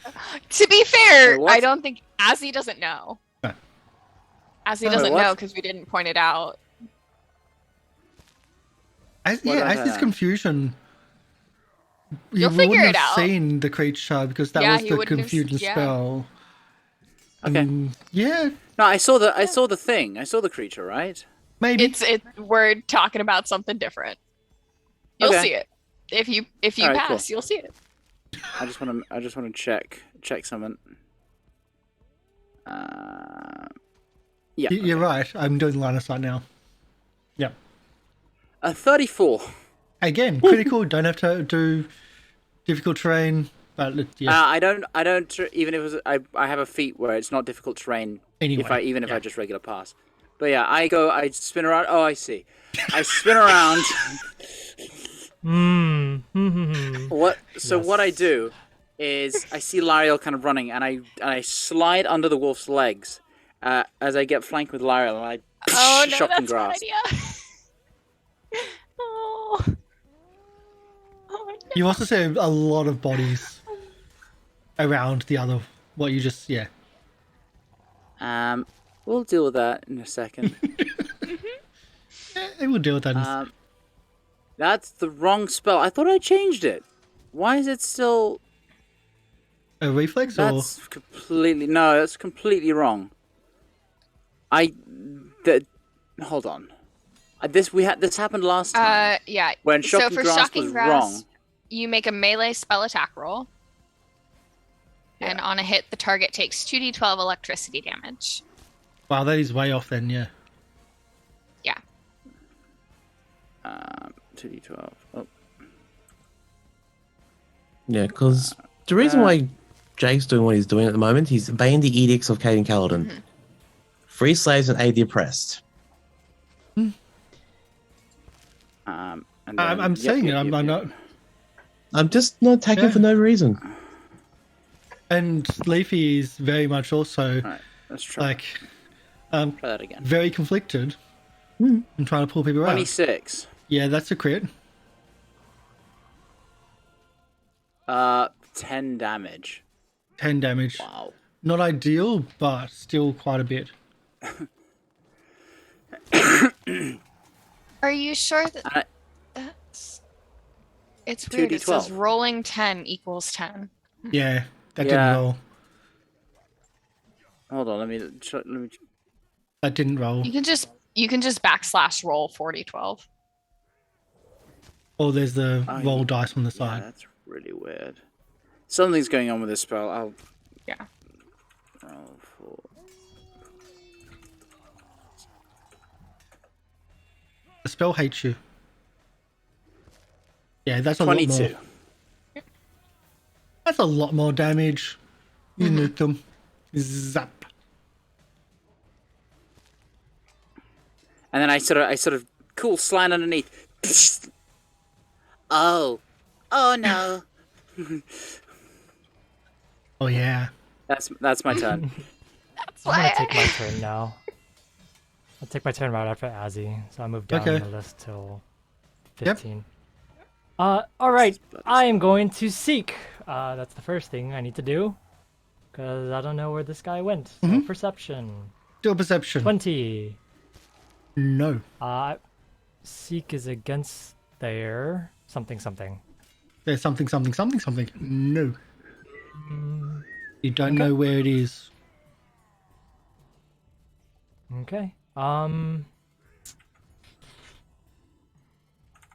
To be fair, Wait, what? I don't think Azzy doesn't know. No. Azzy Wait, doesn't what? know because we didn't point it out. As What about this that? confusion... You'll you figure wouldn't it have out. seen the creature because that Yeah, was he the wouldn't have confusion yeah. spell. Okay. Yeah, no, I saw the thing. I saw the creature, right? maybe. We're talking about something different. You'll Okay. see it. If you All right, pass, cool. you'll see it. I just want to check something. Yeah. You're right. I'm doing line of sight now. Yeah. A 34. Again, critical. Don't have to do difficult terrain. But yeah. I don't. Even if it was, I have a feat where it's not difficult terrain. Anyway, If I just regular pass. But yeah, I spin around. Oh, I see. I spin around. What I do is I see Lieriel kind of running, and I slide under the wolf's legs as I get flanked with Lieriel, and I Oh no, shock and that's a bad grasp. idea. Oh. You also see a lot of bodies around the other. What you just We'll deal with that in a second. We'll deal with that. That's the wrong spell. I thought I changed it. Why is it still? A reflex That's completely that's completely wrong. Hold on. This happened last time. Yeah. When so Shocking for Grasp Shocking was Grasp, wrong. you make a melee spell attack roll. Yeah. And on a hit, the target takes 2d12 electricity damage. Wow, that is way off then. Yeah. Yeah. 2d12. Oh. Yeah, because the reason why Jake's doing what he's doing at the moment, he's obeying the edicts of Caden Caledon. Mm-hmm. Free slaves and aid the oppressed. And then, I'm saying it. I'm not. I'm just not attacking for no reason. And Leafy is very much also Alright, let's try. try that again. very conflicted and trying to pull people out. 26. Yeah, that's a crit. 10 damage. 10 damage. Wow. Not ideal, but still quite a bit. Are you sure that that's... It's weird. It says 2d12. rolling 10 equals 10. Yeah, that Yeah. didn't roll. Hold on, let me. That didn't roll. You can just backslash roll 4012. Or there's the Oh, roll yeah. dice on the Yeah, side. that's really weird. Something's going on with this spell. Yeah. Roll for... The spell hates you. Yeah, that's a 22. lot more. That's a lot more damage. You nuke them. Zap. And then I sort of cool slide underneath. Oh no. Oh yeah. That's my turn. I'm gonna take my turn now. I'll take my turn right after Azzy, so I move down Okay. the list till 15. Alright, I am going to seek. That's the first thing I need to do. Because I don't know where this guy went. So perception. Do a perception. 20. No. Seek is against their something. There's something. No. You don't know where it is. Okay.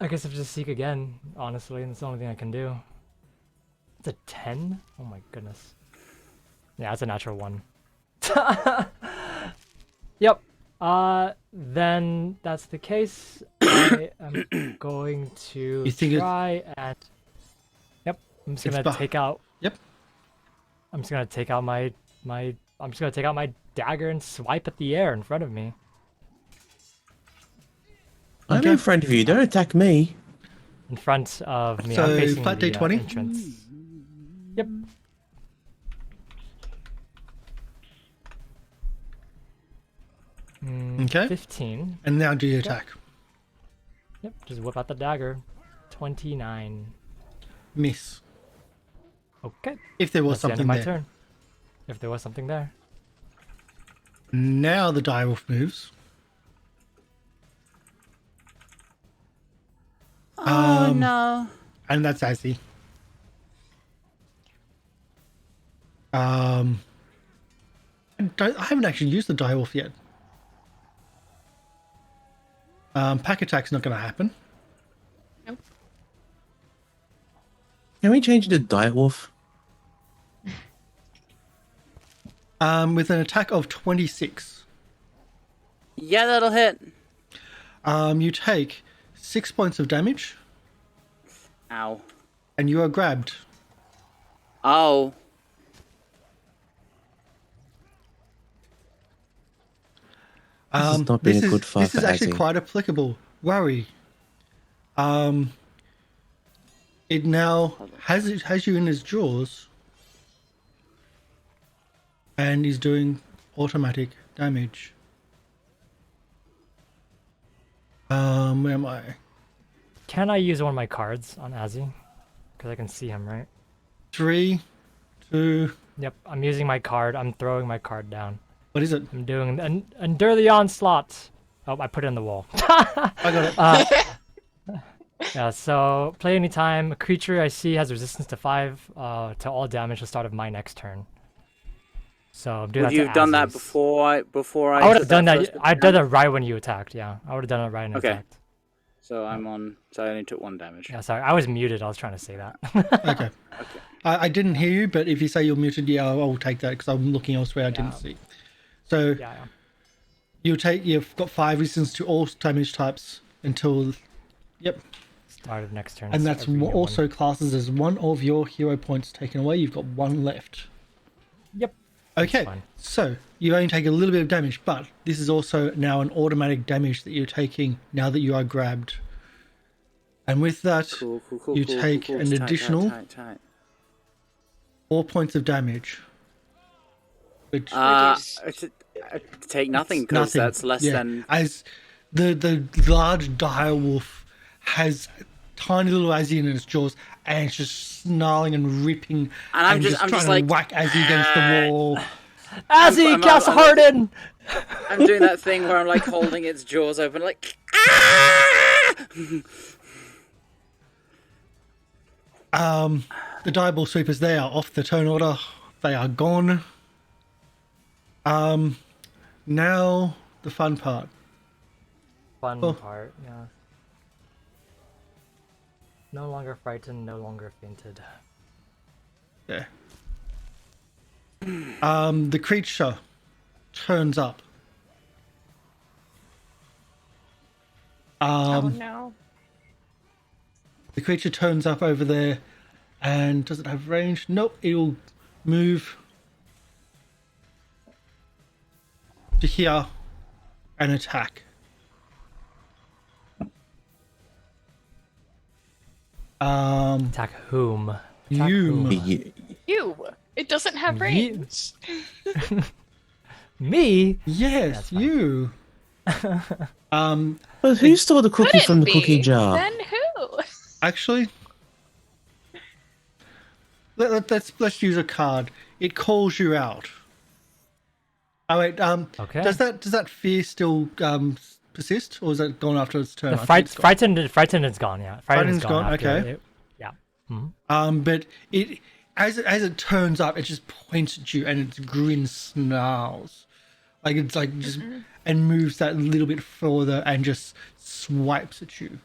I guess I have to seek again, honestly, and it's the only thing I can do. It's a 10? Oh my goodness. Yeah, it's a natural 1. Yep. Then that's the case. I am going to You think try and... Yep. I'm just gonna take out... Yep. I'm just gonna take out my dagger and swipe at the air in front of me. I'm in front of you. Don't attack me. In front of me. So, I'm facing flat the D20? entrance. Yep. Okay. 15. And now do your attack. Yep. Just whip out the dagger. 29. Miss. Okay. If there was That's the end of something my there. turn. If there was something there. Now the direwolf moves. Oh no. And that's Azzy. I haven't actually used the direwolf yet. Pack attack's not going to happen. Can we change it to Diet Wolf? With an attack of 26. Yeah, that'll hit. You take 6 points of damage, Ow. and you are grabbed. Oh. This has not been a good fight This is for actually Azzy. quite applicable. Worry. It now has you in his jaws, and is doing automatic damage. Where am I? Can I use one of my cards on Azzy? because I can see him, right? 3, 2. Yep, I'm using my card. I'm throwing my card down. What is it? I'm doing endure the onslaught. Oh, I put it in the wall. I got it. Yeah, so play anytime. A creature I see has resistance to 5 to all damage at the start of my next turn. So do Would that you to have done that Azzy's. before I I would have took done that. first I'd done it right when you attacked. Yeah, I would have done it right when you Okay. attacked. So I'm on. So I only took 1 damage. Yeah, sorry, I was muted. I was trying to say that. Okay. I didn't hear you, but if you say you're muted, yeah, I'll take that because I'm looking elsewhere. I didn't see. So Yeah. you've got 5 resistance to all damage types until, yep. Start of next turn. And so that's every also classes as 1 of your hero points taken away. You've got 1 left. Yep. Okay, fine. so you only take a little bit of damage, but this is also now an automatic damage that you're taking now that you are grabbed. And with that, Cool. you take an additional Tight. 4 points of damage. Which I take nothing because nothing. that's less than. As the large dire wolf has tiny little Azzy in its jaws, and it's just snarling and ripping, And I'm just trying like, to whack Azzy against the wall. Azzy, cast Harden! I'm doing that thing where I'm like holding its jaws open, like. Ah! The direball sweepers, they are off the turn order. They are gone. Now the fun part. Fun Oh. part, yeah. No longer frightened, no longer fainted. Yeah. The creature turns up. Oh no. The creature turns up over there, and does it have range? Nope, it'll move to here and attack. Attack whom? Attack You. whom? You. It doesn't have range. Me? Yes, you. But who stole the cookie Couldn't from the be. cookie jar? Then who? Actually, let's use a card. It calls you out. Oh wait, Okay. Does that fear still persist, or is that gone after its turn? The I think it's gone. frightened is gone, yeah. Frightened's gone, after okay. it- yeah. But it as it turns up, it just points at you and its grin snarls, like it's like just and moves that little bit further and just swipes at you.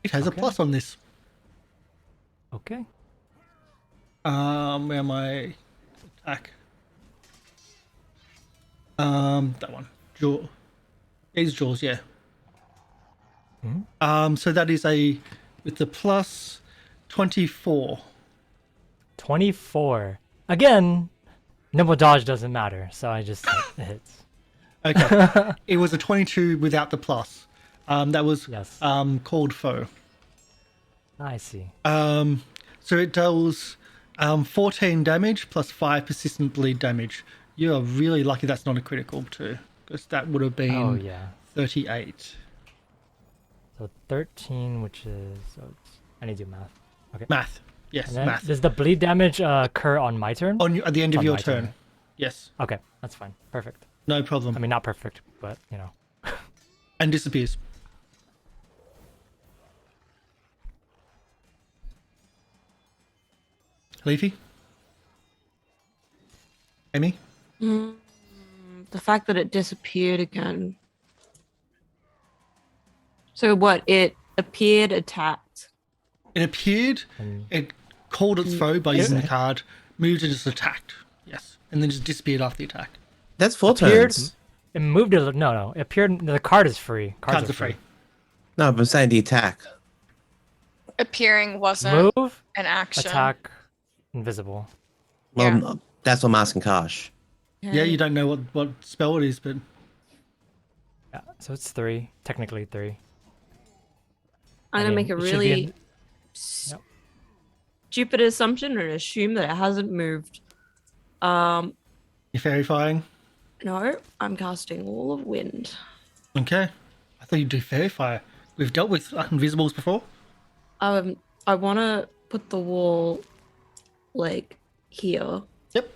It has a Okay. plus on this. Okay. Where am I? Attack. That one. Jaw. These jaws, yeah. So that is with the plus 24. 24. Again, nimble dodge doesn't matter, so I just it hits. Okay. It was a 22 without the plus. That was Yes. called foe. I see. So it does 14 damage plus 5 persistent bleed damage. You are really lucky that's not a critical too, because that would have been Oh yeah. 38. So 13, which is I need to do math. Okay. Math. Yes, And then math. does the bleed damage occur on my turn? At the end of on your my turn. turn. Yes, Okay, that's fine. Perfect. no problem. I mean, not perfect, but you know. And disappears. Leafy? Emi? The fact that it disappeared again. So what? It appeared attacked. It appeared, it called its foe by using the card, moved and just attacked. Yes. And then just disappeared after the attack. That's 4 Appeared- turns. It moved a no. It appeared. The card is free. Cards are free. No, but I'm saying the attack. Appearing wasn't Move, an action. attack, invisible. Well, Yeah. that's what I'm asking Karsh. Yeah, you don't know what spell it is, but Yeah, so it's 3. Technically 3. I'm I gonna mean, make a it should be really in- Yep. stupid assumption and assume that it hasn't moved. you're verifying. No, I'm casting Wall of Wind. Okay. I thought you'd do Fairy Fire. We've dealt with invisibles before. I want to put the wall like here. Yep.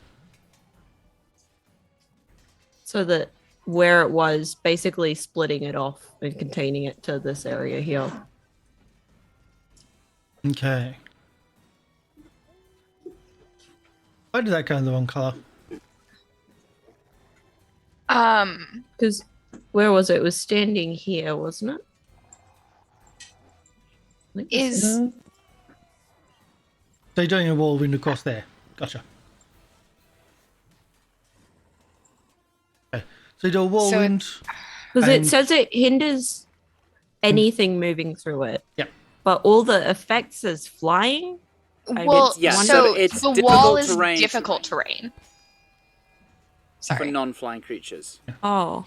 So that where it was, basically splitting it off and containing it to this area here. Okay. Why did that go in the wrong color? Because where was it? It was standing here, wasn't it? I think this Is So you're doing a wall wind across there. Gotcha. Okay. So you do a wall So it- wind. because it and- says it hinders anything moving through it. Yep. But all the effects is flying. well, Yeah, so it's the difficult wall is terrain difficult terrain. for Sorry. non-flying creatures. Oh,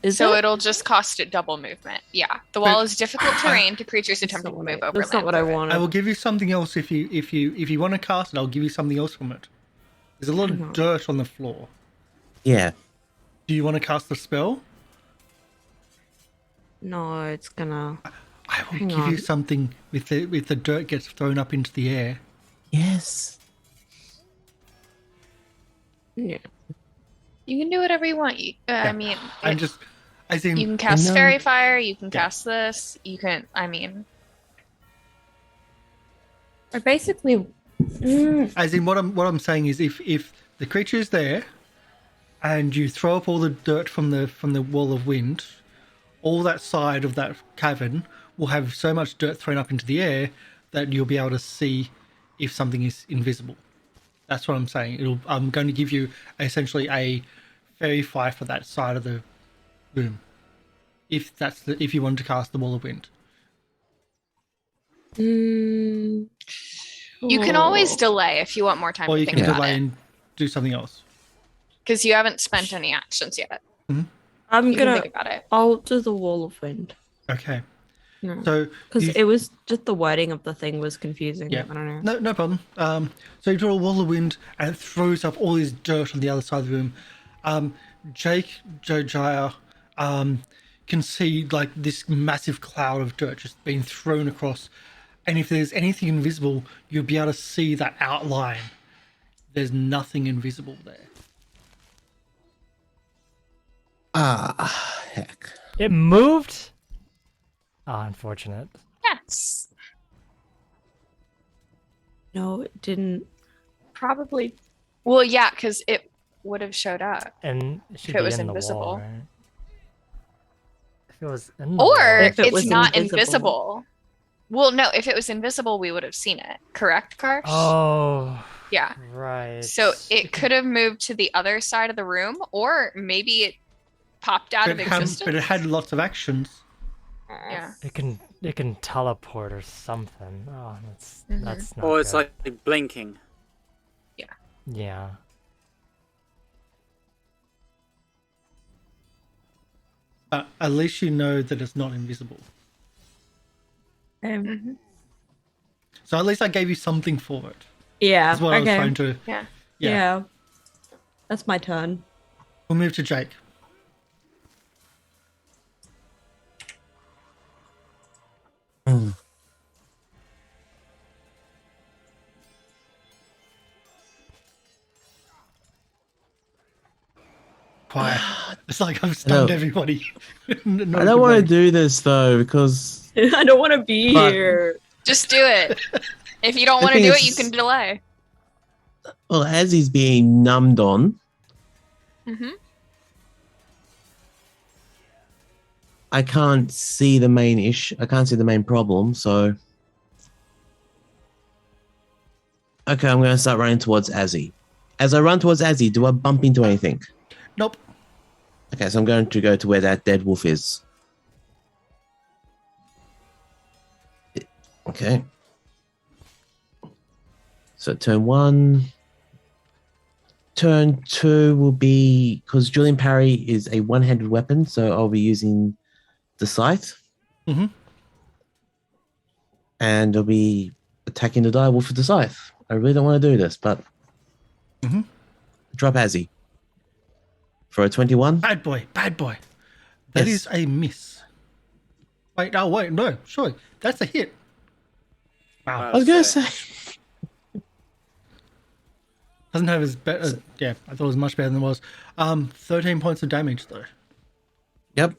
is So it? it'll just cost it double movement. Yeah, the wall is difficult terrain to creatures That's attempting not to what move I- over. That's not what I wanted. I will give you something else if you want to cast it. I'll give you something else from it. There's a lot Hang of on. dirt on the floor. Yeah. Do you want to cast the spell? No, it's gonna. I will Hang give you on. something with the dirt gets thrown up into the air. Yes. Yeah. You can do whatever you want. I mean, I'm just, as in, you can cast No. Fairy Fire. You can Yeah. cast this. You can. I mean, I basically. as in what I'm saying is if the creature is there, and you throw up all the dirt from the wall of wind, all that side of that cavern will have so much dirt thrown up into the air that you'll be able to see if something is invisible. That's what I'm saying. I'm going to give you essentially a fairy fire for that side of the room, if you want to cast the wall of wind. you can always delay if you want more time Or to you think can about delay it, and do something else. because you haven't spent any actions yet. I'm You can gonna. think about it. I'll do the wall of wind. Okay. No. So Because you- it was just the wording of the thing was confusing. Yeah. I don't know. No problem. So you draw a wall of wind and it throws up all this dirt on the other side of the room. Jake, Jojyre, can see like this massive cloud of dirt just being thrown across. And if there's anything invisible, you'll be able to see that outline. There's nothing invisible there. Ah, heck. It moved? Ah, unfortunate. Yes, No, it didn't. probably. Well, yeah, because it would have showed up. And it should If it be was in the invisible. wall, right? If it was in the Or wall. If it it's was not invisible. invisible. Well, no, if it was invisible, we would have seen it. Correct, Karsh? Oh, Yeah. right. So it could have moved to the other side of the room, or maybe it popped out of existence. But it had lots of actions. Yeah. It can teleport or something. Oh, that's not Or it's good. like blinking. Yeah. But at least you know that it's not invisible. So at least I gave you something for it. Yeah. That's what I was okay. trying to. Yeah. Yeah. That's my turn. We'll move to Jake. Quiet. It's like I've stunned No. everybody. Not I a don't good want to way. do this though because I don't want to be But- here. Just do it. If you don't The want to thing do is- it, you can delay. well, as he's being numbed on, hmm I can't see the main issue. I can't see the main problem. So, okay, I'm going to start running towards Azzy. As I run towards Azzy, do I bump into anything? Nope. Okay, so I'm going to go to where that dead wolf is. Okay. So turn 1. Turn 2 will be, because Julian Parry is a one-handed weapon, so I'll be using the scythe. Mhm. And I'll be attacking the dire wolf with the scythe. I really don't want to do this, but Mhm. drop Azzy. For a 21. Bad boy. Bad boy. That Yes. is a miss. Wait, no, no, sorry. That's a hit. Wow. I was gonna say. Doesn't have as better. Yeah, I thought it was much better than it was. 13 points of damage though. Yep.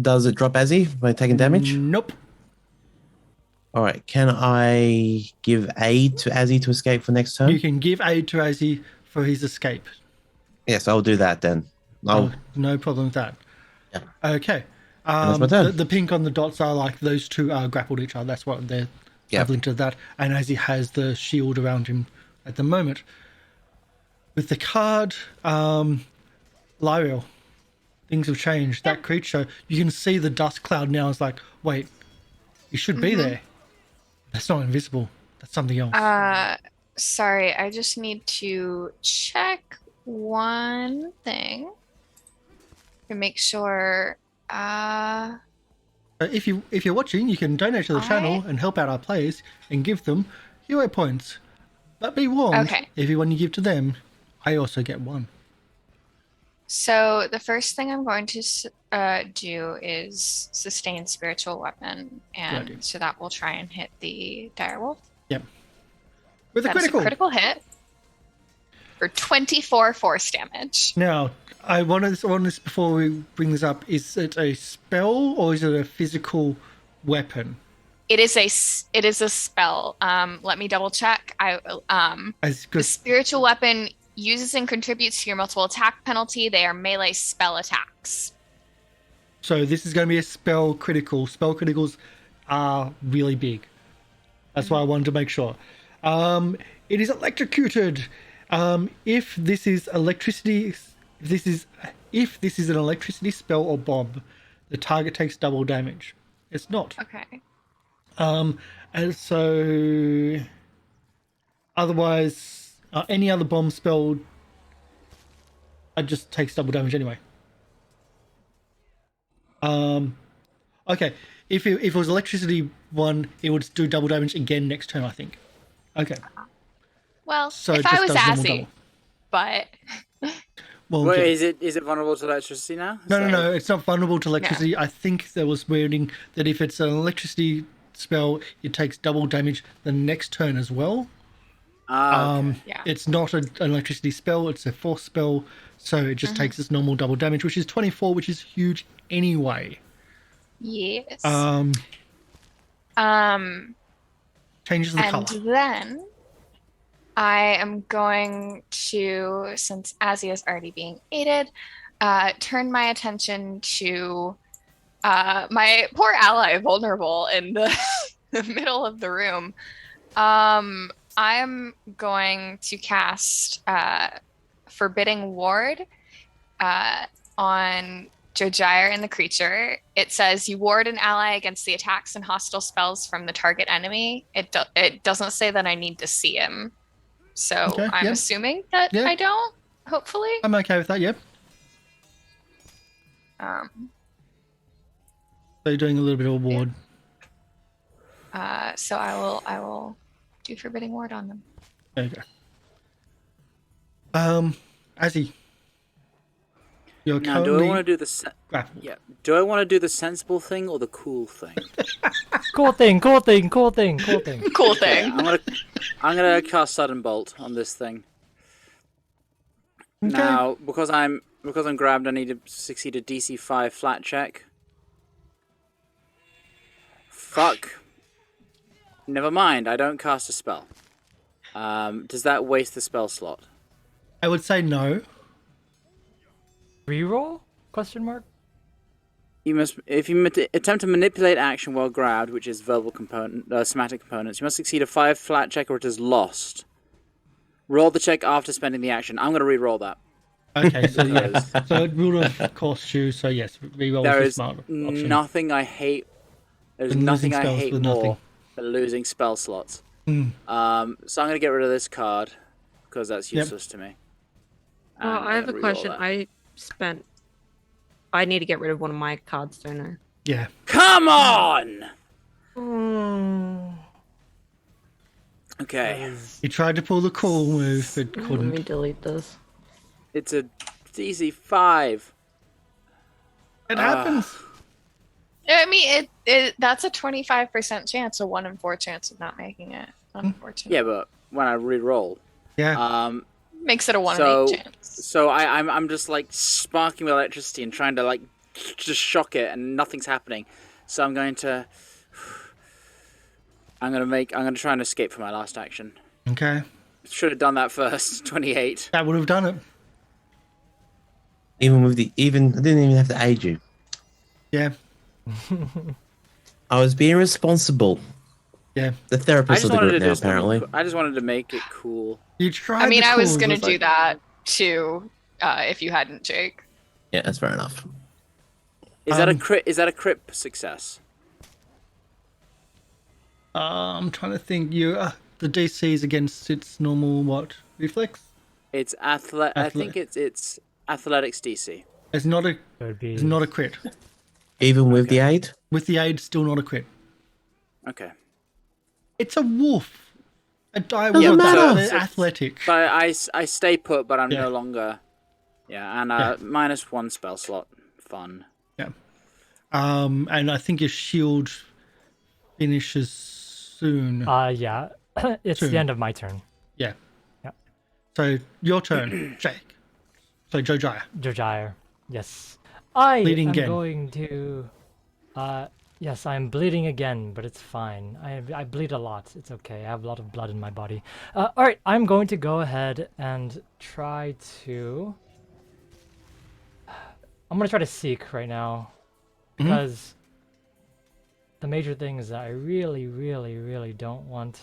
Does it drop Azzy by taking damage? Nope. All right. Can I give aid to Azzy to escape for next turn? You can give aid to Azzy for his escape. Yes, I'll do that then. Oh, no problem with that. Yeah. Okay. that's my turn. The pink on the dots are like those two are grappled each other. That's what they're linked to that. And Azzy has the shield around him at the moment. With the card, Lieriel, things have changed. That creature, you can see the dust cloud now. It's like, wait, you should be there. That's not invisible. That's something else. Sorry, I just need to check one thing to make sure. If you're watching, you can donate to the channel and help out our players and give them hero points. But be warned, everyone you give to them, I also get one. So the first thing I'm going to do is sustain spiritual weapon, and so that will try and hit the direwolf. Yep. With a That's critical. a critical hit for 24 force damage. Now, I want this before we bring this up. Is it a spell or is it a physical weapon? It is a spell. Let me double check. The spiritual weapon uses and contributes to your multiple attack penalty. They are melee spell attacks. So this is going to be a spell critical. Spell criticals are really big. That's why I wanted to make sure. It is electrocuted. If this is electricity, if this is an electricity spell or bomb, the target takes double damage. It's not. Okay. And so otherwise, any other bomb spell, it just takes double damage anyway. Okay. If it was electricity one, it would do double damage again next turn, I think. Okay. Well, So if it I just was does normal Azzy, double. but Well, Wait, yeah. is it vulnerable to electricity now? No. It's not vulnerable to electricity. I think there was wording that if it's an electricity spell, it takes double damage the next turn as well. Okay. It's not an electricity spell. It's a force spell, so it just takes its normal double damage, which is 24, which is huge anyway. yes. Changes the color. And then I am going to, since Azzy is already being aided, turn my attention to my poor ally, vulnerable in the, the middle of the room. I'm going to cast Forbidding Ward on Jojyre and the creature. It says you ward an ally against the attacks and hostile spells from the target enemy. It doesn't say that I need to see him. So I'm assuming that I don't, hopefully. I'm okay with that, yep. So you're doing a little bit of a ward. So I will do Forbidding Ward on them. There you go. Azzy. You're now, do I want to do the grappled. Yeah. Do I want to do the sensible thing or the cool thing? Cool thing. Cool thing. I'm gonna cast Sudden Bolt on this thing. Okay. Now, because I'm grabbed, I need to succeed a DC 5 flat check. Fuck. Never mind. I don't cast a spell. Does that waste the spell slot? I would say no. Reroll? Question mark. You must, if you attempt to manipulate action while grabbed, which is verbal somatic components, you must succeed a 5 flat check or it is lost. Roll the check after spending the action. I'm going to re-roll that. Okay, so yeah. So it would have cost you, so yes, reroll There is is the smart option. nothing I hate. There's Than nothing losing I spells hate with more nothing. than losing spell slots. So I'm going to get rid of this card because that's useless to me. Oh, I have a question. That. I need to get rid of one of my cards, don't I? Yeah. Come on! Mm. Okay. He tried to pull the cool move, but Let couldn't. me delete this. It's a DC 5. It happens. I mean, that's a 25% chance, a 1 in 4 chance of not making it. Unfortunately. Yeah, but when I re-roll, Yeah. Makes it a 1 in 8 chance. So I'm just like sparking with electricity and trying to like just shock it, and nothing's happening. So I'm going to try and escape for my last action. Okay. Should have done that first. 28. That would have done it. I didn't even have to aid you. Yeah. I was being responsible. Yeah. The therapist of the group now, apparently. I just wanted to make it cool. You tried. I mean, I was cool, gonna it do that too, if you hadn't, Jake. Yeah, that's fair enough. Is that a crit? Is that a crit success? I'm trying to think. The DC is against its normal what reflex? It's I think it's athletics DC. It's not a. Would be It's not a crit. Even with the aid? With the aid, still not a crit. Okay. It's a wolf. A dire Doesn't wolf. matter. They're athletic. So I stay put, but I'm Yeah. no longer. Yeah, and -1 spell slot. Fun. Yeah. And I think your shield finishes soon. yeah. It's Soon. the end of my turn. Yeah. Yeah. So your turn, Jake. So Jojyre. Jojyre. Yes. I Bleeding am again. going to yes, I'm bleeding again, but it's fine. I bleed a lot. It's okay. I have a lot of blood in my body. All right, I'm going to go ahead and try to seek right now because the major thing is that I really, really, really don't want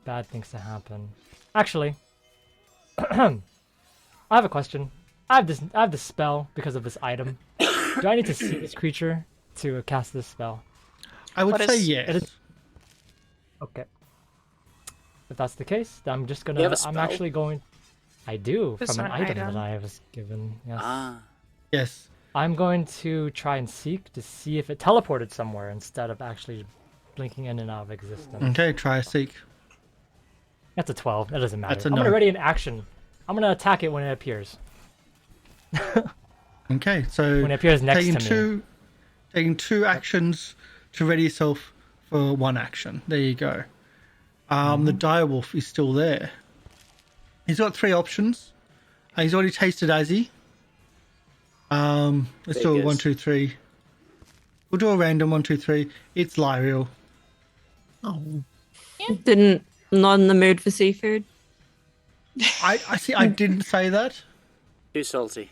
bad things to happen. Actually, I have a question. I have this spell because of this item. Do I need to see this creature to cast this spell? I would What say is- yes. Okay. If that's the case, then I'm just You gonna. have a I'm spell? actually going. I do Just from an an item item? that I was given. Yes. Ah. Yes. I'm going to try and seek to see if it teleported somewhere instead of actually blinking in and out of existence. Okay, try a seek. That's a 12. That doesn't matter. That's a I'm no. gonna ready an action. I'm gonna attack it when it appears. Okay, so When it appears next taking to me. taking 2 actions to ready yourself for 1 action. There you go. The direwolf is still there. He's got 3 options. He's already tasted Azzy. Let's do a Figures. 1, 2, 3. We'll do a random 1, 2, 3. It's Lieriel. Not in the mood for seafood. I see. I didn't say that. Too salty.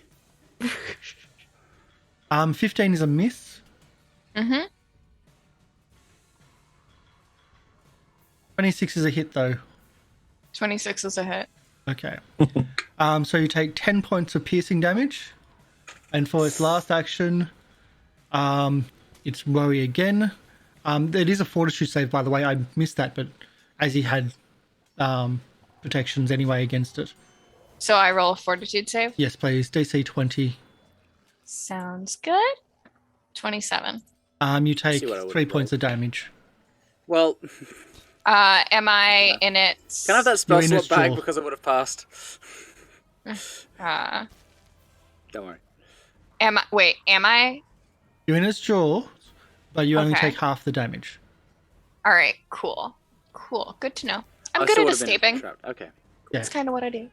15 is a miss. Mm-hmm. 26 is a hit though. 26 is a hit. Okay. So you take 10 points of piercing damage. And for its last action, it's worry again. It is a fortitude save, by the way. I missed that, but as he had protections anyway against it. So I roll a fortitude save. Yes, please. DC 20. Sounds good. 27. You take See what I would've 3 points of damage. Well, Am I in it? can I have that spell You're in slot its back jaw. because I would have passed? Uh, Don't worry. am I? You're in its jaw, but you only Okay. take half the damage. All right, cool. Good to know. I'm I good still at would've been escaping. trapped. Okay. Yeah. That's kind of what I do.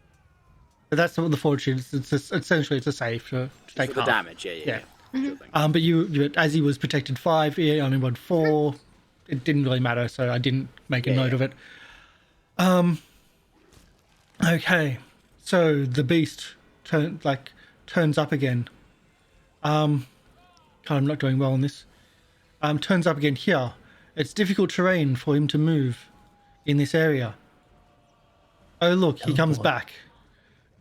But that's the fortitude. Essentially, it's a save to take For the half. damage, yeah. Yeah. Sure thing. But you, as he was protected 5, he only won 4. It didn't really matter, so I didn't make a note of it. Okay, so the beast turns up again. God, I'm not doing well on this. Turns up again here. It's difficult terrain for him to move in this area. Oh look, he comes boy. back.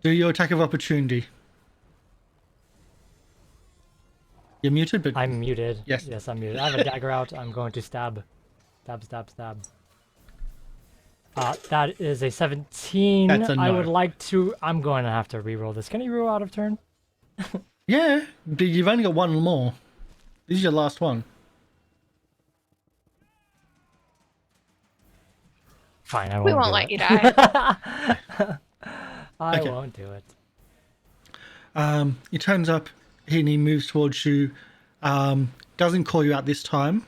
Do your attack of opportunity. You're muted, but I'm muted. Yes. Yes, I'm muted. I have a dagger out. I'm going to stab. Stab. That is a 17. That's a I no. would like to. I'm going to have to reroll this. Can you reroll out of turn? yeah, but you've only got 1 more. This is your last one. Fine, I won't. We won't do let it. you die. I Okay. won't do it. He turns up and he moves towards you. Doesn't call you out this time,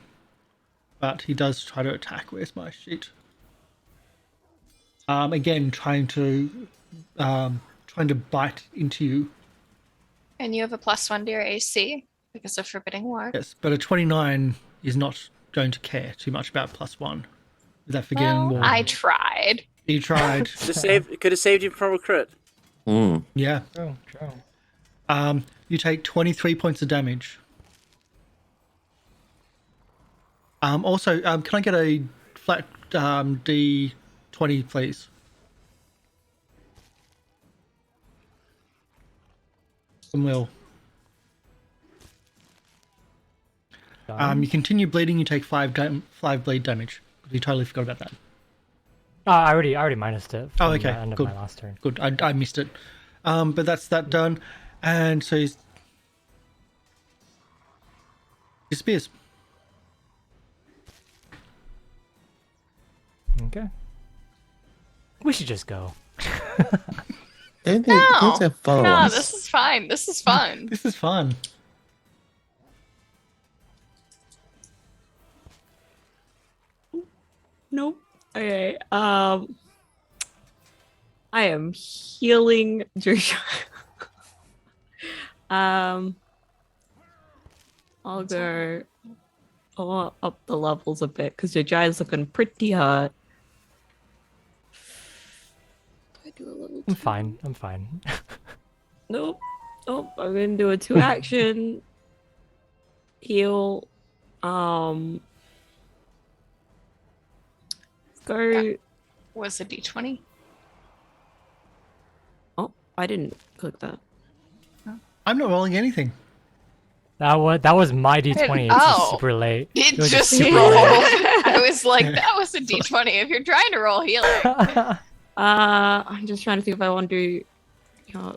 but he does try to attack. Where's my sheet? Again, trying to bite into you. And you have a +1 to your AC because of Forbidding Ward. Yes, but a 29 is not going to care too much about +1. Is that forgetting Well, more? I tried. You tried. Could have saved you from a crit. Yeah. True. You take 23 points of damage. Also, can I get a flat D20, please? Will. You continue bleeding. You take 5 bleed damage. You totally forgot about that. I already minused it. Oh, From okay. the end Good. of my last turn. Good. I missed it. But that's that done. And so he disappears. Okay. We should just go. No, follow no, us. this is fine. This is fun. This is fun. Nope. Okay. I am healing Jojyre. I'll go. I want up the levels a bit because Jojyre's looking pretty hurt. Do I do a level 2? I'm fine. I'm fine. Nope. Nope. I'm gonna do a 2 action heal. Go. Was a D20? Oh, I didn't click that. I'm not rolling anything. That was my D20. It's Oh. just super late. It was just super rolled. late. I was like, that was a D20. If you're trying to roll healing. I'm just trying to think if I want to do. You know,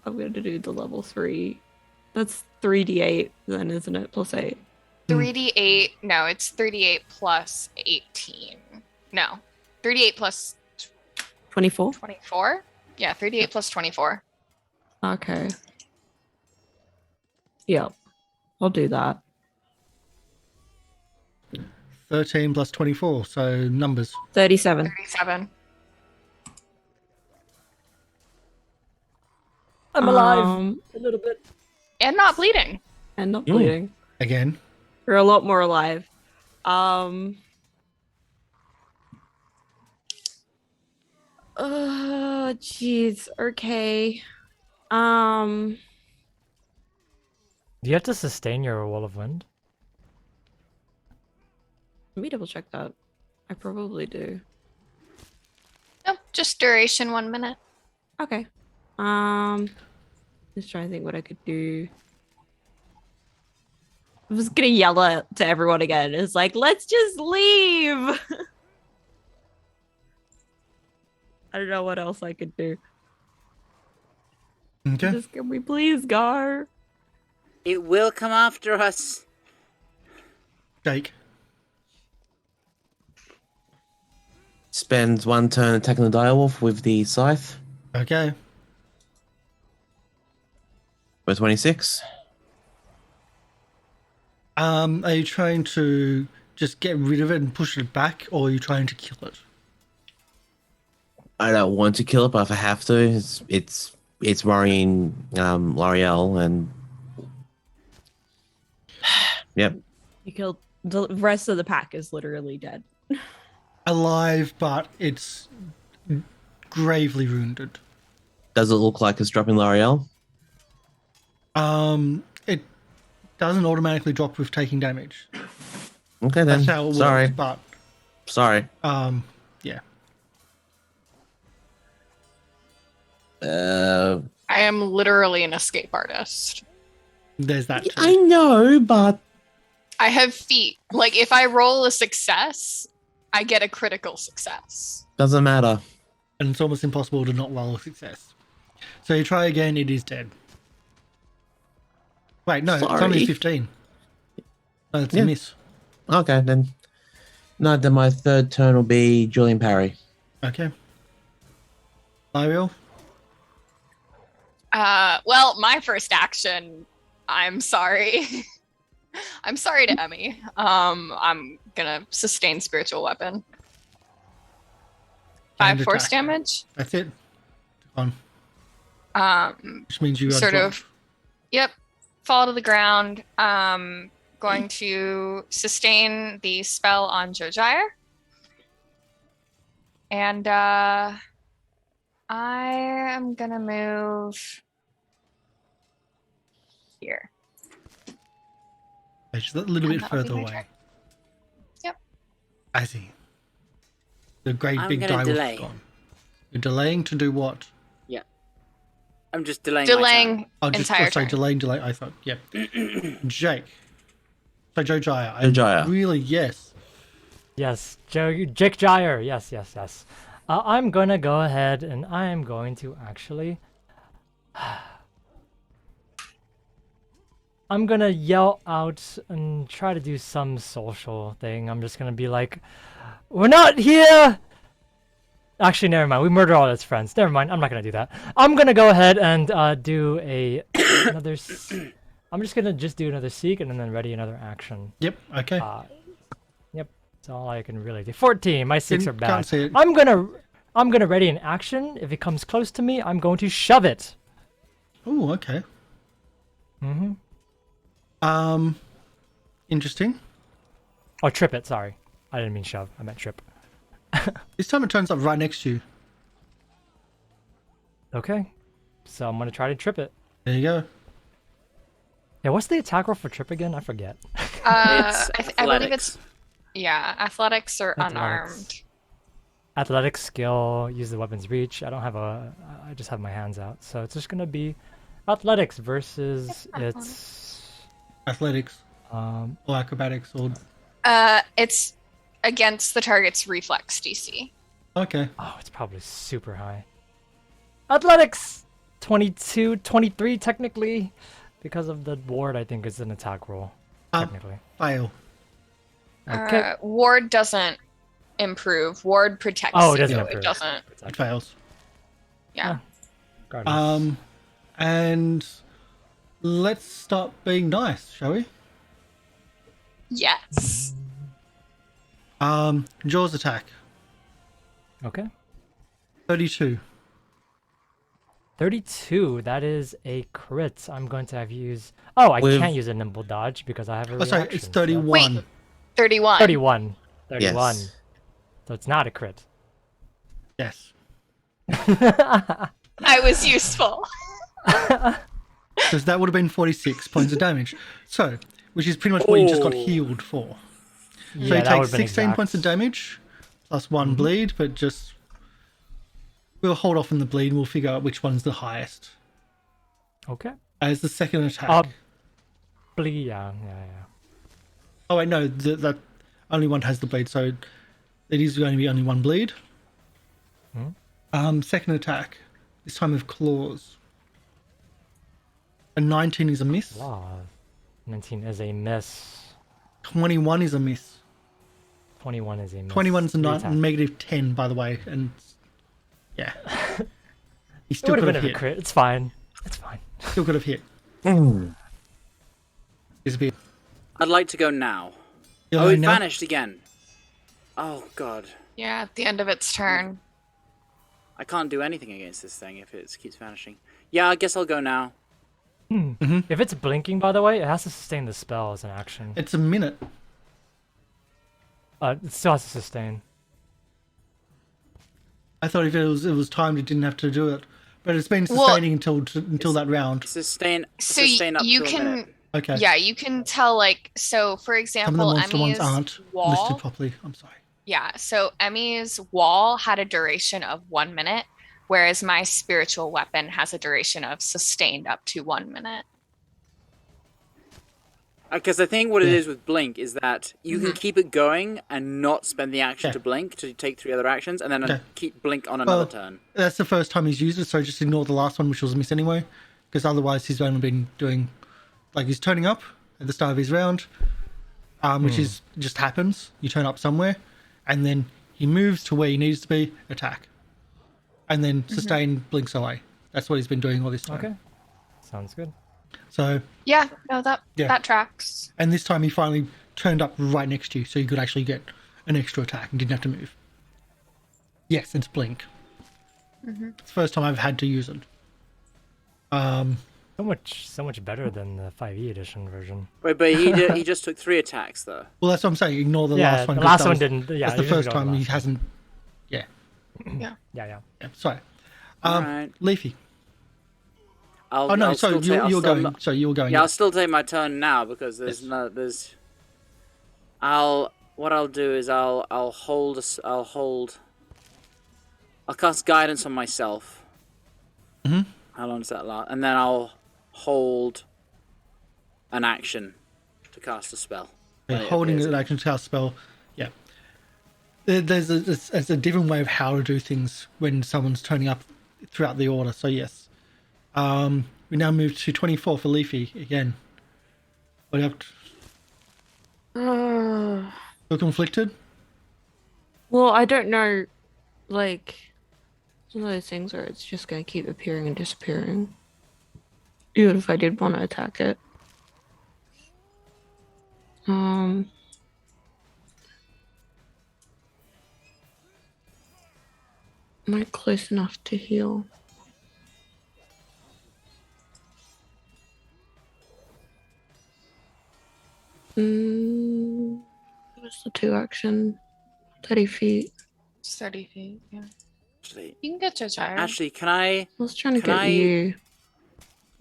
I'm going to do the level 3. That's 3d8 then, isn't it? Plus 8. 3d8. No, it's 3d8 plus 18. No. 3d8 plus 24. 24? Yeah, 3d8 plus 24. Okay. Yep. I'll do that. 13 plus 24, so numbers. 37. 37. I'm alive a little bit. And not bleeding. And not bleeding. Again. We're a lot more alive. Jeez. Okay. Do you have to sustain your wall of wind? Let me double check that. I probably do. Nope, just duration 1 minute. Okay. Just trying to think what I could do. I'm just gonna yell to everyone again. It's like, let's just leave. I don't know what else I could do. Okay. Just can we please, Gar? It will come after us. Jake. Spends 1 turn attacking the direwolf with the scythe. Okay. For 26. Are you trying to just get rid of it and push it back, or are you trying to kill it? I don't want to kill it, but if I have to, it's worrying Lieriel and yep. You killed the rest of the pack is literally dead. Alive, but it's gravely wounded. Does it look like it's dropping Lieriel? It doesn't automatically drop with taking damage. Okay then. That's how it works, Sorry. but Sorry. yeah. I am literally an escape artist. There's that too. I know, but I have feet. Like, if I roll a success, I get a critical success. doesn't matter. And it's almost impossible to not roll a success. So you try again, it is dead. Wait, no, it's only Sorry. 15. No, it's Yeah. a miss. Okay, then. No, then my third turn will be Julian Parry. Okay. Lieriel? Well, my first action, I'm sorry. I'm sorry to Emi. I'm gonna sustain spiritual weapon. 5 And force attack. damage. That's it. On. Which means you are Sort dropped. of. Yep. Fall to the ground. Going to sustain the spell on Jojyre. And I am gonna move here. Just a little bit And that'll be further my away. turn. Yep. Azzy. The great I'm big gonna die delay. was gone. You're delaying to do what? I'm just delaying. My Delaying Oh, just entire sorry, turn. delay. I thought, yep. Jake. So Jojyre. Jojyre. Really, yes. Yes, Jojyre. Yes. I'm gonna go ahead and I am going to actually. I'm gonna yell out and try to do some social thing. I'm just gonna be like, "We're not here!" Actually, never mind. We murdered all his friends. Never mind. I'm not gonna do that. I'm gonna go ahead and do another. I'm just gonna do another seek and then ready another action. Yep, okay. Yep. That's all I can really do. 14. My seeks are Can't bad. see it. I'm gonna ready an action. If it comes close to me, I'm going to shove it. Oh, okay. Mm-hmm. Interesting. Oh, trip it. Sorry, I didn't mean shove. I meant trip. This time it turns up right next to you. Okay. So I'm gonna try to trip it. There you go. Yeah. What's the attack roll for trip again? I forget. It's I believe athletics. it's athletics or Athletics. unarmed. Athletics skill. Use the weapon's reach. I don't have a. I just have my hands out. So it's just gonna be athletics versus its. Athletics Or or acrobatics or... It's against the target's reflex DC. Okay. Oh, it's probably super high. Athletics! 22, 23 technically. Because of the ward, I think it's an attack roll. Technically. Fail. Okay. Ward doesn't improve. Ward protects. Oh, it you, doesn't so improve. It doesn't. It fails. Yeah. Guardians. And let's start being nice, shall we? Yes. Jaws attack. Okay. 32. 32, that is a crit. I'm going to have used... Oh, I With- can't use a nimble dodge because I have a Oh, reaction. sorry, it's so 31. Wait. 31. 31. 31. Yes. So it's not a crit. Yes. I was useful. Because that would have been 46 points of damage. So, which is pretty much what you just got Oh. healed for. Yeah, So you that take would've been 16 exact. points of damage, plus 1 bleed, but just... We'll hold off on the bleed and we'll figure out which one's the highest. Okay. As the second attack. Bleed, yeah. Oh wait, no, that only one has the bleed, so it is going to be only 1 bleed. Second attack, this time with claws. A 19 is a miss. Wow. 19 is a miss. 21 is a miss. 21 is a miss. 21 is a Three attacks. negative 10, by the way, and yeah, he It still would have could been have a hit. crit. It's fine. It's fine. Still could have hit. It's a bit. I'd like to go now. You're Oh, going it now? vanished again. Oh god. Yeah, at the end of its turn. I can't do anything against this thing if it keeps vanishing. Yeah, I guess I'll go now. If it's blinking, by the way, it has to sustain the spell as an action. It's a minute. It still has to sustain. I thought if it was timed, it didn't have to do it, but it's been Well- sustaining until that round. Sustain So up you to a can, minute. Okay. yeah, you can tell like so. For Some of the example, monster ones Emi's aren't listed wall. properly. I'm sorry. Yeah, so Emi's wall had a duration of 1 minute, whereas my spiritual weapon has a duration of sustained up to 1 minute. Because I think what it Yeah. is with Blink is that you can keep it going and not spend the action Yeah. to blink to take 3 other actions, and then Yeah. keep Blink on another Well, turn. That's the first time he's used it, so just ignore the last one, which was a miss anyway, because otherwise he's only been doing, like, he's turning up at the start of his round, which is just happens. You turn up somewhere, and then he moves to where he needs to be, attack, and then sustain blinks away. That's what he's been doing all this time. Okay. Sounds good. So, Yeah, no, that Yeah. that tracks. and this time he finally turned up right next to you, so you could actually get an extra attack and didn't have to move. Yes, it's blink. It's the first time I've had to use it. So much better than the 5e edition version. Wait, but he just took 3 attacks though. Well, that's what I'm saying. Ignore the Yeah, last one. the 'cause last that one was- didn't. Yeah, That's the you first ignore the time he last one. hasn't. Yeah, Yeah. yeah. Sorry. Alright. Leafy. I'll, Oh no, I'll so still take- I'll you're still- going. So you're going. Yeah, I'll still take my turn now because there's Yes. no there's. What I'll do is I'll cast guidance on myself. Mhm. How long does that last? And then I'll hold an action to cast a spell. Yeah, when it holding appears. an action cast spell. Yeah. There's a different way of how to do things when someone's turning up throughout the order. So yes. We now move to 24 for Leafy again. What do you have? Feel conflicted? Well, I don't know. Like, it's one of those things where it's just going to keep appearing and disappearing. Even if I did want to attack it. Am I close enough to heal? What's the 2 action? 30 feet. 30 feet, yeah. Actually, You can get Jojyre. actually, can I? I was trying to Can get I- you.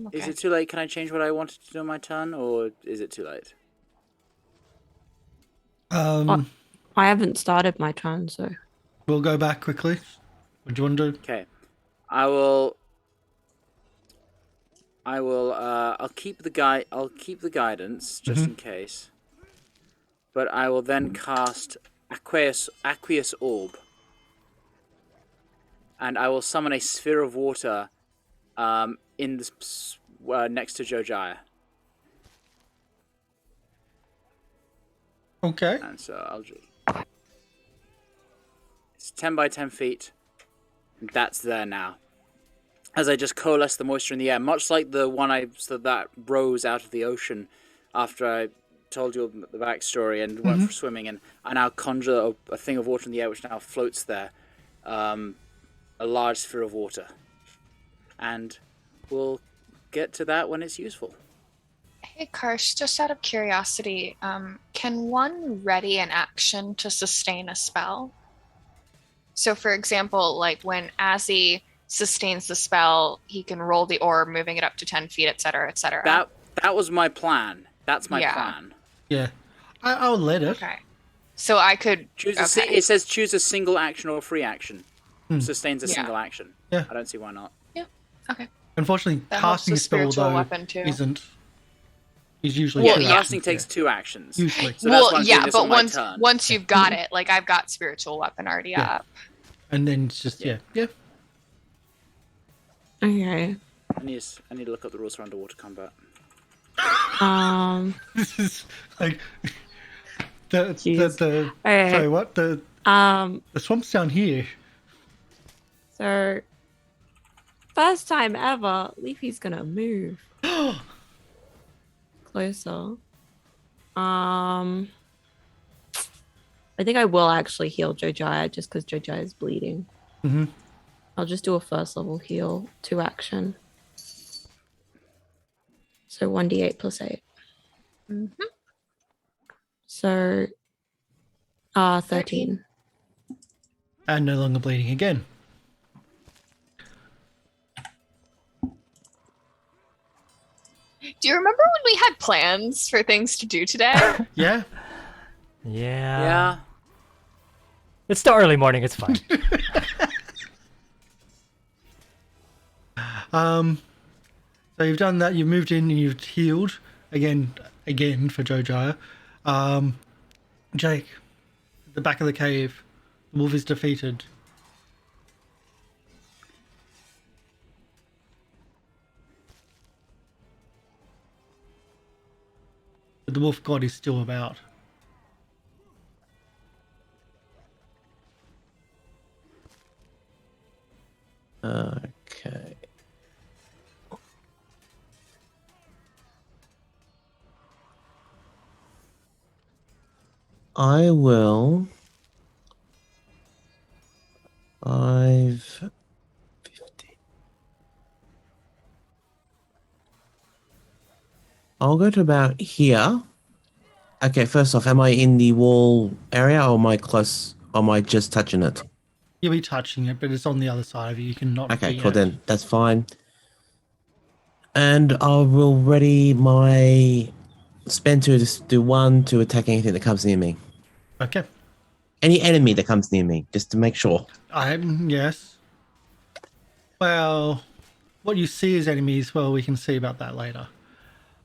Okay. Is it too late? Can I change what I wanted to do on my turn, or is it too late? I haven't started my turn, so. We'll go back quickly. What do you want to do? Okay, I will. I'll keep the guidance just in case. But I will then cast Aqueous Orb, and I will summon a sphere of water, in the next to Jojyre. Okay. And so I'll just. It's 10 by 10 feet. And that's there now. As I just coalesce the moisture in the air, much like the one that rose out of the ocean after I told you the backstory and went for swimming, and I now conjure a thing of water in the air which now floats there, a large sphere of water. And we'll get to that when it's useful. Hey, Karsh, just out of curiosity, can one ready an action to sustain a spell? So, for example, like when Azzy sustains the spell, he can roll the orb, moving it up to 10 feet, etc., etc. That was my plan. That's my Yeah. plan. Yeah. I'll let it. Okay. So I could Choose okay. it says choose a single action or a free action. Sustains a Yeah. single action. Yeah. I don't see why not. Okay. Unfortunately, That helps casting the a spell spiritual though weapon, too. is usually Well, two casting actions, takes yeah. 2 actions. Usually. So that's why Well, I'm yeah, doing this but on my turn. once you've got it, like I've got spiritual weapon already Yeah. up. And then it's just yeah. Okay. I need to look up the rules for underwater combat. This is like the Okay. sorry, what? The swamp's down here. So, first time ever, Leafy's gonna move closer. I think I will actually heal Jojyre just because Jojyre is bleeding. Mhm. I'll just do a first level heal, 2 action. So 1d8 plus 8. So, 13. And no longer bleeding again. Do you remember when we had plans for things to do today? Yeah. Yeah. Yeah. It's still early morning. It's fine. So you've done that. You've moved in and you've healed again for Jojyre. Jake, at the back of the cave, the wolf is defeated. But the wolf god is still about. Okay. I will. 5, 50. I'll go to about here. Okay, first off, am I in the wall area or am I close? Or am I just touching it? You'll be touching it, but it's on the other side of you. You cannot Okay, be cool in it. then. That's fine. And I will ready my spend to just do 1 to attack anything that comes near me. Okay. Any enemy that comes near me, just to make sure. Yes. Well, what you see as enemies, well, we can see about that later.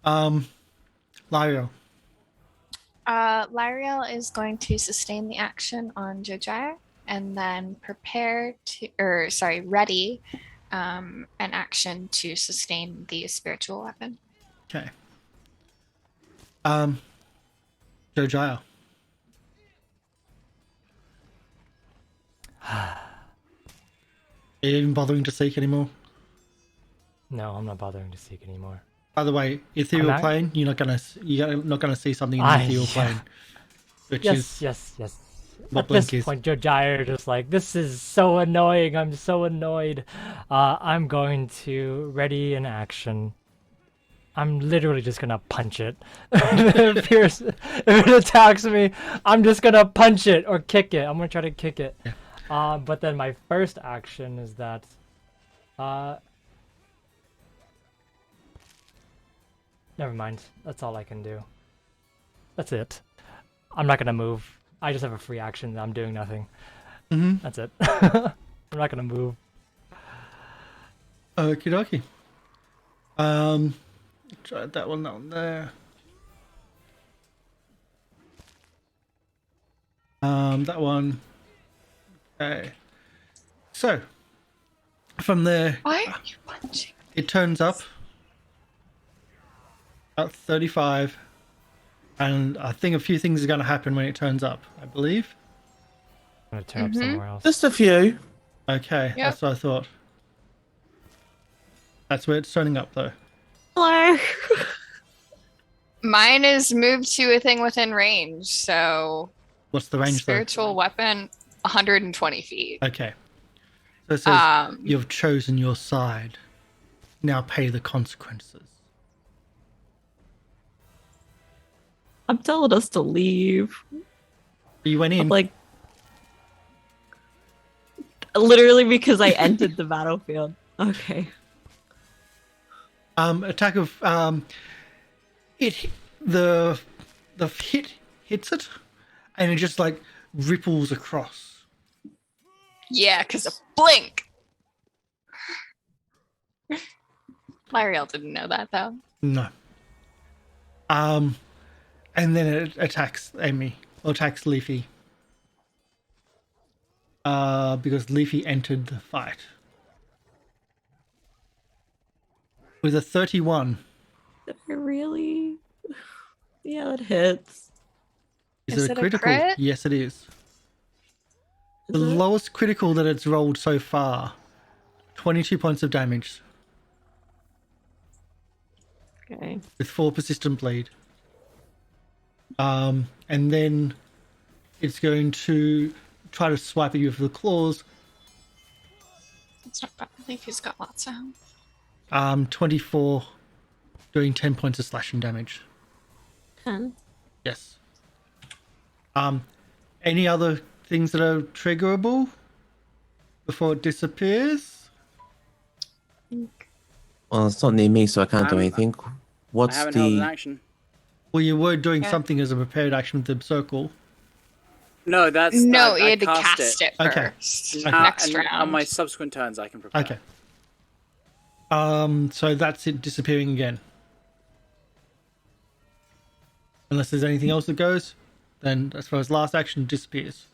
Lieriel. Lieriel is going to sustain the action on Jojyre and then ready an action to sustain the spiritual weapon. Okay. Jojyre. Are you even bothering to seek anymore? No, I'm not bothering to seek anymore. By the way, ethereal plane, you're not gonna see something in the ethereal plane, which is yes. what At Blink this is. point, Jojyre just like, this is so annoying. I'm so annoyed. I'm going to ready an action. I'm literally just gonna punch it. If it attacks me, I'm just gonna punch it or kick it. I'm gonna try to kick it. Yeah. But then my first action is that. Never mind. That's all I can do. That's it. I'm not gonna move. I just have a free action. I'm doing nothing. That's it. I'm not gonna move. Okie dokie. Try that one down there. That one. Okay. So, from there, Why are you punching? it turns up about 35, and I think a few things are going to happen when it turns up, I believe. I'm gonna turn up somewhere else. Just a few. Okay, Yep. that's what I thought. That's where it's turning up, though. Hello. Mine is moved to a thing within range, so What's the range, spiritual weapon, 120 feet. though? Okay. So it says, you've chosen your side. Now pay the consequences. I'm telling us to leave. You went in. Like, literally because I entered the battlefield. Okay. Attack of the hit hits it, and it just like ripples across. Yeah, because of blink. Lieriel didn't know that though. No. And then it attacks Emi, or attacks Leafy. Because Leafy entered the fight. With a 31. Really? Yeah, that hits. Is it a critical? crit? Yes, it is. The Is it? lowest critical that it's rolled so far. 22 points of damage. Okay. With 4 persistent bleed. And then it's going to try to swipe at you with the claws. It's not bad. I think he's got lots of health. 24, doing 10 points of slashing damage. 10. Yes. Any other things that are triggerable before it disappears? Well, it's not near me, so I can't do I'm- anything. I What's haven't held an the... action. Well, you were doing Yeah. something as a prepared action with the circle. No, that's No, I you had to cast cast it Okay. first. Okay. Next and round. on my subsequent turns, I can prepare. Okay. So that's it disappearing again. Unless there's anything else that goes, then as far as last action, disappears.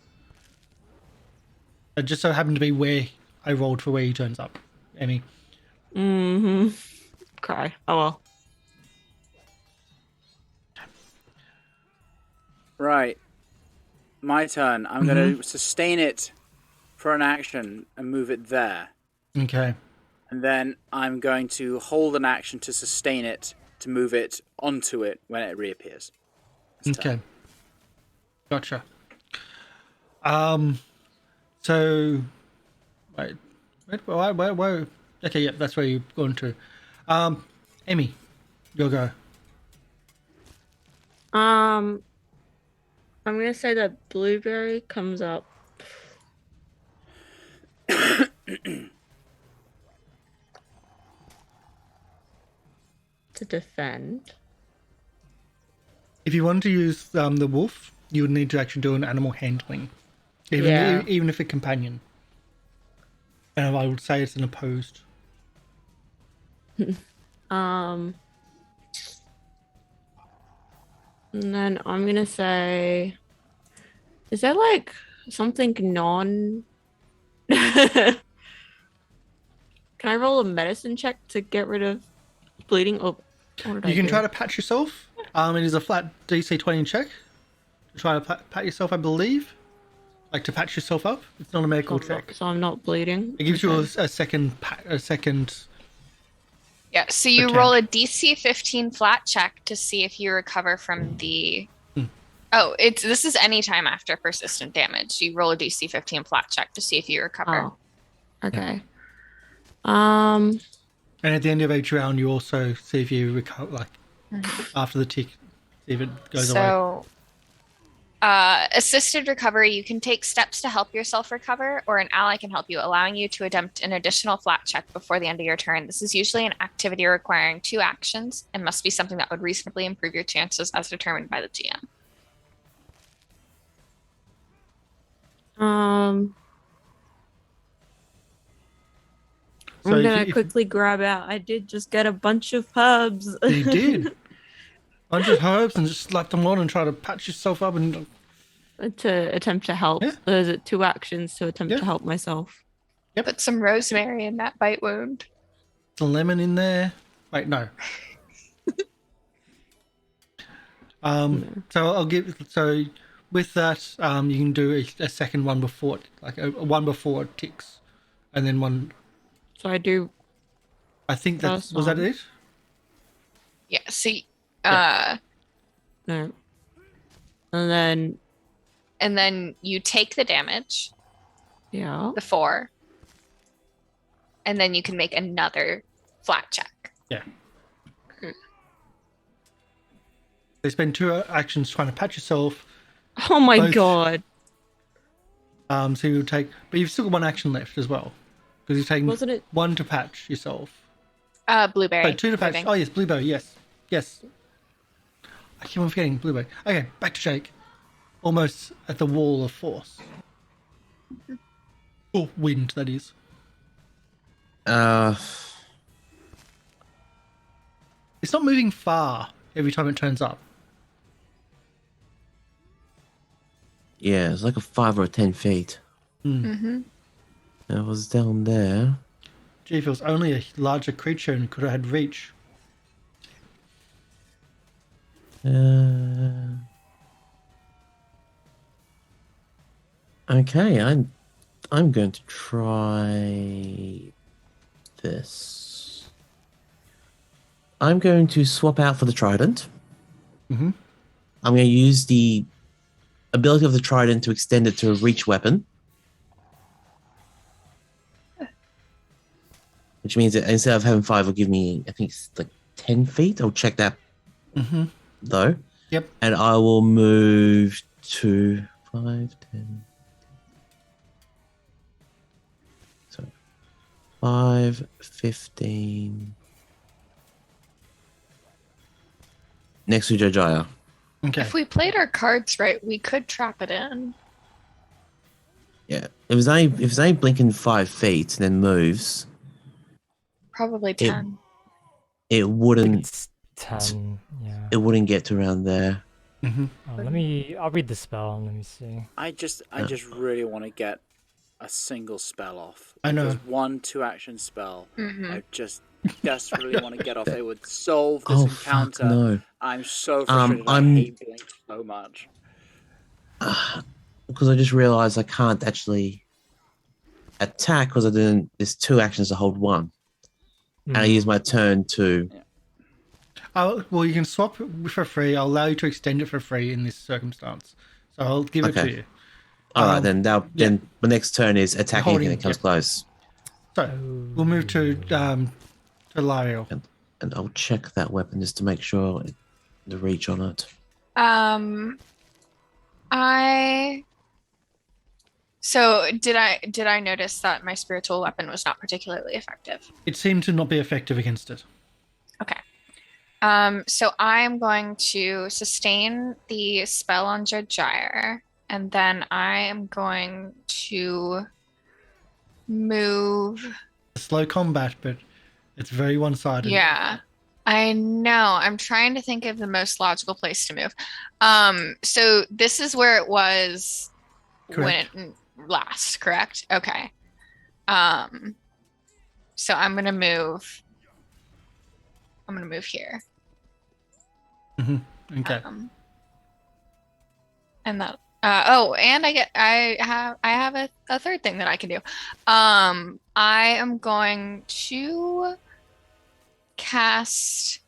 It just so happened to be where I rolled for where he turns up, Emi. Mm-hmm. Okay. Oh well. Right. My turn. I'm going to sustain it for an action and move it there. Okay. And then I'm going to hold an action to sustain it, to move it onto it when it reappears. This turn. Okay. Gotcha. So, wait, where? Okay, yeah, that's where you're going to. Emi, your go. I'm gonna say that blueberry comes up. To defend. If you want to use the wolf, you would need to actually do an animal handling, even if a companion. And I would say it's an opposed. And then I'm gonna say, is there like something non? Can I roll a medicine check to get rid of bleeding? Or what did You I can do? try to patch yourself. It is a flat DC 20 check. Try to pat yourself, I believe. Like to patch yourself up. It's not a medical check. So I'm not bleeding. It gives you Okay. a second. Yeah, so you attempt. roll a DC 15 flat check to see if you recover from the. Oh, this is any time after persistent damage. You roll a DC 15 flat check to see if you recover. Oh. Okay. And at the end of each round, you also see if you recover, like after the tick, see if it goes away. So, assisted recovery, you can take steps to help yourself recover, or an ally can help you, allowing you to attempt an additional flat check before the end of your turn. This is usually an activity requiring 2 actions and must be something that would reasonably improve your chances as determined by the GM. So I'm if gonna you- quickly grab out. I did just get a bunch of herbs. You did. Bunch of herbs and just slap them on and try to patch yourself up and To attempt to help. Yeah. There's 2 actions to attempt Yeah. to help myself. Put some rosemary in that bite wound. some lemon in there. Wait, no. So I'll give. So with that, you can do a second one before, like a one before it ticks, and then one. So I do. I think that First was that one. it. Yeah, see, No. And then you take the damage, yeah. the 4, and then you can make another flat check. Yeah. They spend 2 actions trying to patch yourself. Oh my Both- god. So you'll take, but you've still got 1 action left as well, because you've taken Wasn't it? 1 to patch yourself. Blueberry. So 2 to patch. moving. Oh yes, blueberry. Yes. I keep on forgetting blueberry. Okay, back to Jake. Almost at the wall of force. Or wind, that is. It's not moving far every time it turns up. Yeah, it's like a 5 or 10 feet. Mm-hmm. It was down there. Gee, if it was only a larger creature and could have had reach. Okay, I'm going to try this. I'm going to swap out for the trident. Mhm. I'm going to use the ability of the trident to extend it to a reach weapon. Which means that instead of having 5, it'll give me, I think it's like 10 feet. I'll check that though. Yep. And I will move to 5, 10. So 5, 15. Next to Jojyre. Okay. If we played our cards right, we could trap it in. Yeah. If it's only blinking 5 feet and then moves, Probably 10. it I think wouldn't it's 10. Yeah. it wouldn't get to around there. I'll read the spell. Let me see. I just really want to get a single spell off. I know. There's 1 2-action spell. Mhm. I just desperately want to get off. It would solve this Oh fuck encounter. no. I'm so frustrated. I I'm- hate Blink so much. Because I just realized I can't actually attack because there's 2 actions to hold 1. And I use my turn to Well, you can swap it for free. I'll allow you to extend it for free in this circumstance. So I'll give it to Okay. you. All right, then. Now, yeah. then the next turn is attacking Holding, anything that comes yep. close. So we'll move to Lieriel. And I'll check that weapon just to make sure the reach on it. So did I notice that my spiritual weapon was not particularly effective? It seemed to not be effective against it. Okay. So I'm going to sustain the spell on Jojyre, and then I am going to move. Slow combat, but it's very one-sided. Yeah, I know. I'm trying to think of the most logical place to move. So this is where it was Correct. when last, correct? Okay. So I'm gonna move here. Okay. And that and I have a third thing that I can do. I am going to cast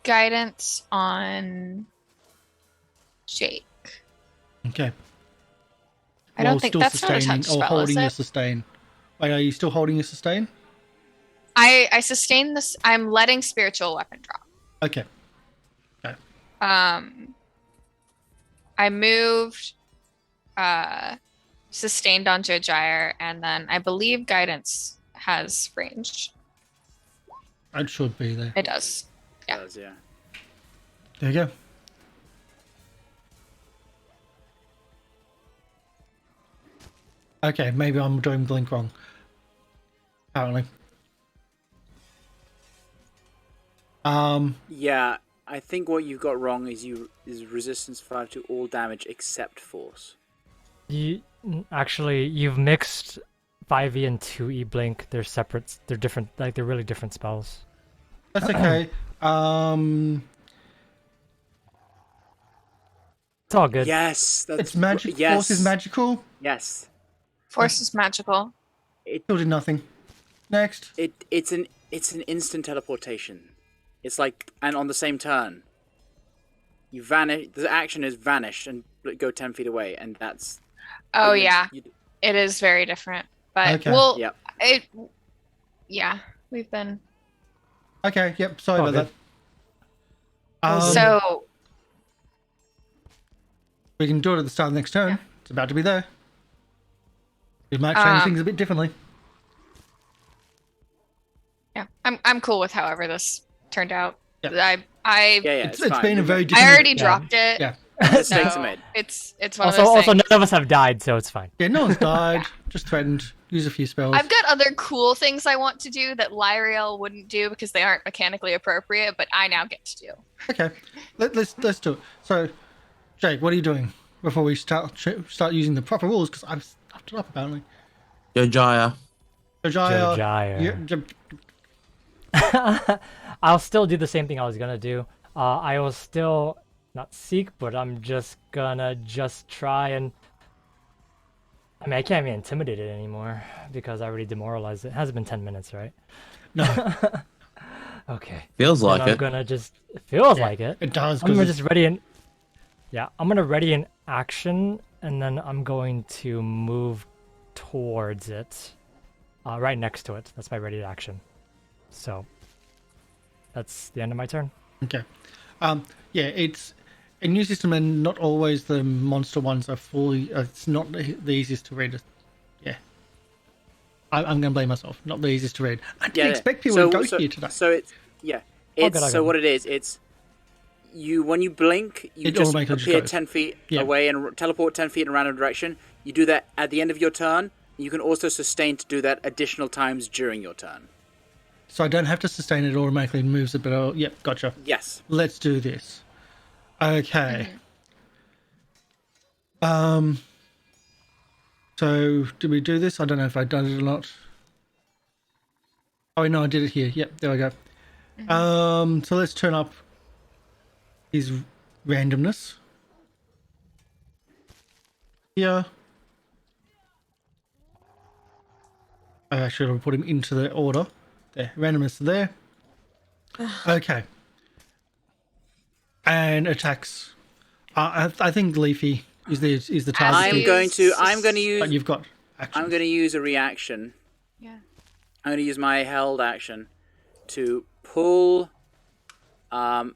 guidance on Jake. Okay. I don't think still that's not a sustaining touch or spell, holding is your it? sustain. Wait, are you still holding your sustain? I sustain this. I'm letting spiritual weapon drop. Okay. I moved, sustained on Jojyre, and then I believe guidance has range. It should be there. It does. Yeah. It does, yeah. There you go. Okay, maybe I'm doing Blink wrong. Apparently. Yeah, I think what you got wrong is resistance 5 to all damage except force. You've mixed 5e and 2e blink. They're separate. They're different. Like they're really different spells. That's okay. It's all good. Yes, that's It's magic. Yes. Force is magical. Yes. Force is magical. Still did nothing. Next. It's an instant teleportation. It's like, and on the same turn, you vanish. The action is vanish and go 10 feet away, and that's. Oh yeah, it is very different. But Okay. well, Yep. Yeah, we've been. Okay. Yep. Sorry All about good. that. So We can do it at the start of the next turn. Yeah. It's about to be there. We might change things a bit differently. yeah, I'm cool with however this turned out. Yeah. Yeah, It's fine. been a very different. I already dropped it. Yeah. Mistakes So are made. it's one of Also, those things. none of us have died, so it's fine. Yeah, no one's died. Just threatened. Use a few spells. I've got other cool things I want to do that Lieriel wouldn't do because they aren't mechanically appropriate, but I now get to do. Okay. Let's do it. So, Jake, what are you doing before we start using the proper rules? Because I've stuffed it up apparently. Jojyre. Jojyre. I'll still do the same thing I was gonna do. I will still not seek, but I'm just gonna try and. I mean, I can't be intimidated anymore because I already demoralized it. It hasn't been 10 minutes, right? No, Okay. Feels Then like I'm it. gonna just. It feels like it. it does. I'm gonna 'cause just ready in. Yeah, I'm gonna ready an action, and then I'm going to move towards it, right next to it. That's my ready action. So that's the end of my turn. Okay. Yeah, it's a new system, and not always the monster ones are fully. It's not the easiest to read. Yeah. I'm going to blame myself. Not the easiest to read. I didn't expect people to go here today. So it's good. so what it is. It's you when you blink, you It just automatically just appear goes. 10 feet Yeah. away and teleport 10 feet in a random direction. You do that at the end of your turn. You can also sustain to do that additional times during your turn. So I don't have to sustain it. Automatically moves it. But yep, gotcha. Yes. Let's do this. Okay. So did we do this? I don't know if I've done it or not. Oh no, I did it here. Yep, there we go. So let's turn up his randomness here. I should have put him into the order. There, randomness there. Okay. And attacks. I think Leafy is the target. Azzy I'm going to use. But you've got action. I'm going to use a reaction. Yeah. I'm going to use my held action to pull, to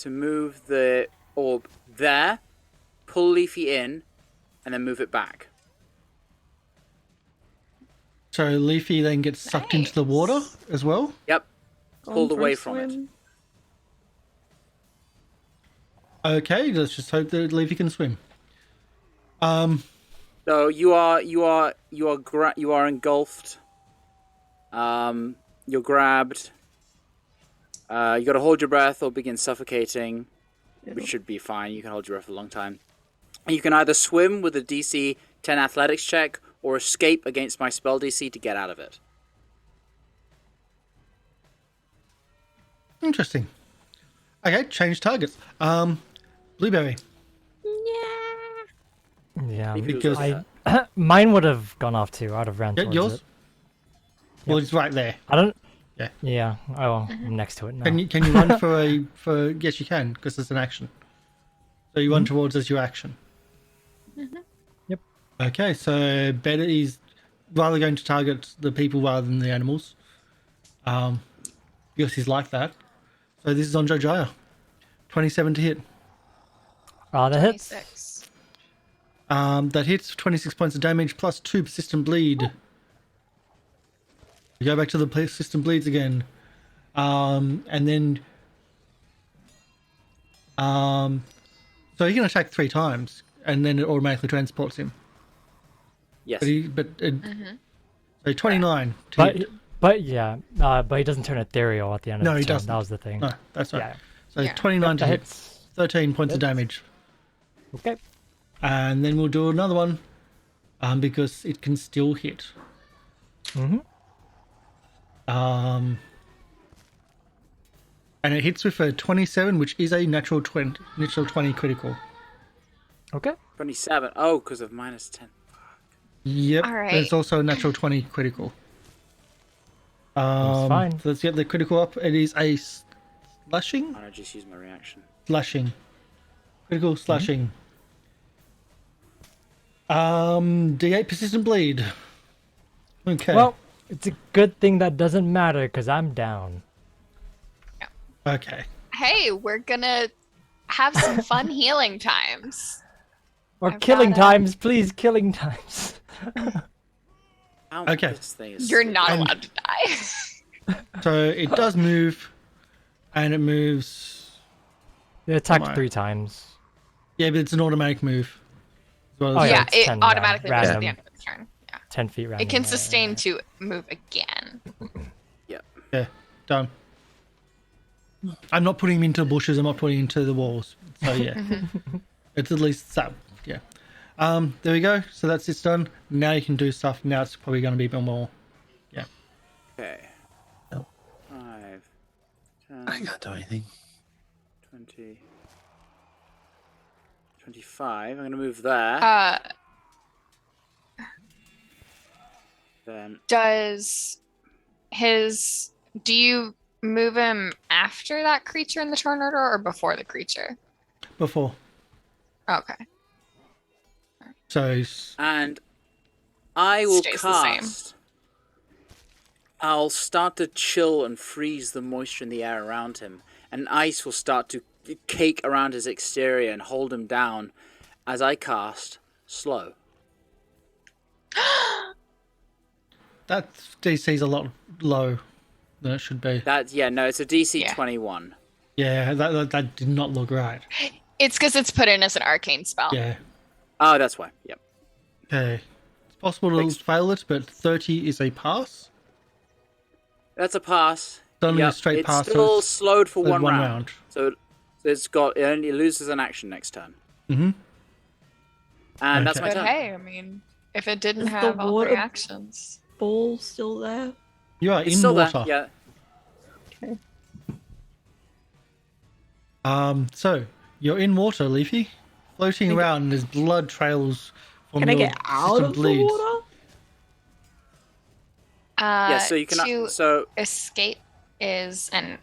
move the orb there, pull Leafy in, and then move it back. So Leafy then gets sucked into the water as well. Yep. Pulled Going for a away from it. swim. Okay. Okay, let's just hope that Leafy can swim. So you are engulfed. You're grabbed. You got to hold your breath or begin suffocating, which should be fine. You can hold your breath for a long time. And you can either swim with a DC 10 athletics check or escape against my spell DC to get out of it. Interesting. Okay, change targets. Blueberry. Yeah, Because- mine would have gone off too. I'd have ran towards Yours? it. Well, it's right there. I don't. Yeah. Yeah. Oh, well, I'm next to it now. Can you run for? Yes, you can because it's an action. So you run towards as your action. Yep. Okay, so better is rather going to target the people rather than the animals. Because he's like that. So this is on Jojyre. 27 to hit. That hits. 26. That hits 26 points of damage plus 2 persistent bleed. We go back to the persistent bleeds again. And then so he can attack 3 times and then it automatically transports him. Yes. So 29 to hit. But he doesn't turn ethereal at the end of No, the he turn. doesn't. That was the thing. No, that's right. Yeah. So Yeah. 29 to That hit. hits. 13 points of Hits. damage. Okay. And then we'll do another one because it can still hit. Mhm. And it hits with a 27, which is a natural 20 critical. Okay. 27. Oh, because of minus 10. All Yep. But right. it's also a natural 20 critical. fine. So let's get the critical up. It is a slashing. I just use my reaction. Slashing. Critical slashing. D8 persistent bleed. Okay. Well, it's a good thing that doesn't matter because I'm down. Okay. Hey, we're gonna have some fun healing times. Or I've killing got a- times, please, killing times. Ow, Okay. This thing is You're not And- allowed to die. So it does move, and it moves. It attacked Come on. 3 times. Yeah, but it's an automatic move. As well as Oh, yeah, it's it 10 automatically moves at random. the end of its turn. Yeah. 10 feet random. It can sustain to move again. Yeah, done. I'm not putting him into the bushes. I'm not putting him into the walls. So yeah, it's at least so. Yeah. There we go. So that's it's done. Now you can do stuff. Now it's probably going to be a bit more. Yeah. Okay. No. 5, I 10, can't do anything. 20, 25. I'm going to move there. Then Do you move him after that creature in the turn order or before the creature? Before. Okay. So and I will Stays the same. cast. I'll start to chill and freeze the moisture in the air around him, and ice will start to cake around his exterior and hold him down as I cast slow. that DC's a lot low than it should be. It's a DC Yeah. 21. Yeah, that did not look right. It's because it's put in as an arcane spell. Yeah. Oh, that's why. Yep. Okay. It's possible to Thanks. fail it, but 30 is a pass. That's a pass. It's only a Yep. straight pass. It's still so slowed for it's one round. So it only loses an action next turn. Mhm. And that's Okay. my But turn. hey, I mean, if it didn't Is the have all water- 3 actions. Ball still there? You are It's in still water. there. Yeah. So you're in water, Leafy, floating around. And there's blood trails from Can I your get out system of the bleeds. water? Yeah. So you can. To So escape is an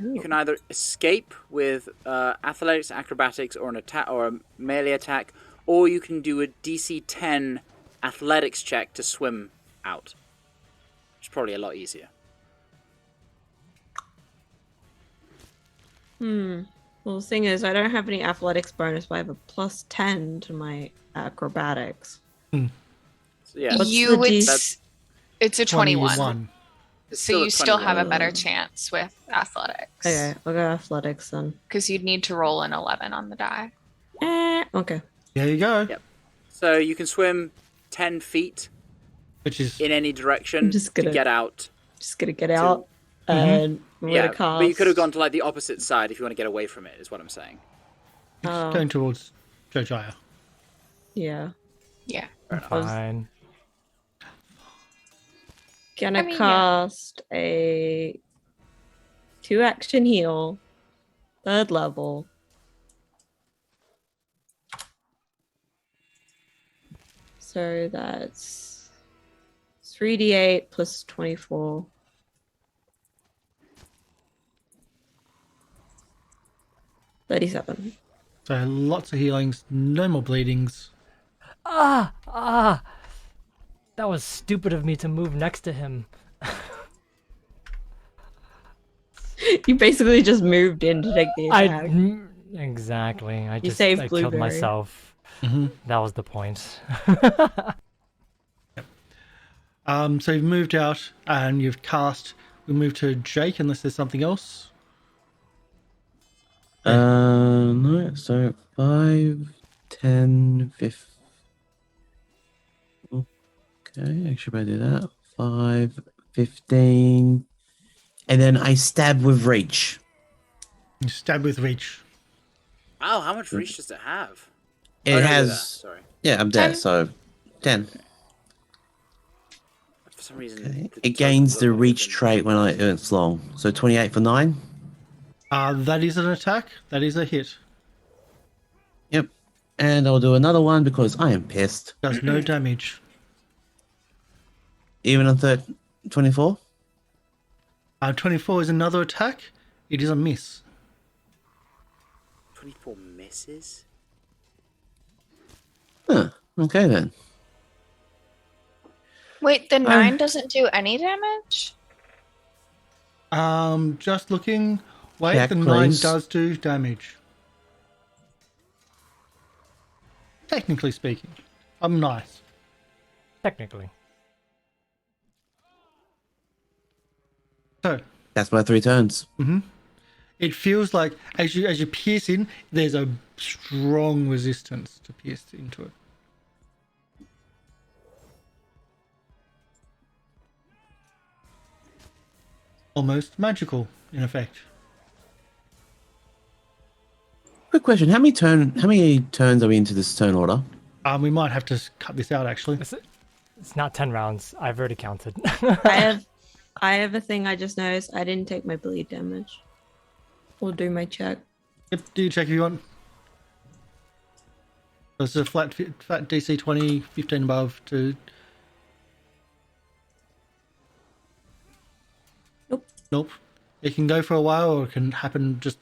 You can either escape with athletics, acrobatics, or an attack or a melee attack, or you can do a DC 10 athletics check to swim out. Which is probably a lot easier. Well, the thing is, I don't have any athletics bonus, but I have a plus 10 to my acrobatics. So, yeah, What's You the would. DC? It's a 21. it's So a you still 21. have a better chance with athletics. Okay, I'll go athletics then. Because you'd need to roll an 11 on the die. Okay. There you go. Yep. So you can swim 10 feet Which is in any direction just to gonna- get out. Just gonna get out and I'm Yeah, gonna cast. but you could have gone to like the opposite side if you want to get away from it, is what I'm saying. going towards Jojyre. Yeah. Yeah. Fine. Gonna I mean, yeah. cast a 2-action heal, 3rd level. So that's 3d8 plus 24. $37. So lots of healings, no more bleedings. That was stupid of me to move next to him. You basically just moved in to take the attack. Exactly. I just saved I killed Blueberry. myself. That was the point. So you've moved out and you've cast. We move to Jake unless there's something else. No, so 5, 10, 15. Okay, actually, I do that. 5, 15. And then I stab with reach. You stab with reach. Oh, how much reach does it have? It Oh, no, has. you're there. Sorry. Yeah, I'm dead, 10. so 10. For some reason, Okay. the It gains total the of reach them- trait when it's long. So 28 for 9. That is an attack. That is a hit. Yep. And I'll do another one because I am pissed. Does no damage. Even on 24? 24 is another attack. It is a miss. 24 misses? Huh. Okay then. Wait, the 9 doesn't do any damage? Just looking. Wait, Check, the 9 please. does do damage. Technically speaking. I'm nice. Technically. So, That's my 3 turns. it feels like as you pierce in, there's a strong resistance to pierce into it. Almost magical, in effect. Quick question: How many turns are we into this turn order? We might have to cut this out, actually. It's not 10 rounds. I've already counted. I have a thing I just noticed. I didn't take my bleed damage. We'll do my check. Yep, do you check if you want? It's a flat DC 20, 15 above to... Nope. It can go for a while or it can happen just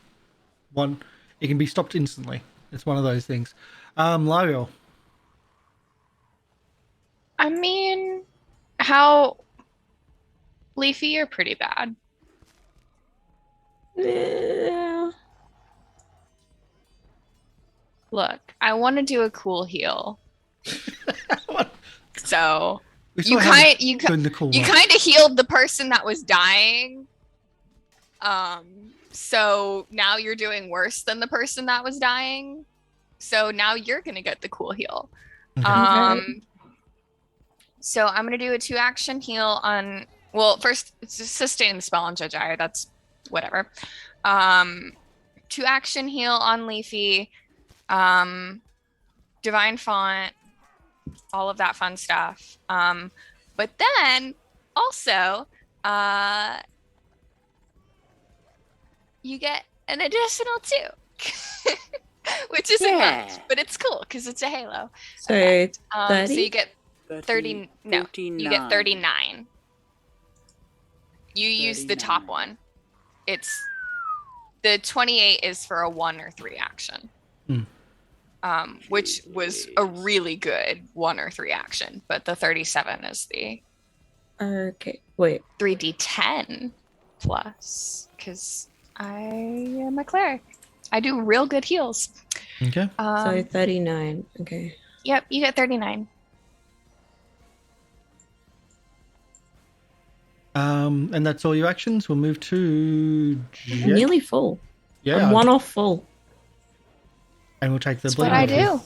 one... It can be stopped instantly. It's one of those things. Lieriel. I mean, how... Leafy, you're pretty bad. Yeah. Look, I want to do a cool heal. So We you saw how kind doing the cool you one. kind of healed the person that was dying. So now you're doing worse than the person that was dying. So now you're gonna get the cool heal. Okay. So I'm gonna do a 2-action heal on. Well, first it's just sustain the spell on Jojyre. That's whatever. 2-action heal on Leafy. Divine Font, all of that fun stuff. But then also, you get an additional 2, which isn't much, but it's cool because it's a Halo. So, So 30? you get 30. No, you get 39. You use the top one. It's The 28 is for a 1 or 3 action. Which was a really good 1 or 3 action, but the 37 is the Okay, wait. 3d10 plus, because I am a cleric. I do real good heals. Okay. So 39. Okay. Yep, you get 39. And that's all your actions. We'll move to I'm nearly full. Yeah. I'm 1 off full. And we'll take the That's what I do.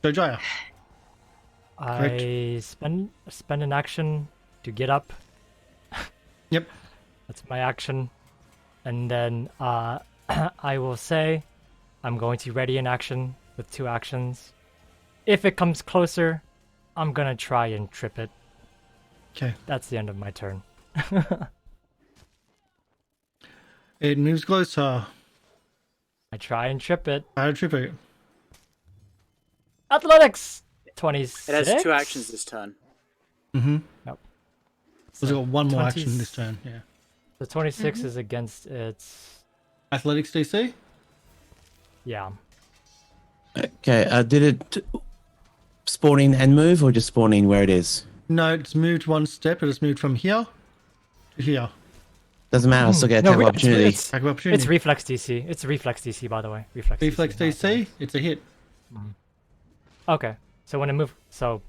Jojyre. I spend an action to get up. Yep. That's my action. And then I will say I'm going to ready an action with 2 actions. If it comes closer, I'm going to try and trip it. Okay. That's the end of my turn. It moves closer. I try and trip it. I trip it. Athletics! 26. It has 2 actions this turn. Mm-hmm. Yep. We've got one more 20 action this turn. Yeah. The 26 is against its... Athletics DC? Yeah. Okay, did it spawn in and move, or just spawn in where it is? No, it's moved 1 step. It has moved from here to here. Doesn't matter, I'll still get No, attack of opportunity. Attack of opportunity. It's reflex DC. It's reflex DC, by the way. Reflex Reflex not DC. It's a hit. Okay. So when I move... So...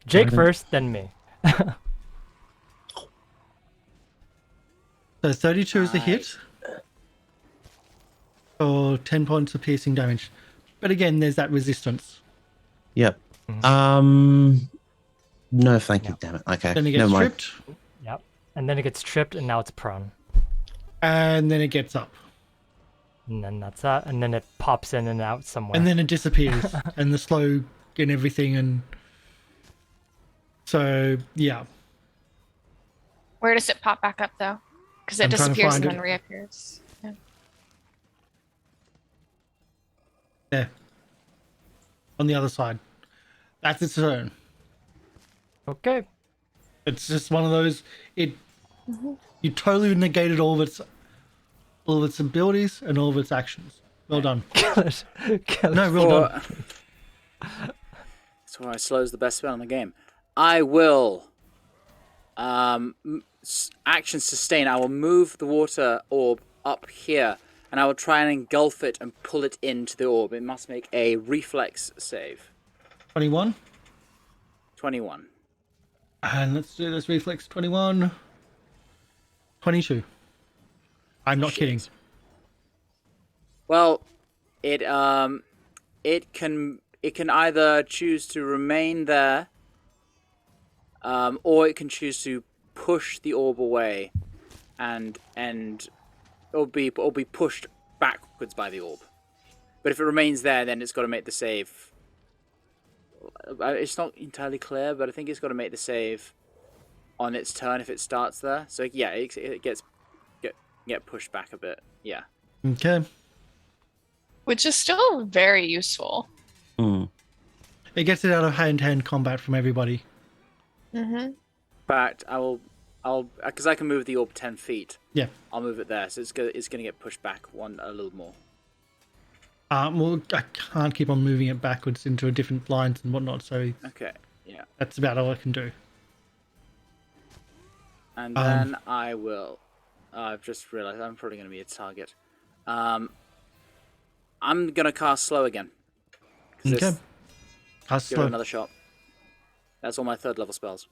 Jake first, then me. So 32 is the hit. Or 10 points of piercing damage. But again, there's that resistance. Yep. No, thank you, damn it. Okay, Then it never gets mind. tripped. Yep. And then it gets tripped, and now it's prone. And then it gets up. And then that's that. And then it pops in and out somewhere. And then it disappears. And the slow and everything. And so, yeah. Where does it pop back up, though? Because it I'm trying to disappears find and it. then reappears. Yeah. There. On the other side. That's its turn. Okay. It's just one of those. You totally negated all of its abilities and all of its actions. Well done. Kill it. Kill No, it. well done. That's why slow is the best spell in the game. I will action sustain. I will move the water orb up here, and I will try and engulf it and pull it into the orb. It must make a reflex save. 21. 21. And let's do this reflex. 21. 22. I'm not kidding. Well, it can either choose to remain there, or it can choose to push the orb away, and it'll be pushed backwards by the orb. But if it remains there, then it's got to make the save. It's not entirely clear, but I think it's got to make the save on its turn if it starts there. So yeah, it gets pushed back a bit. Yeah. Okay. Which is still very useful. It gets it out of hand-to-hand combat from everybody. In fact, I'll because I can move the orb 10 feet. Yeah. I'll move it there, so it's gonna get pushed back a little more. Well, I can't keep on moving it backwards into a different lines and whatnot, so Okay. Yeah. that's about all I can do. And then I will. I've just realized I'm probably gonna be a target. I'm gonna cast slow again. Okay. Cast Give it slow. another shot. That's all my 3rd level spells.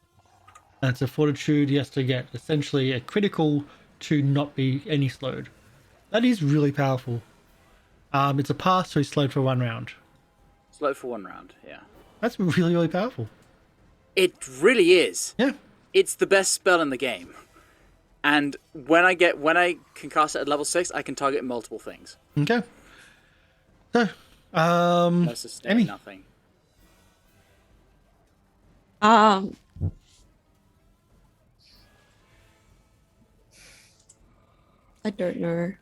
That's a fortitude he has to get. Essentially a critical to not be any slowed. That is really powerful. It's a pass, so he's slowed for 1 round. Slow for 1 round. Yeah. That's really, really powerful. It really is. Yeah. It's the best spell in the game. And when I can cast it at level 6, I can target multiple things. Okay. So, No sustain, Emi. nothing. I don't know.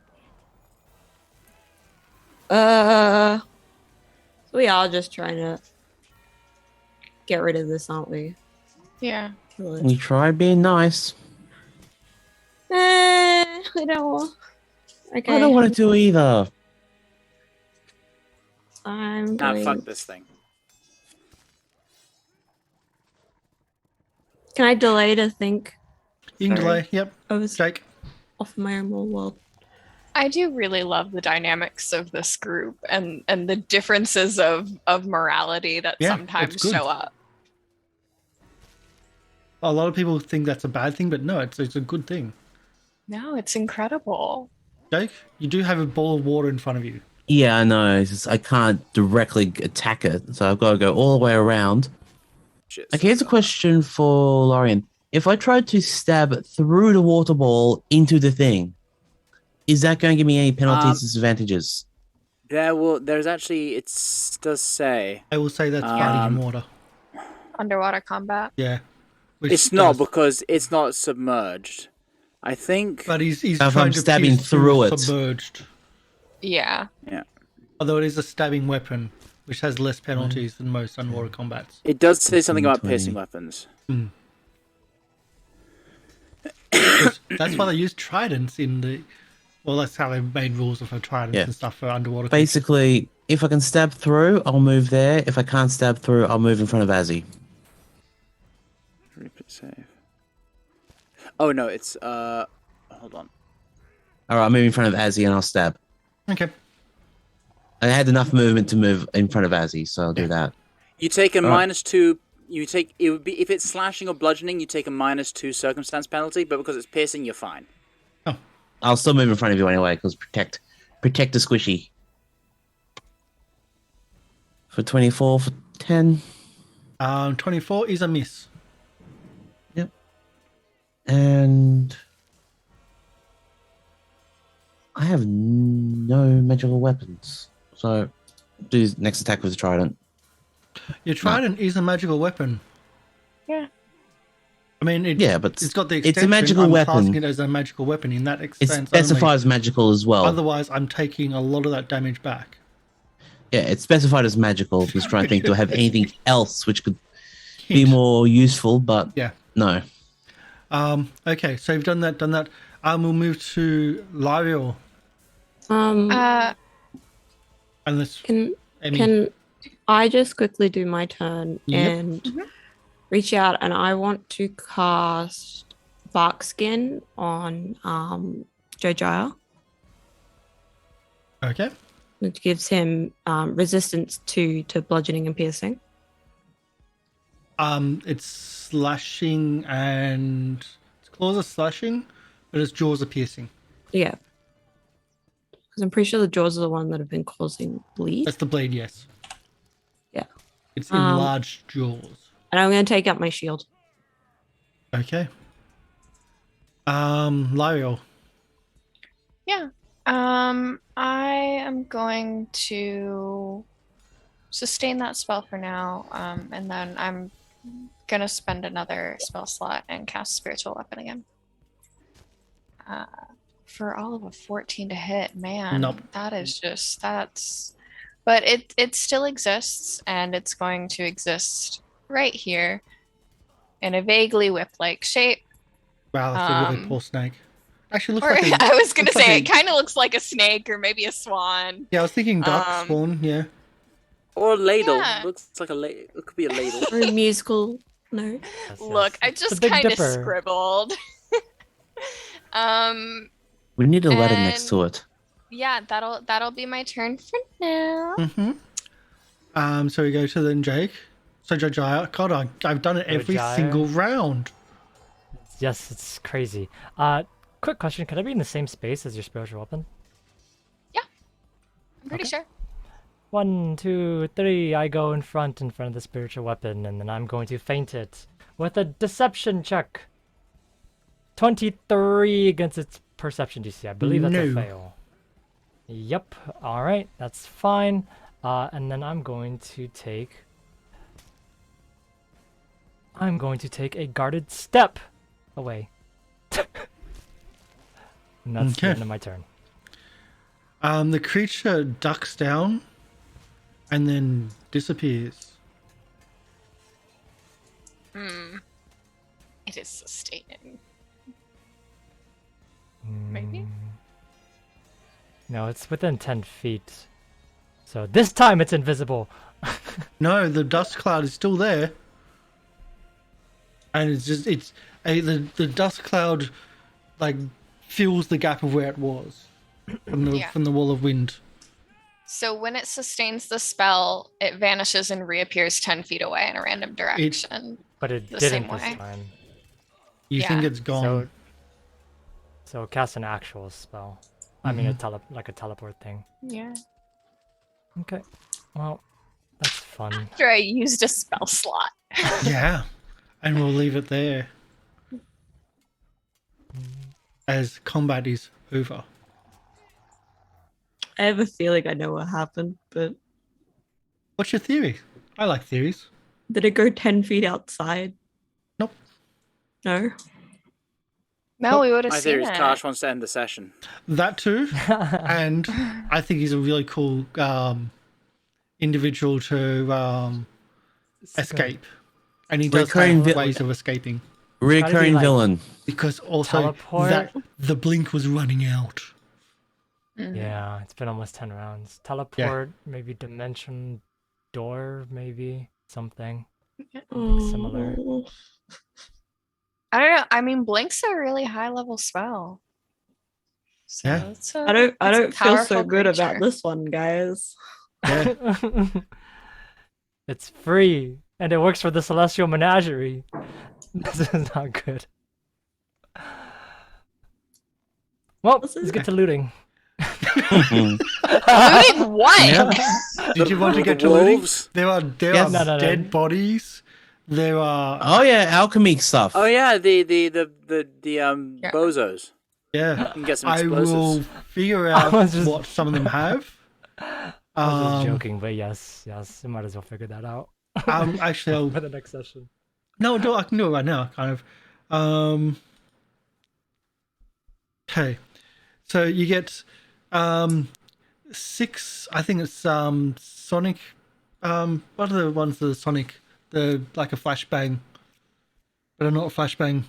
So we are just trying to get rid of this, aren't we? Yeah. Kill it. You try being nice. I don't. Okay. I don't want to do either. I'm Nah, doing. fuck this thing. Can I delay to think? You can Sorry. delay. Yep. I was Jake. off my own little world. I do really love the dynamics of this group and the differences of morality that Yeah, sometimes it's good. show up. A lot of people think that's a bad thing, but no, it's a good thing. No, it's incredible. Jake, you do have a ball of water in front of you. Yeah, I know. It's just, I can't directly attack it, so I've got to go all the way around. Shit, Okay, here's a question for Lorian. If I tried to stab through the water ball into the thing, is that going to give me any penalties, disadvantages? There's actually, it does say. I will say that's fighting in water. Underwater combat. Yeah. Which It's not does- because it's not submerged. I think. But he's If I'm trying to stabbing pierce through it. submerged. Yeah. Yeah. Although it is a stabbing weapon, which has less penalties than most underwater combats. It does say something about 20. piercing weapons. That's why they use tridents in the. Well, that's how they made rules for tridents Yeah. and stuff for underwater. Basically, if I can stab through, I'll move there. If I can't stab through, I'll move in front of Azzy. Repeat save. Oh no, it's hold on. All right, I'll move in front of Azzy and I'll stab. Okay. I had enough movement to move in front of Azzy, so I'll do that. You take a Alright. -2. You take it would be if it's slashing or bludgeoning. You take a -2 circumstance penalty, but because it's piercing, you're fine. I'll still move in front of you anyway, because protect the squishy. For 24, for 10. 24 is a miss. Yep. And I have no magical weapons. So do next attack with the trident. Your trident is a magical weapon. Yeah. I mean, Yeah, but it's got the it's a extension. magical I'm weapon. classing it as a magical weapon in that It extent. specifies magical as well. Otherwise, I'm taking a lot of that damage back. Yeah, it's specified as magical. Just trying to think, do I have anything else which could be more useful? But Yeah. no. Okay, so you've done that. We'll move to Lieriel. Unless Can Emi. can I just quickly do my turn Yep. and reach out, and I want to cast Barkskin on Jojyre, Okay. which gives him resistance to bludgeoning and piercing. It's slashing and its claws are slashing, but its jaws are piercing. Yeah. Because I'm pretty sure the jaws are the one that have been causing bleed. That's the blade, yes. Yeah. It's enlarged jaws. And I'm going to take out my shield. Okay. Lieriel. Yeah. I am going to sustain that spell for now, and then I'm gonna spend another spell slot and cast Spiritual Weapon again. For all of a 14 to hit, man. Nope. That is just but it still exists, and it's going to exist right here in a vaguely whip-like shape. Wow, that's a really poor snake. Actually, looks Or like a, I was gonna looks like say a- it kind of looks like a snake or maybe a swan. Yeah, I was thinking dark spawn. Yeah. Or a ladle. Yeah. Looks like a ladle. It could be a ladle. Or a musical note. Yes, Look, yes. I It's the just Big kind of Dipper. scribbled. We need a ladder next And- to it. Yeah, that'll be my turn for now. Mm-hmm. So we go to then Jake. So Jojyre, God, I've done it every Jojyre. single round. Yes, it's crazy. Quick question: could I be in the same space as your spiritual weapon? I'm pretty sure. 1, 2, 3. I go in front of the spiritual weapon, and then I'm going to feint it with a deception check. 23 against its perception DC. I believe that's a No. fail. Yep. All right, that's fine. And then I'm going to take a guarded step away. And that's the Okay. end of my turn. The creature ducks down and then disappears. It is sustaining. Maybe. No, it's within 10 feet. So this time it's invisible. No, the dust cloud is still there, and the dust cloud like fills the gap of where it was from the wall of wind. So when it sustains the spell, it vanishes and reappears 10 feet away in a random direction. But it The didn't same this way. time. You think it's gone? So cast an actual spell. I mean, a teleport thing. Yeah. Okay. Well, that's fun. After I used a spell slot. Yeah, and we'll leave it there as combat is over. I have a feeling I know what happened, but What's your theory? I like theories. did it go 10 feet outside? Nope. No. No, we would have My seen theory is it. Karsh wants to end the session. That too, and I think he's a really cool individual to escape, and he does Recurring have ways of escaping. Recurring like- villain. Because also Teleport? that the blink was running out. Yeah, it's been almost 10 rounds. Teleport, maybe dimension door, maybe something similar. Oh. I don't know. I mean, Blink's a really high level spell. So Yeah. it's I don't it's a feel so powerful good about creature. this one, guys. Yeah. It's free, and it works for the Celestial Menagerie. This is not good. Well, This let's is- get to looting. Looting what? Yep. Did you want to The get to looting? wolves? There are Yes. No. dead bodies. There are Oh yeah, alchemy stuff. Oh yeah, the bozos. yeah. You can get some I explosives. will figure out was just- what some of them have. I was just Um, joking, but yes, you might as well figure that out Actually, I'll for the next session. No, I can do it right now, kind of. Okay. So you get 6, I think it's Sonic. What are the ones that are Sonic? The like a flashbang. But they're not a flashbang.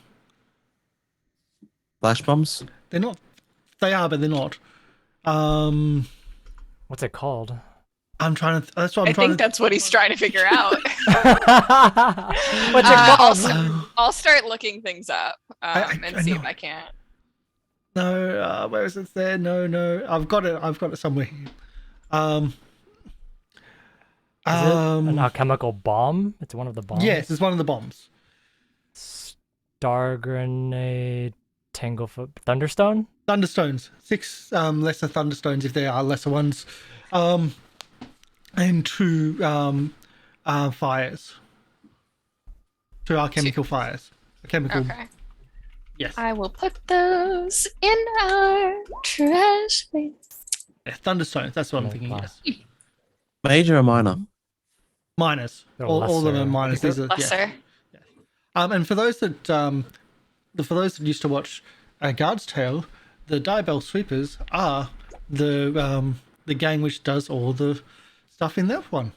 Flash bombs. They're not they are, but they're not. What's it called? I'm trying to that's what I I'm trying think to that's what he's trying to figure out. What's it called? I'll start looking things up I and see know. if I can't. No, where is it there? No. I've got it somewhere. Is it an alchemical bomb? It's one of the bombs. Yes, it's one of the bombs. Star grenade, tanglefoot, thunderstone. Thunderstones. 6 lesser thunderstones if there are lesser ones. And 2 fires. 2 alchemical fires. Chemical. Okay. Yes. I will put those in our trash bin. Yeah, thunderstones. That's what I'm Oh, thinking. wow. Yes. Major or minor? Minors. They're All of them are lesser. minors. These are yeah. Lesser. And for those that used to watch Guard's Tale, the Diabell Sweepers are the gang which does all the stuff in that one,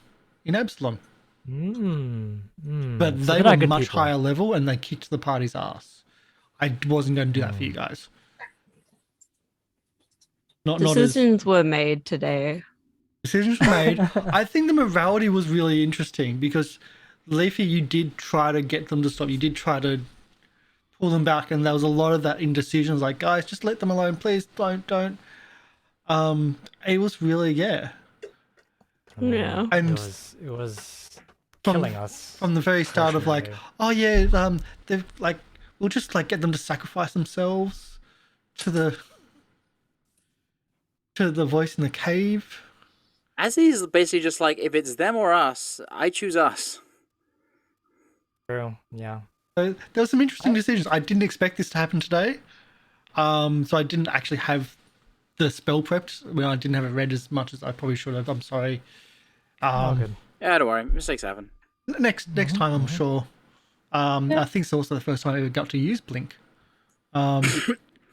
in Absalom. But So they they're were not good much people. higher level and they kicked the party's ass. I wasn't going to do that for you guys. Not as Decisions were made today. decisions were made. I think the morality was really interesting because Leafy, you did try to get them to stop. You did try to pull them back, and there was a lot of that indecision. Like, guys, just let them alone, please. Don't. It was really Yeah. And it was from- killing us from the very start of like, Pressuring. oh yeah, they've like we'll just like get them to sacrifice themselves to the voice in the cave. Azzy's basically just like, if it's them or us, I choose us. True. Yeah. So there were some interesting decisions. I didn't expect this to happen today. So I didn't actually have the spell prepped. Well, I didn't have it read as much as I probably should have. I'm sorry. All good. Yeah, don't worry. Mistakes happen. Next time, I'm sure. I think it's also the first time I ever got to use Blink.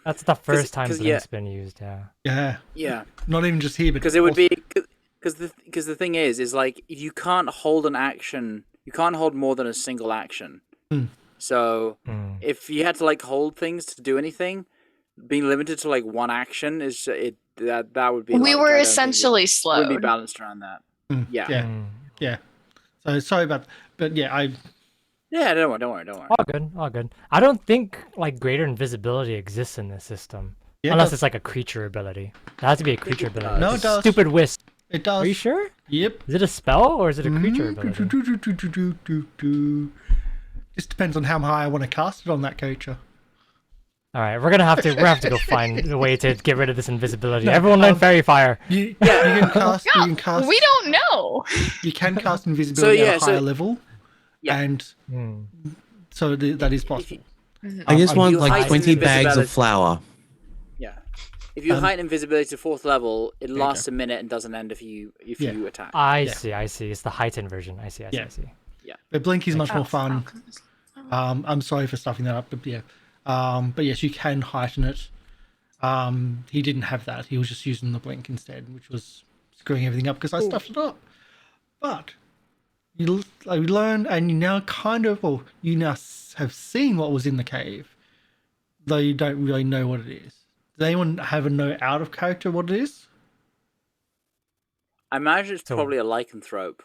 That's the first time 'cause, Blink's been used. Yeah. Yeah, Yeah, not even just here, but because it would also- be because the thing is like you can't hold an action. You can't hold more than a single action. Hmm. So Mm. if you had to like hold things to do anything, being limited to like one action is that would be. We like, were I don't think essentially it would be slowed. balanced around that. Yeah. Yeah. So sorry about, but yeah, Yeah, don't worry. All good. I don't think like greater invisibility exists in this system. Yeah, Unless it's like a creature ability. It has to be a creature ability. No, It's it does. Stupid wisp. it does. Are you sure? Yep. Is it a spell or is it a creature ability? Just depends on how high I want to cast it on that creature. All right, we're gonna have to go find a way to get rid of this invisibility. Everyone learn fairy fire. You can cast. You can cast. We don't know. You can cast invisibility at a higher level, Yeah. and so that is possible. I just want you like heighten 20 bags of invisibility- flour. Yeah. If you heighten invisibility to 4th level, it lasts a minute and doesn't end if you attack. I see. It's the heightened version. I see. But Blink is much more fun. I'm sorry for stuffing that up, but yeah. But yes, you can heighten it. He didn't have that. He was just using the Blink instead, which was screwing everything up because I stuffed it up. But you learn, and you now you now have seen what was in the cave, though you don't really know what it is. Does anyone have a know out of character what it is? I imagine it's probably a lycanthrope.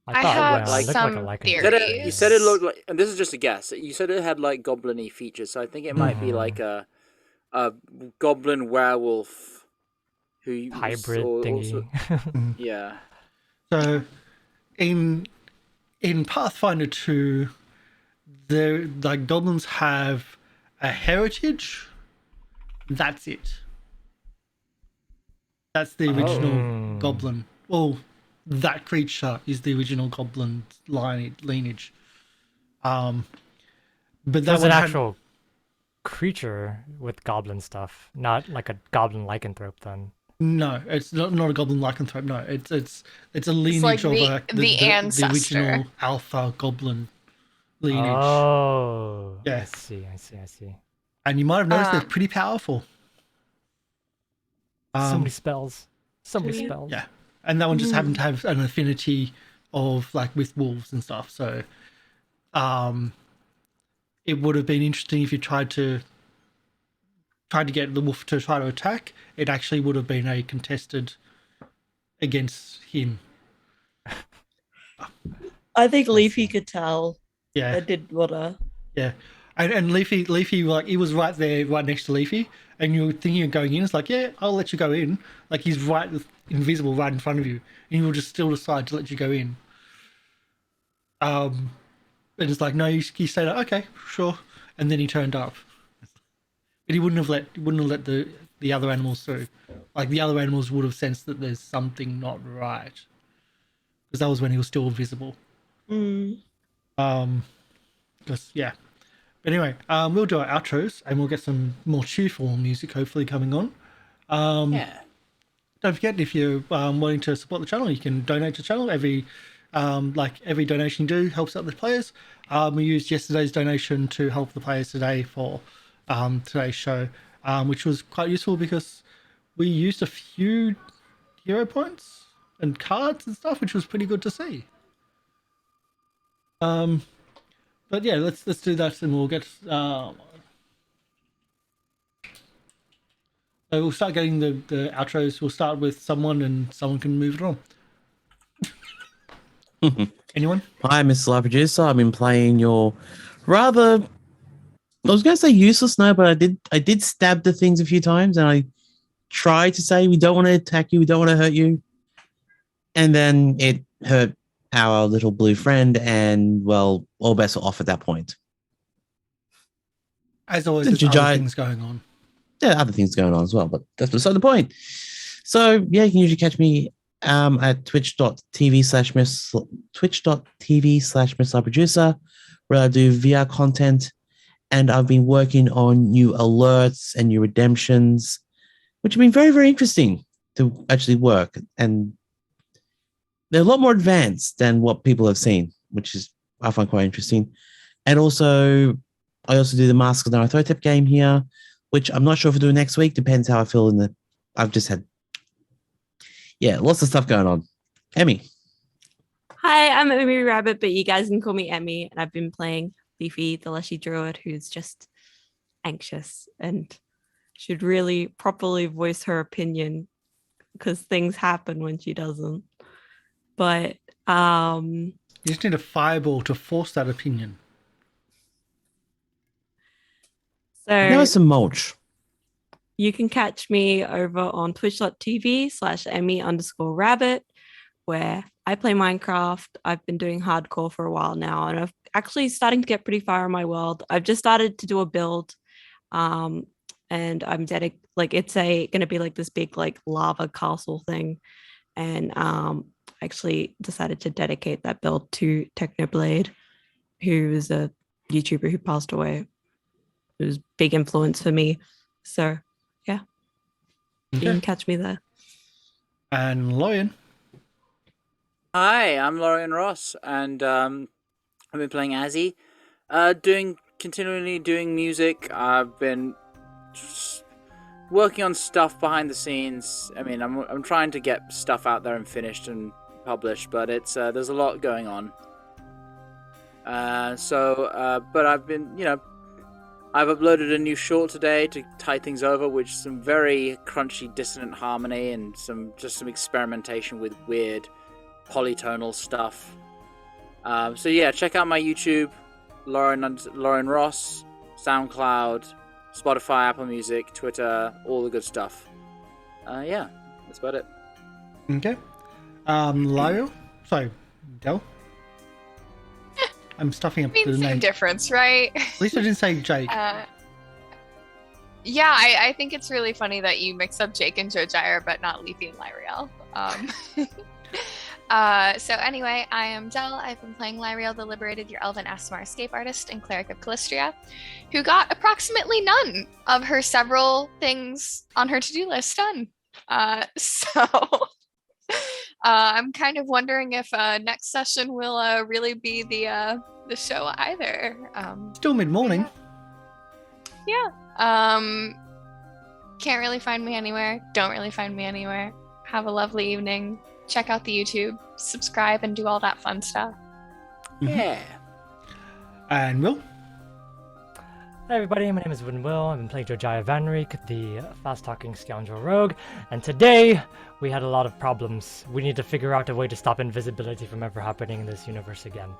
I have it looked some like a theories. You said it looked like, and this is just a guess. You said it had like goblin-y features, so I think it might be like a goblin werewolf who hybrid also, thingy. yeah. So, in Pathfinder 2, the goblins have a heritage. That's it. That's the original goblin. Well, that creature is the original goblin lineage. But that There's one an had- actual creature with goblin stuff, not like a goblin lycanthrope. Then No, it's not a goblin lycanthrope. No, it's a lineage like of the ancestor. the original alpha goblin lineage. Oh, Yeah. I see. And you might have noticed they're pretty powerful. So many spells. Yeah, and that one just happened to have an affinity of like with wolves and stuff. So, it would have been interesting if you tried to get the wolf to try to attack. It actually would have been a contested against him. I think Leafy could tell. Yeah, I did wanna. yeah. And Leafy, like he was right there, right next to Leafy, and you were thinking of going in. It's like, yeah, I'll let you go in. Like he's right, invisible, right in front of you, and you will just still decide to let you go in. And it's like, no, you say that, okay, sure, and then he turned up, but he wouldn't have let the other animals through. Like the other animals would have sensed that there's something not right, because that was when he was still visible. Because yeah. But anyway, we'll do our outros and we'll get some more cheerful music hopefully coming on. Yeah. Don't forget, if you're wanting to support the channel, you can donate to the channel. Every donation you do helps out the players. We used yesterday's donation to help the players today for today's show, which was quite useful because we used a few hero points and cards and stuff, which was pretty good to see. But yeah, let's do that, and we'll get. So we'll start getting the outros. We'll start with someone, and someone can move it on. Anyone? Hi, MrLiveProducer. I've been playing your rather, I was going to say useless now, but I did stab the things a few times, and I tried to say we don't want to attack you, we don't want to hurt you, and then it hurt our little blue friend, and well, all bets were off at that point. As always, there's other things going on. Yeah, other things going on as well, but that's beside the point. So yeah, you can usually catch me at twitch.tv/MrLiveProducer, where I do VR content, and I've been working on new alerts and new redemptions, which have been very, very interesting to actually work, and they're a lot more advanced than what people have seen, which is I find quite interesting. And also, I also do the Mask of the Narthotep game here, which I'm not sure if we'll do next week. Depends how I feel in the. I've just had, lots of stuff going on. Emi. Hi, I'm Emi Rabbit, but you guys can call me Emi, and I've been playing Leafy, the Leshy Druid, who's just anxious and should really properly voice her opinion because things happen when she doesn't. But You just need a fireball to force that opinion. so There was some mulch. you can catch me over on twitch.tv/Emi_Rabbit, where I play Minecraft. I've been doing hardcore for a while now, and I've actually starting to get pretty far in my world. I've just started to do a build, and I'm it's going to be like this big like lava castle thing, and actually decided to dedicate that build to Technoblade, who is a YouTuber who passed away. It was a big influence for me. So yeah, you can catch me there. And Lorian. Hi, I'm Lorian Ross, and I've been playing Azzy, continually doing music. I've been just working on stuff behind the scenes. I mean, I'm trying to get stuff out there and finished and published, but it's there's a lot going on. But I've been, I've uploaded a new short today to tide things over, which is some very crunchy dissonant harmony and some experimentation with weird polytonal stuff. So yeah, check out my YouTube, Lorian Ross, SoundCloud, Spotify, Apple Music, Twitter, all the good stuff. Yeah, that's about it. Okay. Lieriel? Sorry, Del? I'm stuffing up the Same name. difference, right? At least I didn't say Jake. Yeah, I think it's really funny that you mix up Jake and Jojyre, but not Leafy and Lieriel. So anyway, I am Del. I've been playing Lieriel the Liberated, your elven ASMR escape artist and cleric of Calistria, who got approximately none of her several things on her to-do list done. I'm kind of wondering if next session will really be the show either. Still mid-morning. Yeah. Can't really find me anywhere. Don't really find me anywhere. Have a lovely evening. Check out the YouTube, subscribe, and do all that fun stuff. Yeah. And Will? Hey everybody, my name is Will. I've been playing Jojyre Vanrik, the fast-talking scoundrel rogue, and today we had a lot of problems. We need to figure out a way to stop invisibility from ever happening in this universe again.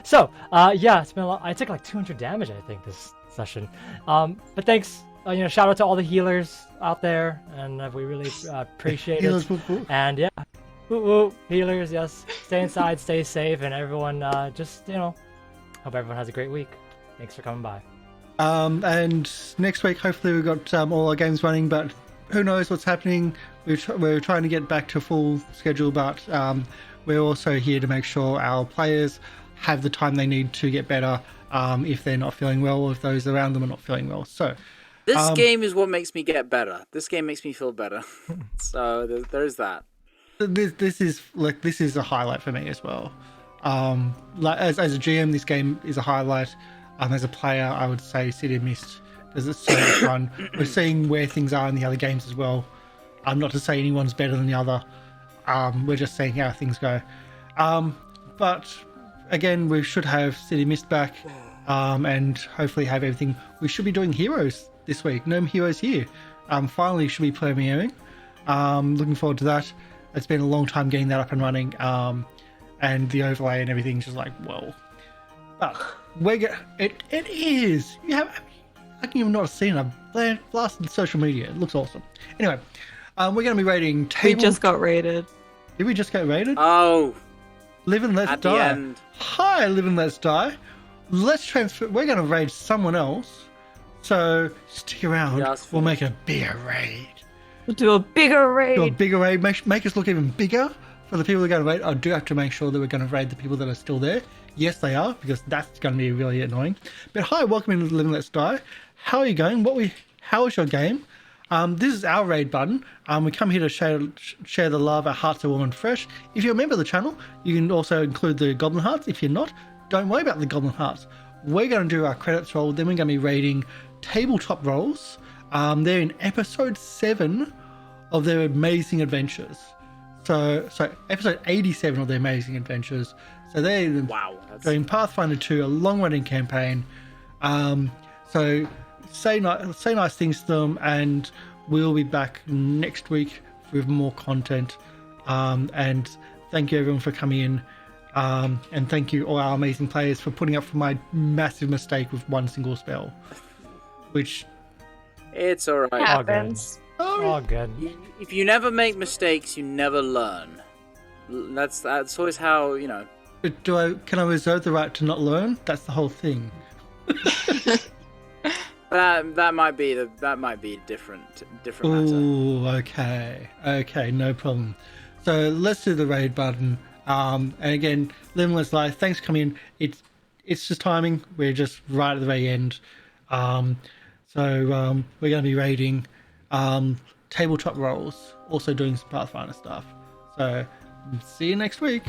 So, yeah, it's been a lot. I took like 200 damage, I think, this session. But thanks, shout out to all the healers out there, and we really appreciate Healers, it. whoop, whoop. And yeah, woo woo, healers, yes. Stay inside, stay safe, and everyone just, hope everyone has a great week. Thanks for coming by. And next week, hopefully, we've got all our games running, but who knows what's happening. We're trying to get back to full schedule, but we're also here to make sure our players have the time they need to get better if they're not feeling well or if those around them are not feeling well. So this game is what makes me get better. This game makes me feel better. So there's that. This is a highlight for me as well. As a GM, this game is a highlight. As a player, I would say City of Mist because it's so much fun. We're seeing where things are in the other games as well. Not to say anyone's better than the other. We're just seeing how things go. But again, we should have City of Mist back, and hopefully have everything. We should be doing Heroes this week. No Heroes here. Finally, should be premiering. Looking forward to that. It's been a long time getting that up and running, and the overlay and everything's just like whoa. But it is. I can even not have seen it. I've blasted social media. It looks awesome. Anyway, we're going to be rating table. We just got raided. Did we just get raided? Oh. Live and Let's At Die. the end. Hi, Live and Let's Die. Let's transfer. We're going to raid someone else. So stick around. Yes, We'll make a bigger raid. We'll do a bigger raid. Do a bigger raid. Make us look even bigger for the people who are going to raid. I do have to make sure that we're going to raid the people that are still there. Yes, they are, because that's going to be really annoying. But hi, welcome into Live and Let's Die. How are you going? How is your game? This is our raid button. We come here to share the love. Our hearts are warm and fresh. If you're a member of the channel, you can also include the Goblin Hearts. If you're not, don't worry about the Goblin Hearts. We're going to do our credits roll. Then we're going to be rating tabletop roles. They're in episode 7 of their amazing adventures. So episode 87 of their amazing adventures. So they're doing Pathfinder 2, a long-running campaign. So say nice things to them, and we'll be back next week with more content. And thank you everyone for coming in. And thank you all our amazing players for putting up for my massive mistake with one single spell. Which... It's alright. Happens. All good. If you never make mistakes, you never learn. That's always how, you know. But can I reserve the right to not learn? That's the whole thing. That might be a different matter. Ooh, okay, no problem. So let's do the raid button. And again, Limitless Life, thanks for coming in. It's just timing. We're just right at the very end. So we're going to be raiding tabletop roles, also doing some Pathfinder stuff. So see you next week.